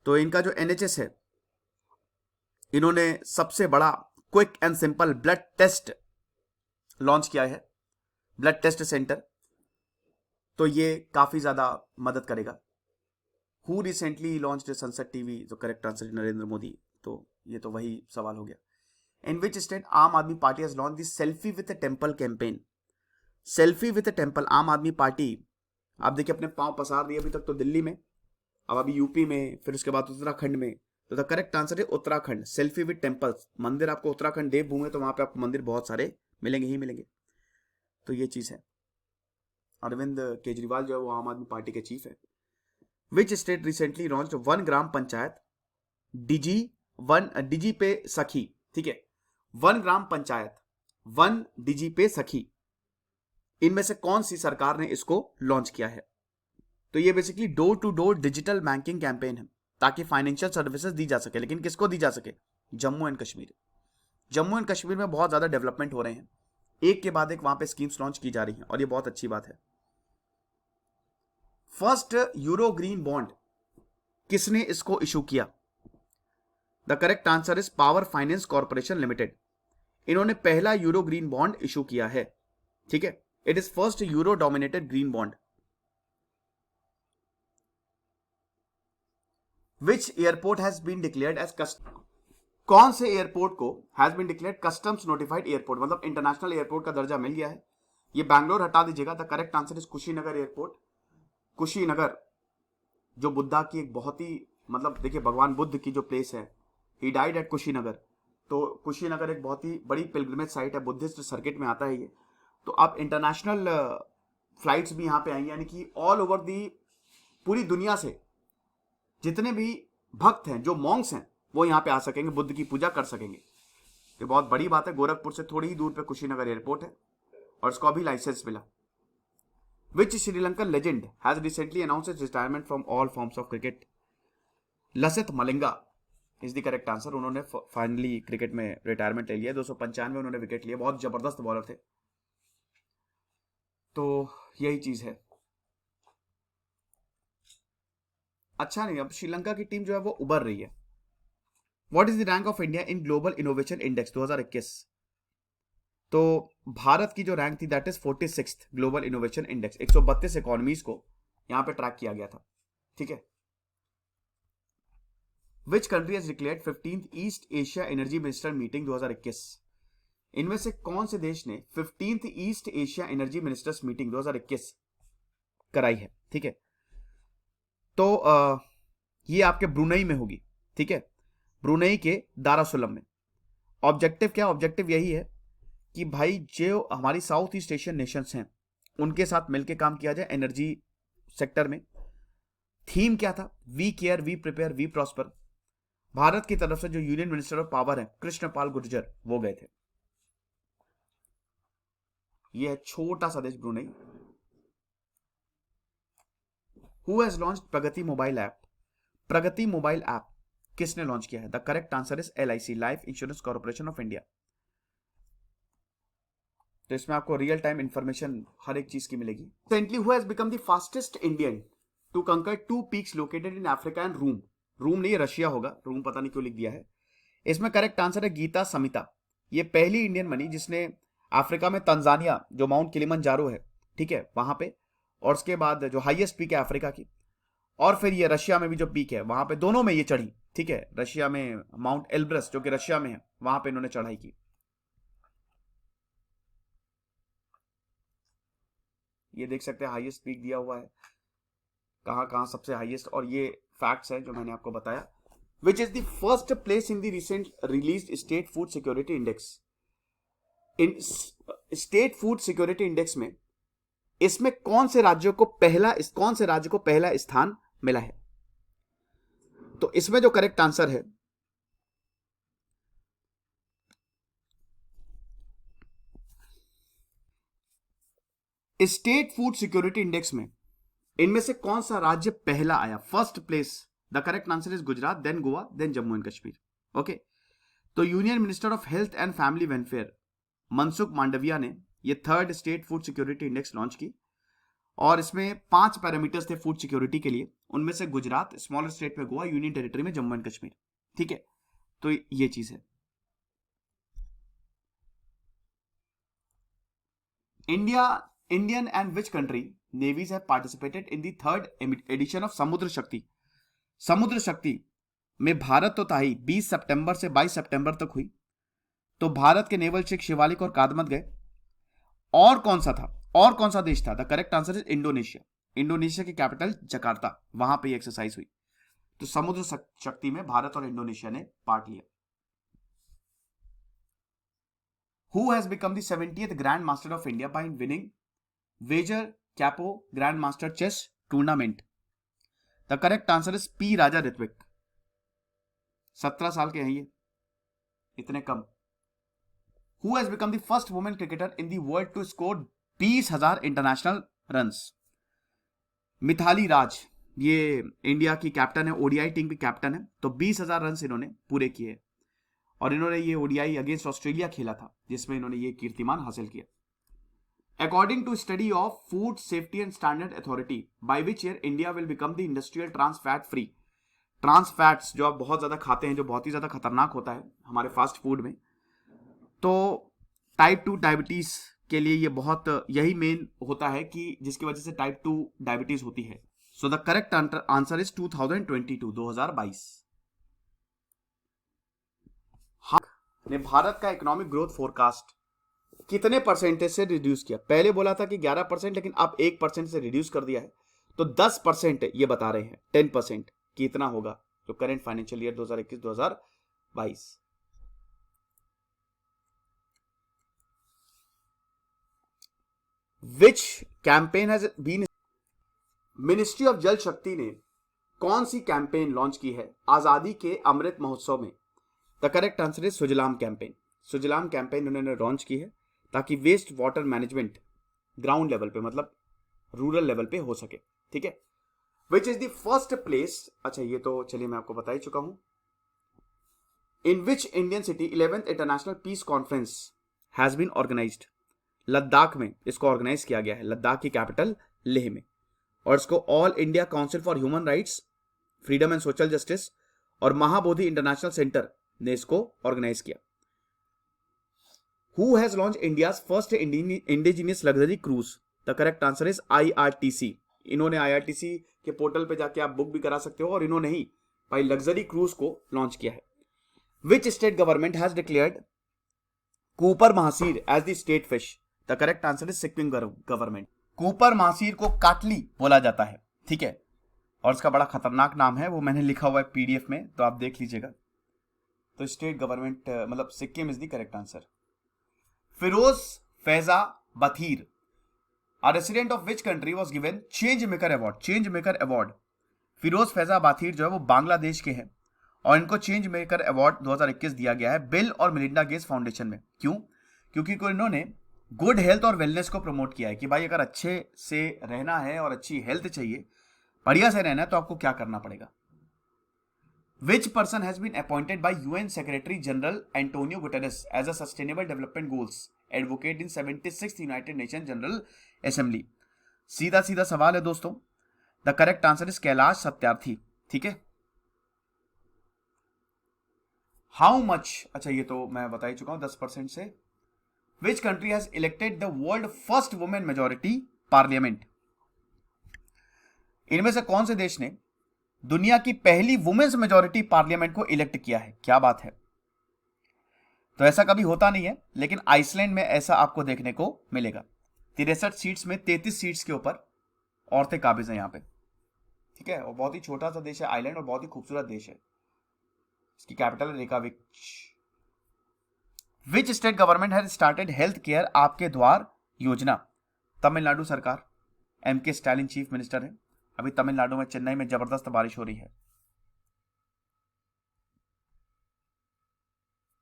तो इनका जो एनएचएस है, इन्होंने सबसे बड़ा quick and simple blood test launch किया है, ब्लड टेस्ट सेंटर। तो ये काफी ज्यादा मदद करेगा। हु रिसेंटली लॉन्च्ड संसद टीवी? जो करेक्ट आंसर नरेंद्र मोदी। तो ये तो वही सवाल हो गया। इन विच स्टेट आम आदमी party has launch the selfie with a temple campaign? Selfie with a temple, आम आदमी पार्टी, आप देखिए अपने पांव पसार रही है अभी तक तो दिल्ली में, अब अभी यूपी में, फिर उसके बाद उत्तराखंड में। तो द करेक्ट आंसर है उत्तराखंड। सेल्फी विद टेम्पल्स, मंदिर आपको उत्तराखंड देवभूमि, तो वहां पे आपको मंदिर बहुत सारे मिलेंगे ही मिलेंगे। तो ये चीज है। अरविंद केजरीवाल जो है वो आम आदमी पार्टी के चीफ है। विच स्टेट रिसेंटली लॉन्च्ड 1 ग्राम पंचायत डिजी पे सखी, ठीक है, 1 ग्राम पंचायत 1 डिजी पे सखी, इनमें से कौन सी सरकार ने इसको लॉन्च किया है? तो ये basically door to door digital banking campaign है, ताकि फाइनेंशियल सर्विसेज दी जा सके। लेकिन किसको दी जा सके? जम्मू एंड कश्मीर। जम्मू एंड कश्मीर में बहुत ज्यादा डेवलपमेंट हो रहे हैं, एक के बाद एक वहां पे स्कीम्स लॉन्च की जा रही हैं, और ये बहुत अच्छी बात है। फर्स्ट यूरो ग्रीन बॉन्ड किसने इसको इशू किया? The correct answer is power finance corporation limited. इन्होंने पहला यूरो ग्रीन बॉन्ड इशू किया है, ठीक है। It is first euro dominated green bond. Which airport has been declared as कौन से एयरपोर्ट को has been declared customs notified airport, मतलब इंटरनेशनल एयरपोर्ट का दर्जा मिल गया है। ये बैंगलोर हटा दीजिएगा। The correct answer is Kushinagar airport. Kushinagar जो बुद्धा की एक बहुत ही, मतलब देखिए भगवान बुद्ध की जो प्लेस है, ही डाइड एट कुशीनगर, तो कुशीनगर एक बहुत ही बड़ी पिलग्रिमेज साइट है, बुद्धिस्ट सर्किट में आता है ये। तो अब इंटरनेशनल फ्लाइट्स भी यहाँ पे आई, यानी कि ऑल ओवर दी पूरी दुनिया से जितने भी भक्त हैं, जो मॉन्क्स हैं, वो यहाँ पे आ सकेंगे, बुद्ध की पूजा कर सकेंगे। ये बहुत बड़ी बात है। गोरखपुर से थोड़ी ही दूर पे कुशीनगर एयरपोर्ट है और इसको अभी लाइसेंस मिला। Which Sri Lankan legend has recently announced its retirement from all forms of cricket? Lasith Malinga is the correct answer. उन्होंने फाइनली क्रिकेट में रिटायरमेंट ले लिया। 295 उन्होंने विकेट लिए, बहुत जबरदस्त बॉलर थे। तो यही चीज है। अच्छा नहीं, अब श्रीलंका की टीम जो है वो उभर रही है। What is the rank of India in global innovation index 2021? तो भारत की जो रैंक थी that is 46 global innovation index. 132 economies को यहां पे ट्रैक किया गया था, ठीक है। Which country has declared 15th east Asia energy minister meeting 2021? इनमें से कौन से देश ने 15th east Asia energy ministers meeting 2021 कराई है, ठीक है। तो ये आपके ब्रुनई में होगी, ठीक है, ब्रुनई के दारासुलम में। ऑब्जेक्टिव क्या? ऑब्जेक्टिव यही है कि भाई जो हमारी साउथ ईस्ट एशियन नेशंस हैं उनके साथ मिलकर काम किया जाए एनर्जी सेक्टर में। थीम क्या था? We care, we prepare, we prosper. Bharat की तरफ से जो यूनियन मिनिस्टर ऑफ पावर है कृष्णपाल गुर्जर, वो गए थे। यह है छोटा सा देश Brunei. Who has launched Pragati mobile app? Pragati mobile app किसने लॉन्च किया है? The correct answer is LIC, life insurance corporation of India. तो इसमें आपको रियल टाइम इंफॉर्मेशन हर एक चीज की मिलेगी। Recently who has become the fastest Indian to conquer 2 peaks located in Africa and Rome? Rome नहीं, रशिया होगा, रूम पता नहीं क्यों लिख दिया है। इसमें करेक्ट आंसर है गीता समिता। ये पहली इंडियन बनी जिसने अफ्रीका में तंजानिया, जो माउंट किलिमंजारो है, ठीक है, वहां पे, और उसके बाद जो हाईएस्ट पीक है अफ्रीका की, और फिर ये रशिया में भी जो पीक है वहां पे, दोनों में ये चढ़ी, ठीक है। रशिया में माउंट एल्ब्रस जो कि रशिया में है, वहां पे इन्होंने चढ़ाई की। ये देख सकते हैं हाईएस्ट पीक दिया हुआ है, कहां कहां सबसे हाईएस्ट, और ये फैक्ट्स हैं जो मैंने आपको बताया। विच is the first place in the recent released state food security index? In state food security index में इसमें कौन से राज्य को पहला स्थान मिला है? तो इसमें जो करेक्ट आंसर है स्टेट फूड सिक्योरिटी इंडेक्स में इनमें से कौन सा राज्य पहला आया, first place? The correct answer is Gujarat, then Goa, then Jammu and Kashmir. Okay, तो union minister of health and family welfare Mansukh Mandaviya ने ये 3rd state food security index launch की, और इसमें 5 पैरामीटर्स थे फूड सिक्योरिटी के लिए। उनमें से गुजरात, स्मॉलर स्टेट में गोवा, यूनियन टेरिटरी में जम्मू एंड कश्मीर, ठीक है। तो ये चीज है। Indian and which country navies have participated in the 3rd edition of Samudra Shakti? समुद्र शक्ति में भारत तो था ही, 20 सितंबर से 22 सितंबर तक हुई। तो भारत के नेवल शिप शिवालिक और कादमत गए। और कौन सा था, और कौन सा देश था? The correct answer is Indonesia. Indonesia की कैपिटल जकार्ता, वहां पे एक्सरसाइज हुई। तो समुद्र शक्ति में भारत और इंडोनेशिया ने पार्ट लिया। Who has become the 70th grand master of India by winning वेजर cup grand master chess tournament? The correct answer is P Raja Rithvik. 17 साल के हैं ये, इतने कम। Who has become the first women cricketer in the world to score 20,000 international runs? Mithali Raj, ये India की captain है, ओडीआई टीम की कैप्टन है। तो 20,000 रन इन्होंने पूरे किए और इन्होंने ये ओडीआई अगेंस्ट ऑस्ट्रेलिया खेला था जिसमें इन्होंने ये कीर्तिमान हासिल किया। According to study of food safety and standard authority by which year India will become the industrial trans fat free? Trans fats जो आप बहुत ज्यादा खाते हैं, जो बहुत ही ज्यादा खतरनाक होता है हमारे फास्ट फूड में, तो टाइप 2 डायबिटीज के लिए ये बहुत यही मेन होता है कि जिसकी वजह से टाइप 2 डायबिटीज होती है। So the correct answer is 2022। ने भारत का इकोनॉमिक ग्रोथ फोरकास्ट कितने परसेंटेज से रिड्यूस किया? पहले बोला था कि 11%, लेकिन अब 1% से रिड्यूस कर दिया है। तो 10% ये बता रहे हैं, 10% कि इतना होगा जो current financial year 2021-2022। Which campaign has been? Ministry of Jal Shakti ने कौन सी कैंपेन लॉन्च की है आजादी के अमृत महोत्सव में? The correct answer is Sujalam campaign. Sujalam campaign उन्होंने लॉन्च की है ताकि waste water management ground level पे, मतलब रूरल लेवल पे हो सके। ठीक है। Which is the first place, अच्छा ये तो चलिए मैं आपको बता ही चुका हूं। In which Indian city 11th international peace conference has been organised? Ladakh में इसको ऑर्गेनाइज किया गया है, लद्दाख की कैपिटल लेह में। और इसको all India council for human rights, freedom and social justice और महाबोधि इंटरनेशनल सेंटर ने इसको ऑर्गेनाइज किया। Who has launch India's first indigenous luxury cruise? The correct answer is IRTC। इन्होंने IRTC के पोर्टल पे जाके आप बुक भी करा सकते हो, और इन्होंने ही भाई लग्जरी क्रूज को लॉन्च किया है। Which state government has declared copper mahseer as the state fish? The correct answer is Sikkim government. Copper mahseer को काटली बोला जाता है, ठीक है, और इसका बड़ा खतरनाक नाम है, वो मैंने लिखा हुआ है PDF में, तो आप देख लीजिएगा। तो स्टेट गवर्नमेंट मतलब Sikkim is the correct answer. Firoz Faiza Bathir, a resident of which country was given change maker award? Change maker award Firoz Faiza Bathir जो है वो बांग्लादेश के हैं, और इनको चेंज मेकर अवार्ड 2021 दिया गया है बिल और मेलिंडा गेट्स फाउंडेशन में। क्यों? क्योंकि इन्होंने गुड हेल्थ और वेलनेस को प्रमोट किया है कि भाई अगर अच्छे से रहना है और अच्छी हेल्थ चाहिए, बढ़िया से रहना है, तो आपको क्या करना पड़ेगा। Which person has been appointed by UN secretary general Antonio Guterres as a sustainable development goals advocate in 76th United Nation General Assembly? सीधा सीधा सवाल है दोस्तों, the correct answer is Kailash Satyarthi. ठीक है। हाउ मच, अच्छा ये तो मैं बता ही चुका हूं 10% से। Which country has elected the world first women majority parliament? इनमें से कौन से देश ने दुनिया की पहली वुमेन्स मेजॉरिटी पार्लियामेंट को इलेक्ट किया है? क्या बात है। तो ऐसा कभी होता नहीं है, लेकिन आइसलैंड में ऐसा आपको देखने को मिलेगा। 63 सीट्स में 33 सीट्स के ऊपर औरतें काबिज हैं यहां पे। ठीक है, और बहुत ही छोटा सा देश है आइलैंड, और बहुत ही खूबसूरत देश है। इसकी कैपिटल है Reykjavik. Which state government has started health care आपके द्वार योजना? तमिलनाडु सरकार। MK स्टालिन चीफ मिनिस्टर है। अभी तमिलनाडु में चेन्नई में जबरदस्त बारिश हो रही है।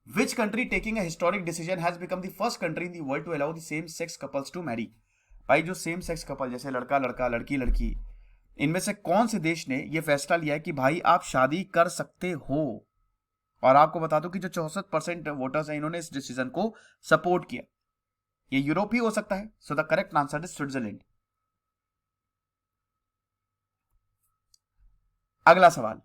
Which country taking a historic decision has become the first country in the world to allow the same sex couples to marry? भाई जो सेम सेक्स कपल जैसे लड़का लड़का लड़की लड़की, इनमें से कौन से देश ने यह फैसला लिया है कि भाई आप शादी कर सकते हो? और आपको बता दूं कि जो 64% वोटर्स हैं, इन्होंने इस डिसीजन को सपोर्ट किया। ये यूरोप ही हो सकता है। So the correct answer is Switzerland. अगला सवाल,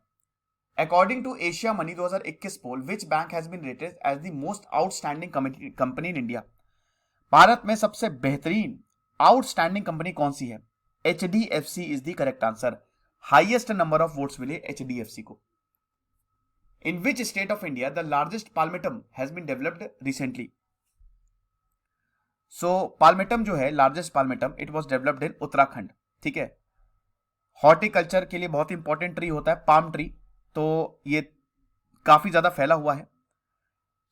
according to Asia Money 2021 poll which bank has been rated as the most outstanding company in India? भारत में सबसे बेहतरीन आउटस्टैंडिंग कंपनी कौन सी है? HDFC is the correct answer. Highest number of votes मिले HDFC को। In which state of India the largest palmettum has been developed recently? So palmettum जो है largest palmettum it was developed in Uttarakhand. ठीक है। Horticulture के लिए बहुत important tree होता है पाम ट्री, तो ये काफी ज्यादा फैला हुआ है।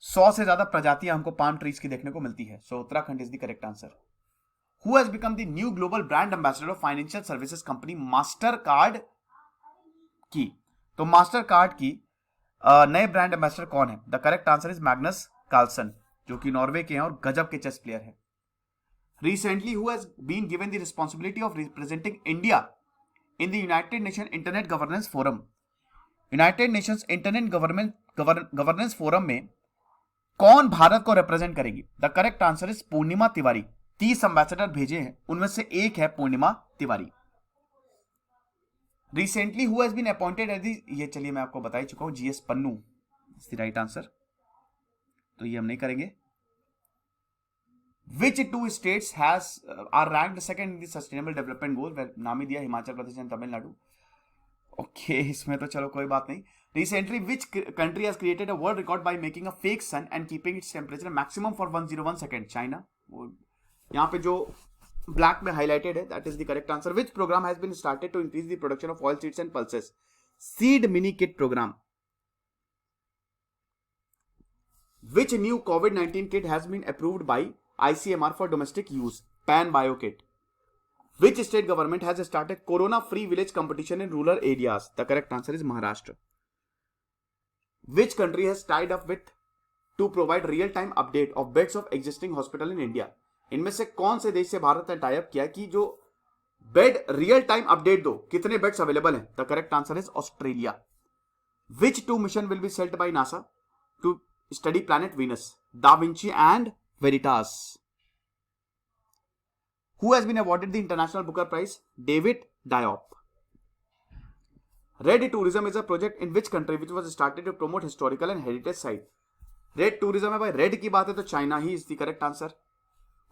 100 से ज्यादा प्रजातियां हमको पाम ट्रीज की देखने को मिलती है। So Uttarakhand is the correct answer. Who has become the new global brand ambassador of financial services company Mastercard की? तो मास्टर कार्ड की नए ब्रांड एम्बेसडर कौन है? The correct answer is Magnus Carlsen, जो कि नॉर्वे के हैं और गजब के चेस प्लेयर है। Recently who has been given the responsibility of representing India in the United Nation internet governance forum? United Nations internet governance forum में कौन भारत को रिप्रेजेंट करेगी? The correct answer is Purnima Tiwari. 30 ambassador भेजे हैं, उनमें से एक है Purnima Tiwari. Recently who has been appointed as ये चलिए मैं आपको बता ही चुका हूं, GS Pannu is the right answer, तो ये हम नहीं करेंगे। Which two states are ranked second in the sustainable development goal? नाम ही दिया हिमाचल प्रदेश एंड तमिलनाडु। ओके, इसमें तो चलो कोई बात नहीं। Recently, which country has created a world record by making a fake sun and keeping its temperature maximum for 101 seconds? China। यहाँ पे जो ब्लैक में हाईलाइटेड है, that is the correct answer. Which program has been started to increase the production of oil seeds and pulses? Seed mini kit program. Which new COVID-19 kit has been approved by ICMR for domestic use? Pan Bio kit. Which state government has started Corona Free Village competition in rural areas? The correct answer is Maharashtra. Which country has tied up with to provide real-time update of beds of existing hospital in India? इनमें से कौन से देश से भारत ने tie up किया कि जो बेड रियल टाइम अपडेट दो, कितने बेड्स अवेलेबल हैं? The correct answer is Australia. Which two mission will be set by NASA to study planet Venus? Da Vinci and Veritas. Who has been awarded the International Booker Prize? David Diop. Red Tourism is a project in which country which was started to promote historical and heritage site? Red Tourism है भाई, red की बात है तो China he is the correct answer.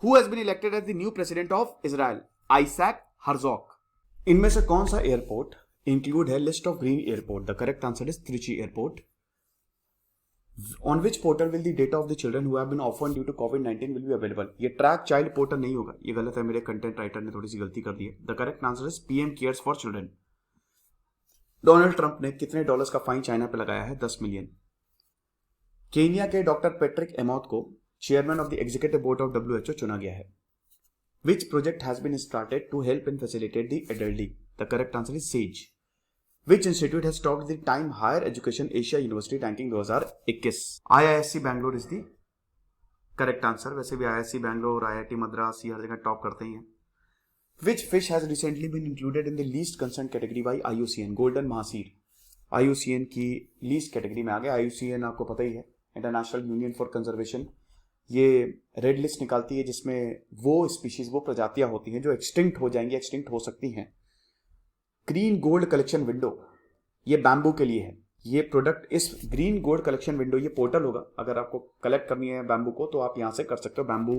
Who has been elected as the new president of Israel? Isaac Herzog. इनमें से कौन सा एयरपोर्ट इंक्लूड है list of green airport? The correct answer is Trichy airport. On which portal will the data of the children who have been orphaned due to COVID-19 will be available? ये track child portal नहीं होगा, ये गलत है, मेरे content writer ने थोड़ी सी गलती कर दी है। The correct answer is PM cares for children. Donald Trump ने कितने डॉलर्स का फाइन चाइना पे लगाया है? 10 मिलियन। केनिया के डॉक्टर पेट्रिक एमोथ को chairman of the executive board of WHO चुना गया है। Which project has been started to help in facilitate the elderly? The correct answer is SAGE. Which institute has topped the Time Higher Education Asia University Ranking 2021? IISc Bangalore is the correct answer। वैसे भी IISc Bangalore, IIT Madras ये हर जगह top करते ही हैं। Which fish has recently been included in the least concern category by IUCN? Golden mahseer IUCN की least category में आ गया। IUCN आपको पता ही है, इंटरनेशनल यूनियन फॉर कंजर्वेशन। ये रेड लिस्ट निकालती है जिसमें वो स्पीशीज, वो प्रजातियां होती हैं जो एक्सटिंक्ट हो जाएंगी, एक्सटिंक्ट हो सकती हैं। ग्रीन गोल्ड कलेक्शन विंडो ये बैम्बू के लिए है। ये प्रोडक्ट, इस ग्रीन गोल्ड कलेक्शन विंडो, ये पोर्टल होगा। अगर आपको कलेक्ट करनी है बैम्बू को तो आप यहां से कर सकते हो। बैम्बू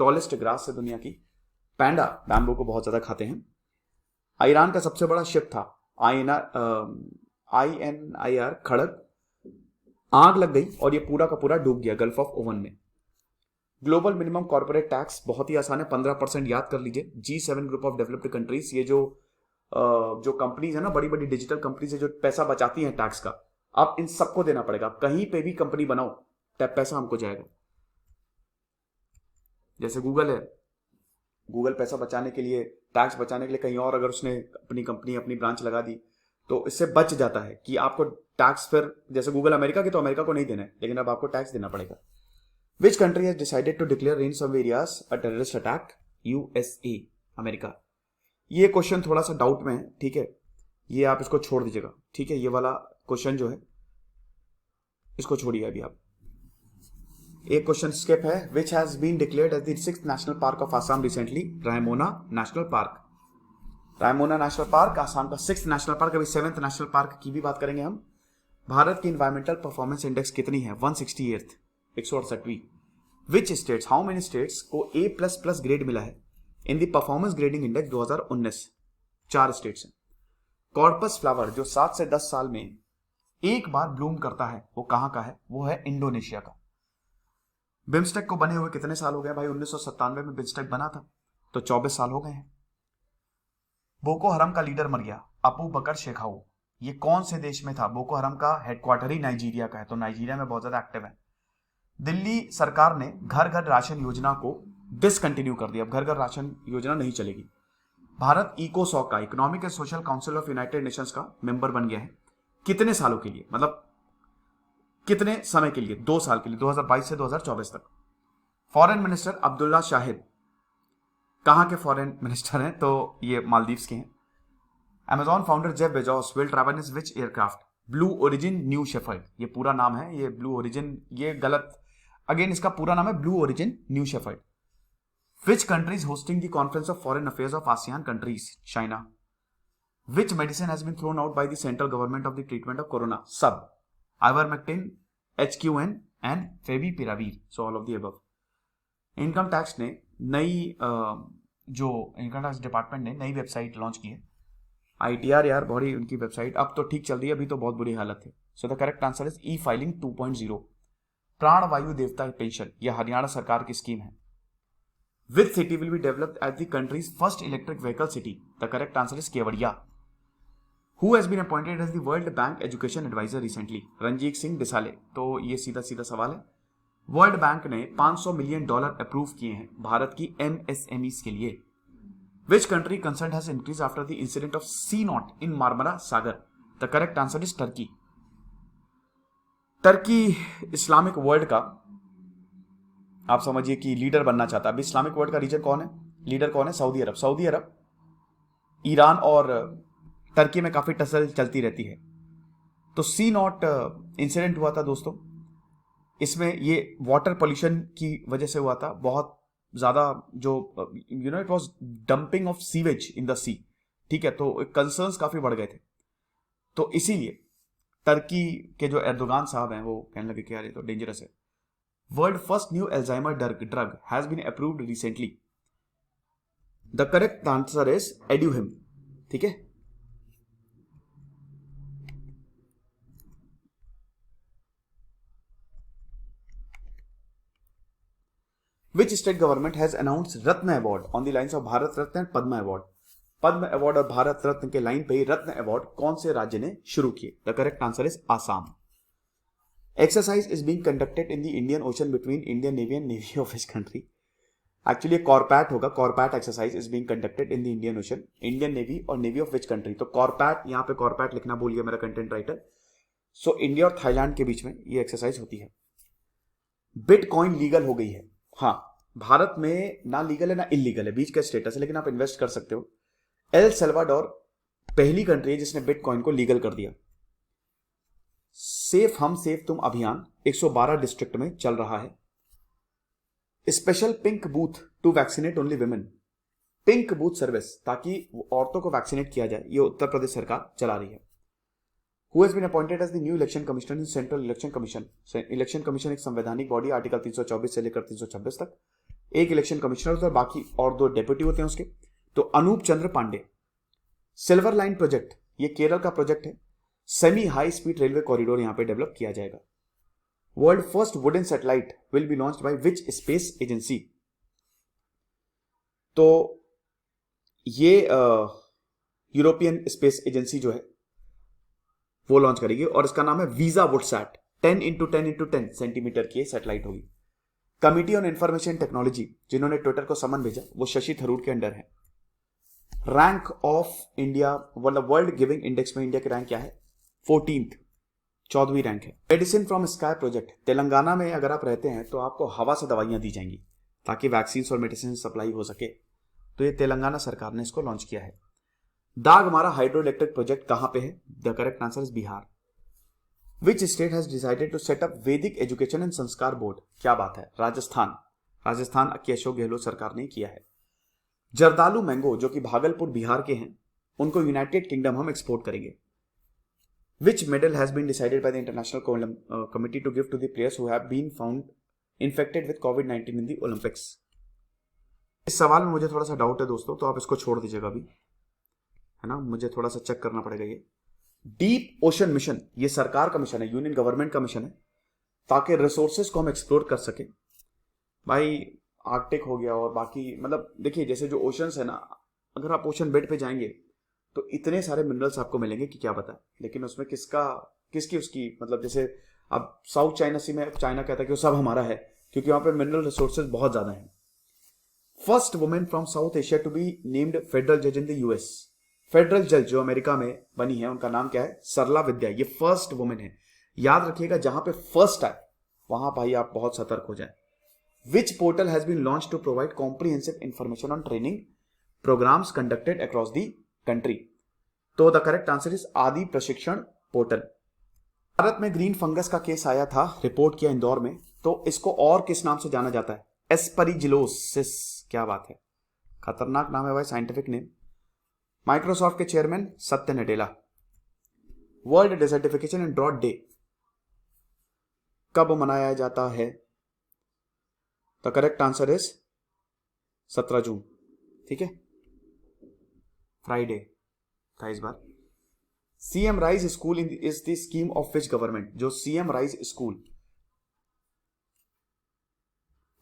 टॉलेस्ट ग्रास है दुनिया की। पैंडा बैम्बू को बहुत ज्यादा खाते हैं। ईरान का सबसे बड़ा शिप था INIR खड़ग, आग लग गई और ये पूरा का पूरा डूब गया गल्फ ऑफ ओमान में। ग्लोबल मिनिमम कॉर्पोरेट टैक्स बहुत ही आसान है, 15% याद कर लीजिए। G7 group of developed countries, ये जो कंपनीज है ना, बड़ी बड़ी डिजिटल कंपनीज है जो पैसा बचाती हैं टैक्स का, अब इन सबको देना पड़ेगा। कहीं पे भी कंपनी बनाओ तब पैसा हमको जाएगा। जैसे गूगल है, गूगल पैसा बचाने के लिए, टैक्स बचाने के लिए कहीं और अगर उसने अपनी कंपनी, अपनी ब्रांच लगा दी तो इससे बच जाता है कि आपको टैक्स, फिर जैसे गूगल अमेरिका की, तो अमेरिका को नहीं देना है, लेकिन अब आपको टैक्स देना पड़ेगा। Which country has decided to declare in some areas a terrorist attack? USA, America. ये क्वेश्चन थोड़ा सा डाउट में है, ठीक है, ये आप इसको छोड़ दीजिएगा, ठीक है। ये वाला क्वेश्चन जो है इसको छोड़िए अभी आप। एक क्वेश्चन स्किप है। Which has been declared as the 6th national park of Assam recently? Raimona national park. Raimona national park Assam का 6th नेशनल पार्क। अभी 7th नेशनल पार्क की भी बात करेंगे हम। भारत की इन्वायरमेंटल परफॉर्मेंस इंडेक्स कितनी है? 168th, 168वीं। Which states, how many states को A++ ग्रेड मिला है in the performance grading index 2019? 4 states हैं। कॉर्पस फ्लावर जो 7 से 10 साल में एक बार ब्लूम करता है, वो कहां का है? वो है इंडोनेशिया का। बिम्स्टेक को बने हुए कितने साल हो गए भाई? 1997 में बिम्स्टेक बना था, तो 24 साल हो गए हैं। बोको हरम का लीडर मर गया, अबू बकर शेखाऊ। ये कौन से देश में था? बोको हरम का हेडक्वार्टर ही नाइजीरिया का है, तो नाइजीरिया में बहुत ज्यादा एक्टिव है। दिल्ली सरकार ने घर घर राशन योजना को डिसकंटिन्यू कर दिया, अब घर घर राशन योजना नहीं चलेगी। भारत इकोसॉक का, economic and social council of United Nations का मेंबर बन गया है। कितने सालों के लिए, मतलब कितने समय के लिए? 2 साल के लिए, 2022 से 2024 तक। फॉरेन मिनिस्टर अब्दुल्ला शाहिद कहां के फॉरेन मिनिस्टर हैं? तो ये मालदीव्स के हैं। Amazon founder Jeff Bezos will travel in which aircraft? Blue origin new shepherd, ये पूरा नाम है। ये ब्लू ओरिजिन, ये गलत, अगेन इसका पूरा नाम है blue origin new shepherd. Which country is hosting the Conference of Foreign Affairs of ASEAN countries? China. Which medicine has been thrown out by the central government of the treatment of corona? सब, ivermectin, HQN and favipiravir. So all of the above. Income tax ने नई जो income tax department ने नई website launch की है, ITR यार, बड़ी उनकी वेबसाइट अब तो ठीक चल रही है, अभी तो बहुत बुरी हालत है। So the correct answer is E filing 2.0। प्राण वायु देवता पेंशन, यह हरियाणा सरकार की स्कीम है। Which city will be developed as the country's first electric vehicle city? The correct answer is Kevadia. Who has been appointed as the World Bank Education Advisor recently? Ranjit Singh डिसाले। तो ये सीधा सीधा सवाल है। वर्ल्ड बैंक ने $500 मिलियन अप्रूव किए हैं भारत की MSMEs के लिए। Which country concern has increased after the incident of sea knot in Marmara Sagar? The correct answer is Turkey. Turkey Islamic world का, आप समझिए कि लीडर बनना चाहता है। अभी इस्लामिक वर्ल्ड का रीजन कौन है, लीडर कौन है? सऊदी अरब। सऊदी अरब, ईरान और टर्की में काफी टसल चलती रहती है। तो सी नॉट इंसिडेंट हुआ था दोस्तों, इसमें ये वाटर पोल्यूशन की वजह से हुआ था। बहुत ज्यादा जो it was dumping of sewage in the sea, ठीक है, तो कंसर्न्स काफी बढ़ गए थे। तो इसीलिए टर्की के जो एर्दोगान साहब हैं वो कहने लगे कि यार ये तो डेंजरस है। World first new Alzheimer drug has been approved recently. The correct answer is Aduhelm, ठीक है। Which state government has announced Ratna Award on the lines of Bharat Ratna and Padma Award? Padma award और भारत रत्न के line पे ही रत्न award कौन से राज्य ने शुरू किए? The correct answer is Assam. Exercise is being conducted in the Indian Ocean between Indian Navy and Navy of which country? Actually CORPAT होगा, CORPAT exercise is being conducted in the Indian Ocean, Indian navy और navy of which country? तो CORPAT, यहाँ पे CORPAT लिखना भूल गया मेरा content writer. So India और थाईलैंड के बीच में ये एक्सरसाइज होती है। बिटकॉइन लीगल हो गई है, हाँ, भारत में ना लीगल है ना इलीगल है, बीच का स्टेटस है, लेकिन आप इन्वेस्ट कर सकते हो। एल सल्वाडोर पहली कंट्री है जिसने बिटकॉइन को लीगल कर दिया। सेफ हम सेफ तुम अभियान 112 डिस्ट्रिक्ट में चल रहा है। Special pink booth to vaccinate only women, pink booth service ताकि औरतों को वैक्सीनेट किया जाए, ये उत्तर प्रदेश सरकार चला रही है। Who has been appointed as the new election commissioner in central election commission? Election commission एक संवैधानिक बॉडी, आर्टिकल 324 से लेकर 326 तक। एक इलेक्शन कमिश्नर होता है, बाकी और 2 डेप्यूटी होते हैं उसके। तो अनूप चंद्र पांडे। सिल्वर लाइन प्रोजेक्ट, ये केरल का प्रोजेक्ट है, semi high speed railway corridor यहां पे डेवलप किया जाएगा। World first wooden satellite will be launched by which space agency? तो ये यूरोपियन स्पेस एजेंसी जो है वो लॉन्च करेगी और इसका नाम है वीजा वुडसैट। 10 × 10 × 10 सेंटीमीटर की सैटेलाइट होगी। कमिटी ऑन इंफॉर्मेशन टेक्नोलॉजी जिन्होंने ट्विटर को समन भेजा वो शशि थरूर के अंडर है। रैंक ऑफ इंडिया, मतलब वर्ल्ड गिविंग इंडेक्स में इंडिया की रैंक क्या है? 14th, 14वीं रैंक है। Medicine from sky project, Telangana में अगर आप रहते हैं तो आपको हवा से दवाइयां दी जाएंगी ताकि वैक्सीन और मेडिसिन सप्लाई हो सके। तो ये तेलंगाना सरकार ने इसको लॉन्च किया है। दागमारा हाइड्रो इलेक्ट्रिक प्रोजेक्ट कहां पे है? The correct answer is Bihar. Which state has decided to set up Vedic education and Sanskar board? क्या बात है, राजस्थान। राजस्थान की अशोक गहलोत सरकार ने किया है। जर्दालू मैंगो जो कि भागलपुर बिहार के हैं, उनको यूनाइटेड किंगडम हम एक्सपोर्ट करेंगे। Which medal has been decided by the International Committee to give to the players who have been found infected with COVID-19 in the Olympics? इस सवाल में मुझे थोड़ा सा डाउट है दोस्तों, तो आप इसको छोड़ दीजिएगा अभी, है ना, मुझे थोड़ा सा चेक करना पड़ेगा। ये डीप ओशन मिशन, ये सरकार का मिशन है, यूनियन गवर्नमेंट का मिशन है, ताकि रिसोर्सेज को हम एक्सप्लोर कर सके। भाई आर्कटिक हो गया और बाकी, मतलब देखिए जैसे जो ओशंस है ना, अगर आप ओशन बेड पे जाएंगे तो इतने सारे मिनरल्स आपको मिलेंगे कि क्या पता, लेकिन उसमें किसकी उसकी मतलब, जैसे अब साउथ चाइना सी में चाइना कहता है कि वो सब हमारा है, क्योंकि वहां पे मिनरल रिसोर्सेज बहुत ज्यादा हैं। First women from South Asia to be named federal जज इन द यूएस। फेडरल जज जो अमेरिका में बनी है उनका नाम क्या है? सरला विद्या। ये फर्स्ट वुमेन है। याद रखिएगा, जहां पे फर्स्ट आए वहां भाई आप बहुत सतर्क हो जाए। Which portal has been launch to provide comprehensive information on training programmes conducted across the country? तो the correct answer is Aadi Prashikshan portal. Bharat में ग्रीन फंगस का केस आया था, रिपोर्ट किया इंदौर में, तो इसको और किस नाम से जाना जाता है? एस्परिजिलोसिस। क्या बात है, खतरनाक नाम है भाई, साइंटिफिक नेम। माइक्रोसॉफ्ट के chairman Satya Nadella. World desertification and drought day कब मनाया जाता है? The correct answer is 17 June. ठीक है, फ्राइडे था इस बार। CM rise school is the scheme of which government? जो सीएम राइज स्कूल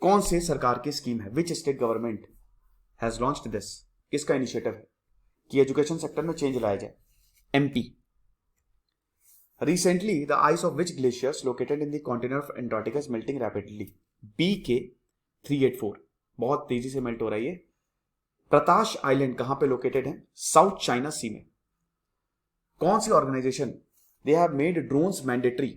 कौन से सरकार की स्कीम है? Which state government has launched this? किसका इनिशिएटिव है कि एजुकेशन सेक्टर में चेंज लाया जाए? MP. Recently the ice of which glaciers located in the continent of Antarctica is melting rapidly? BK384 बहुत तेजी से मेल्ट हो रही है। प्रताश आइलैंड कहां पे लोकेटेड है? साउथ चाइना सी में। कौन सी organisation? They have made drones mandatory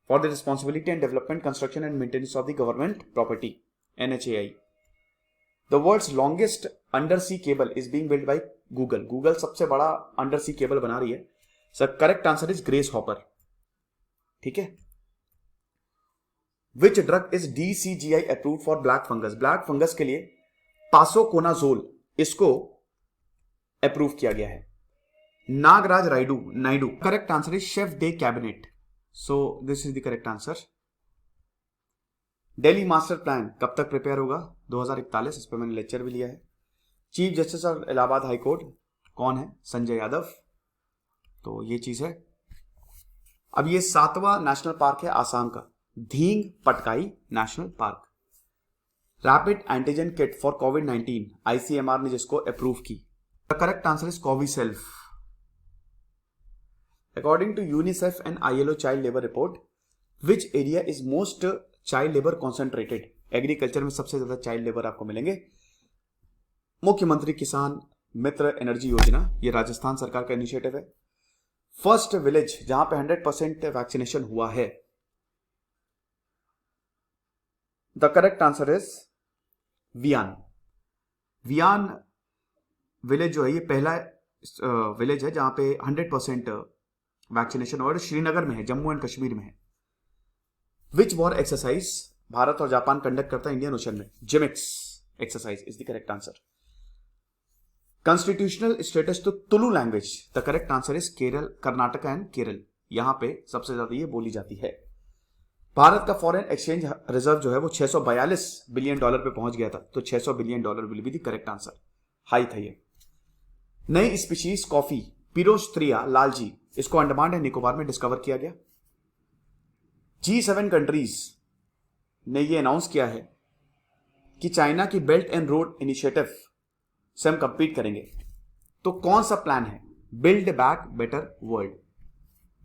for the responsibility and development construction and maintenance of the government property, NHAI। The world's longest under sea cable is being build by Google. Google सबसे बड़ा under sea cable बना रही है। Sir correct answer is Grace Hopper. ठीक है। Which drug is DCGI approve for black fungus? Black fungus के लिए posaconazole इसको अप्रूव किया गया है। Nagraj Naidu. Correct answer is chef de cabinet. So this is the correct answer. Delhi master plan कब तक प्रिपेयर होगा? 2041। इस पर मैंने लेक्चर भी लिया है। Chief justice of Allahabad high court कौन है? संजय यादव। तो ये चीज है। अब ये 7वां नेशनल पार्क है आसाम का, Dehing Patkai national park. Rapid antigen kit for कोविड-19 ICMR ने जिसको अप्रूव की। The correct answer is CoviSelf. According to UNICEF and ILO child labour report, which area is most child labour concentrated? Agriculture में सबसे ज्यादा child labour आपको मिलेंगे। मुख्यमंत्री किसान मित्र एनर्जी योजना, ये राजस्थान सरकार का इनिशिएटिव है। फर्स्ट विलेज जहां पे 100% वैक्सीनेशन हुआ है? The correct answer is Weyan. Weyan village जो है ये पहला विलेज है जहां पे 100% वैक्सीनेशन, और श्रीनगर में है, जम्मू एंड कश्मीर में है। विच वॉर एक्सरसाइज भारत और जापान कंडक्ट करता है इंडियन ओशन में? JIMEX exercise is the correct answer. Constitutional status तो Tulu language. The correct answer is Kerala, Karnataka and Kerala, यहां पे सबसे ज्यादा ये बोली जाती है। भारत का फॉरेन एक्सचेंज रिजर्व जो है वो $642 बिलियन पे पहुंच गया था, तो $600 billion will be the correct answer. High था ये। नई स्पीशीज कॉफी पिरोस्त्रिया लालजी, इसको अंडमान एंड निकोबार में डिस्कवर किया गया। G7 कंट्रीज ने ये अनाउंस किया है कि चाइना की बेल्ट एंड रोड इनिशिएटिव से हम कंपीट करेंगे। तो कौन सा प्लान है? Build back better world.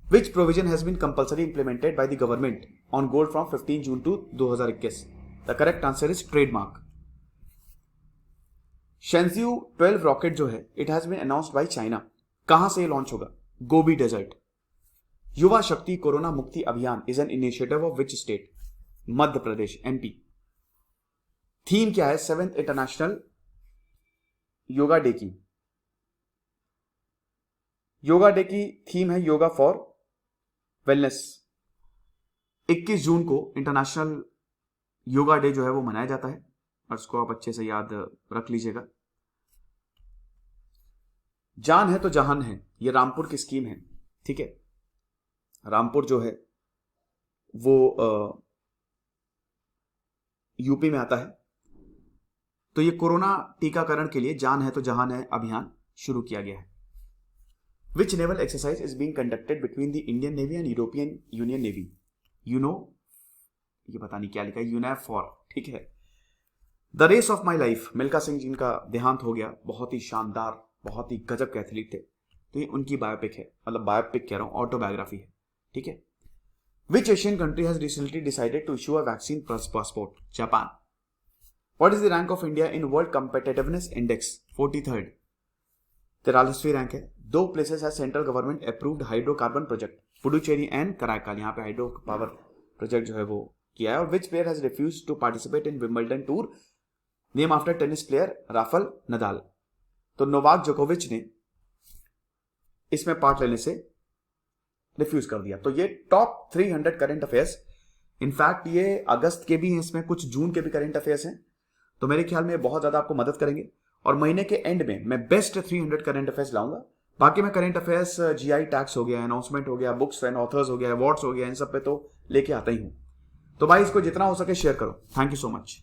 Which provision has been compulsory implemented by the government on gold from 15 June to 2021? The correct answer is trademark. Shenzhou 12 rocket जो है it has been announced by China. कहां से launch होगा? Gobi desert. Yuva Shakti corona Mukti Abhiyan is an initiative of which state? Madhya Pradesh, MP। Theme क्या है 7th international yoga day की? Yoga day की theme है योगा फॉर वेलनेस। 21 जून को इंटरनेशनल योगा डे जो है वो मनाया जाता है, और इसको आप अच्छे से याद रख लीजिएगा। जान है तो जहान है, ये रामपुर की स्कीम है। ठीक है, रामपुर जो है वो यूपी में आता है। तो ये कोरोना टीकाकरण के लिए जान है तो जहान है अभियान शुरू किया गया है। Which naval exercise is being conducted between the Indian navy and European Union navy? ये पता नहीं क्या लिखा है, यूनैफॉर। ठीक है। The race of my life, Milkha Singh जिनका देहांत हो गया, बहुत ही शानदार बहुत ही गजब के एथलीट थे। तो ये उनकी बायोपिक है, मतलब बायोपिक कह रहा हूं, ऑटोबायोग्राफी है, ठीक है। Which Asian country has recently decided to issue a vaccine passport? Japan. What is the rank of India in world competitiveness index? 43rd, 43वीं रैंक है। 2 प्लेसेस है central government approved hydrocarbon project, Puducherry and Karaikal, यहाँ पे hydro power project जो है वो किया है। और which player has refuse to participate in Wimbledon tour, name after tennis player Rafael Nadal. तो नोवाक जोकोविच ने इसमें पार्ट लेने से रिफ्यूज कर दिया। तो ये टॉप 300 करंट अफेयर्स, इनफैक्ट ये अगस्त के भी हैं, इसमें कुछ जून के भी करंट अफेयर्स हैं, तो मेरे ख्याल में बहुत ज्यादा आपको मदद करेंगे। और महीने के एंड में मैं बेस्ट 300 करंट अफेयर्स लाऊंगा। बाकी मैं करंट अफेयर्स, जीआई टैक्स हो गया, अनाउंसमेंट हो गया, बुक्स एंड ऑथर्स हो गया, अवार्ड्स हो गया, इन सब पे तो लेके आता ही हूं। तो भाई इसको जितना हो सके शेयर करो। Thank you so much.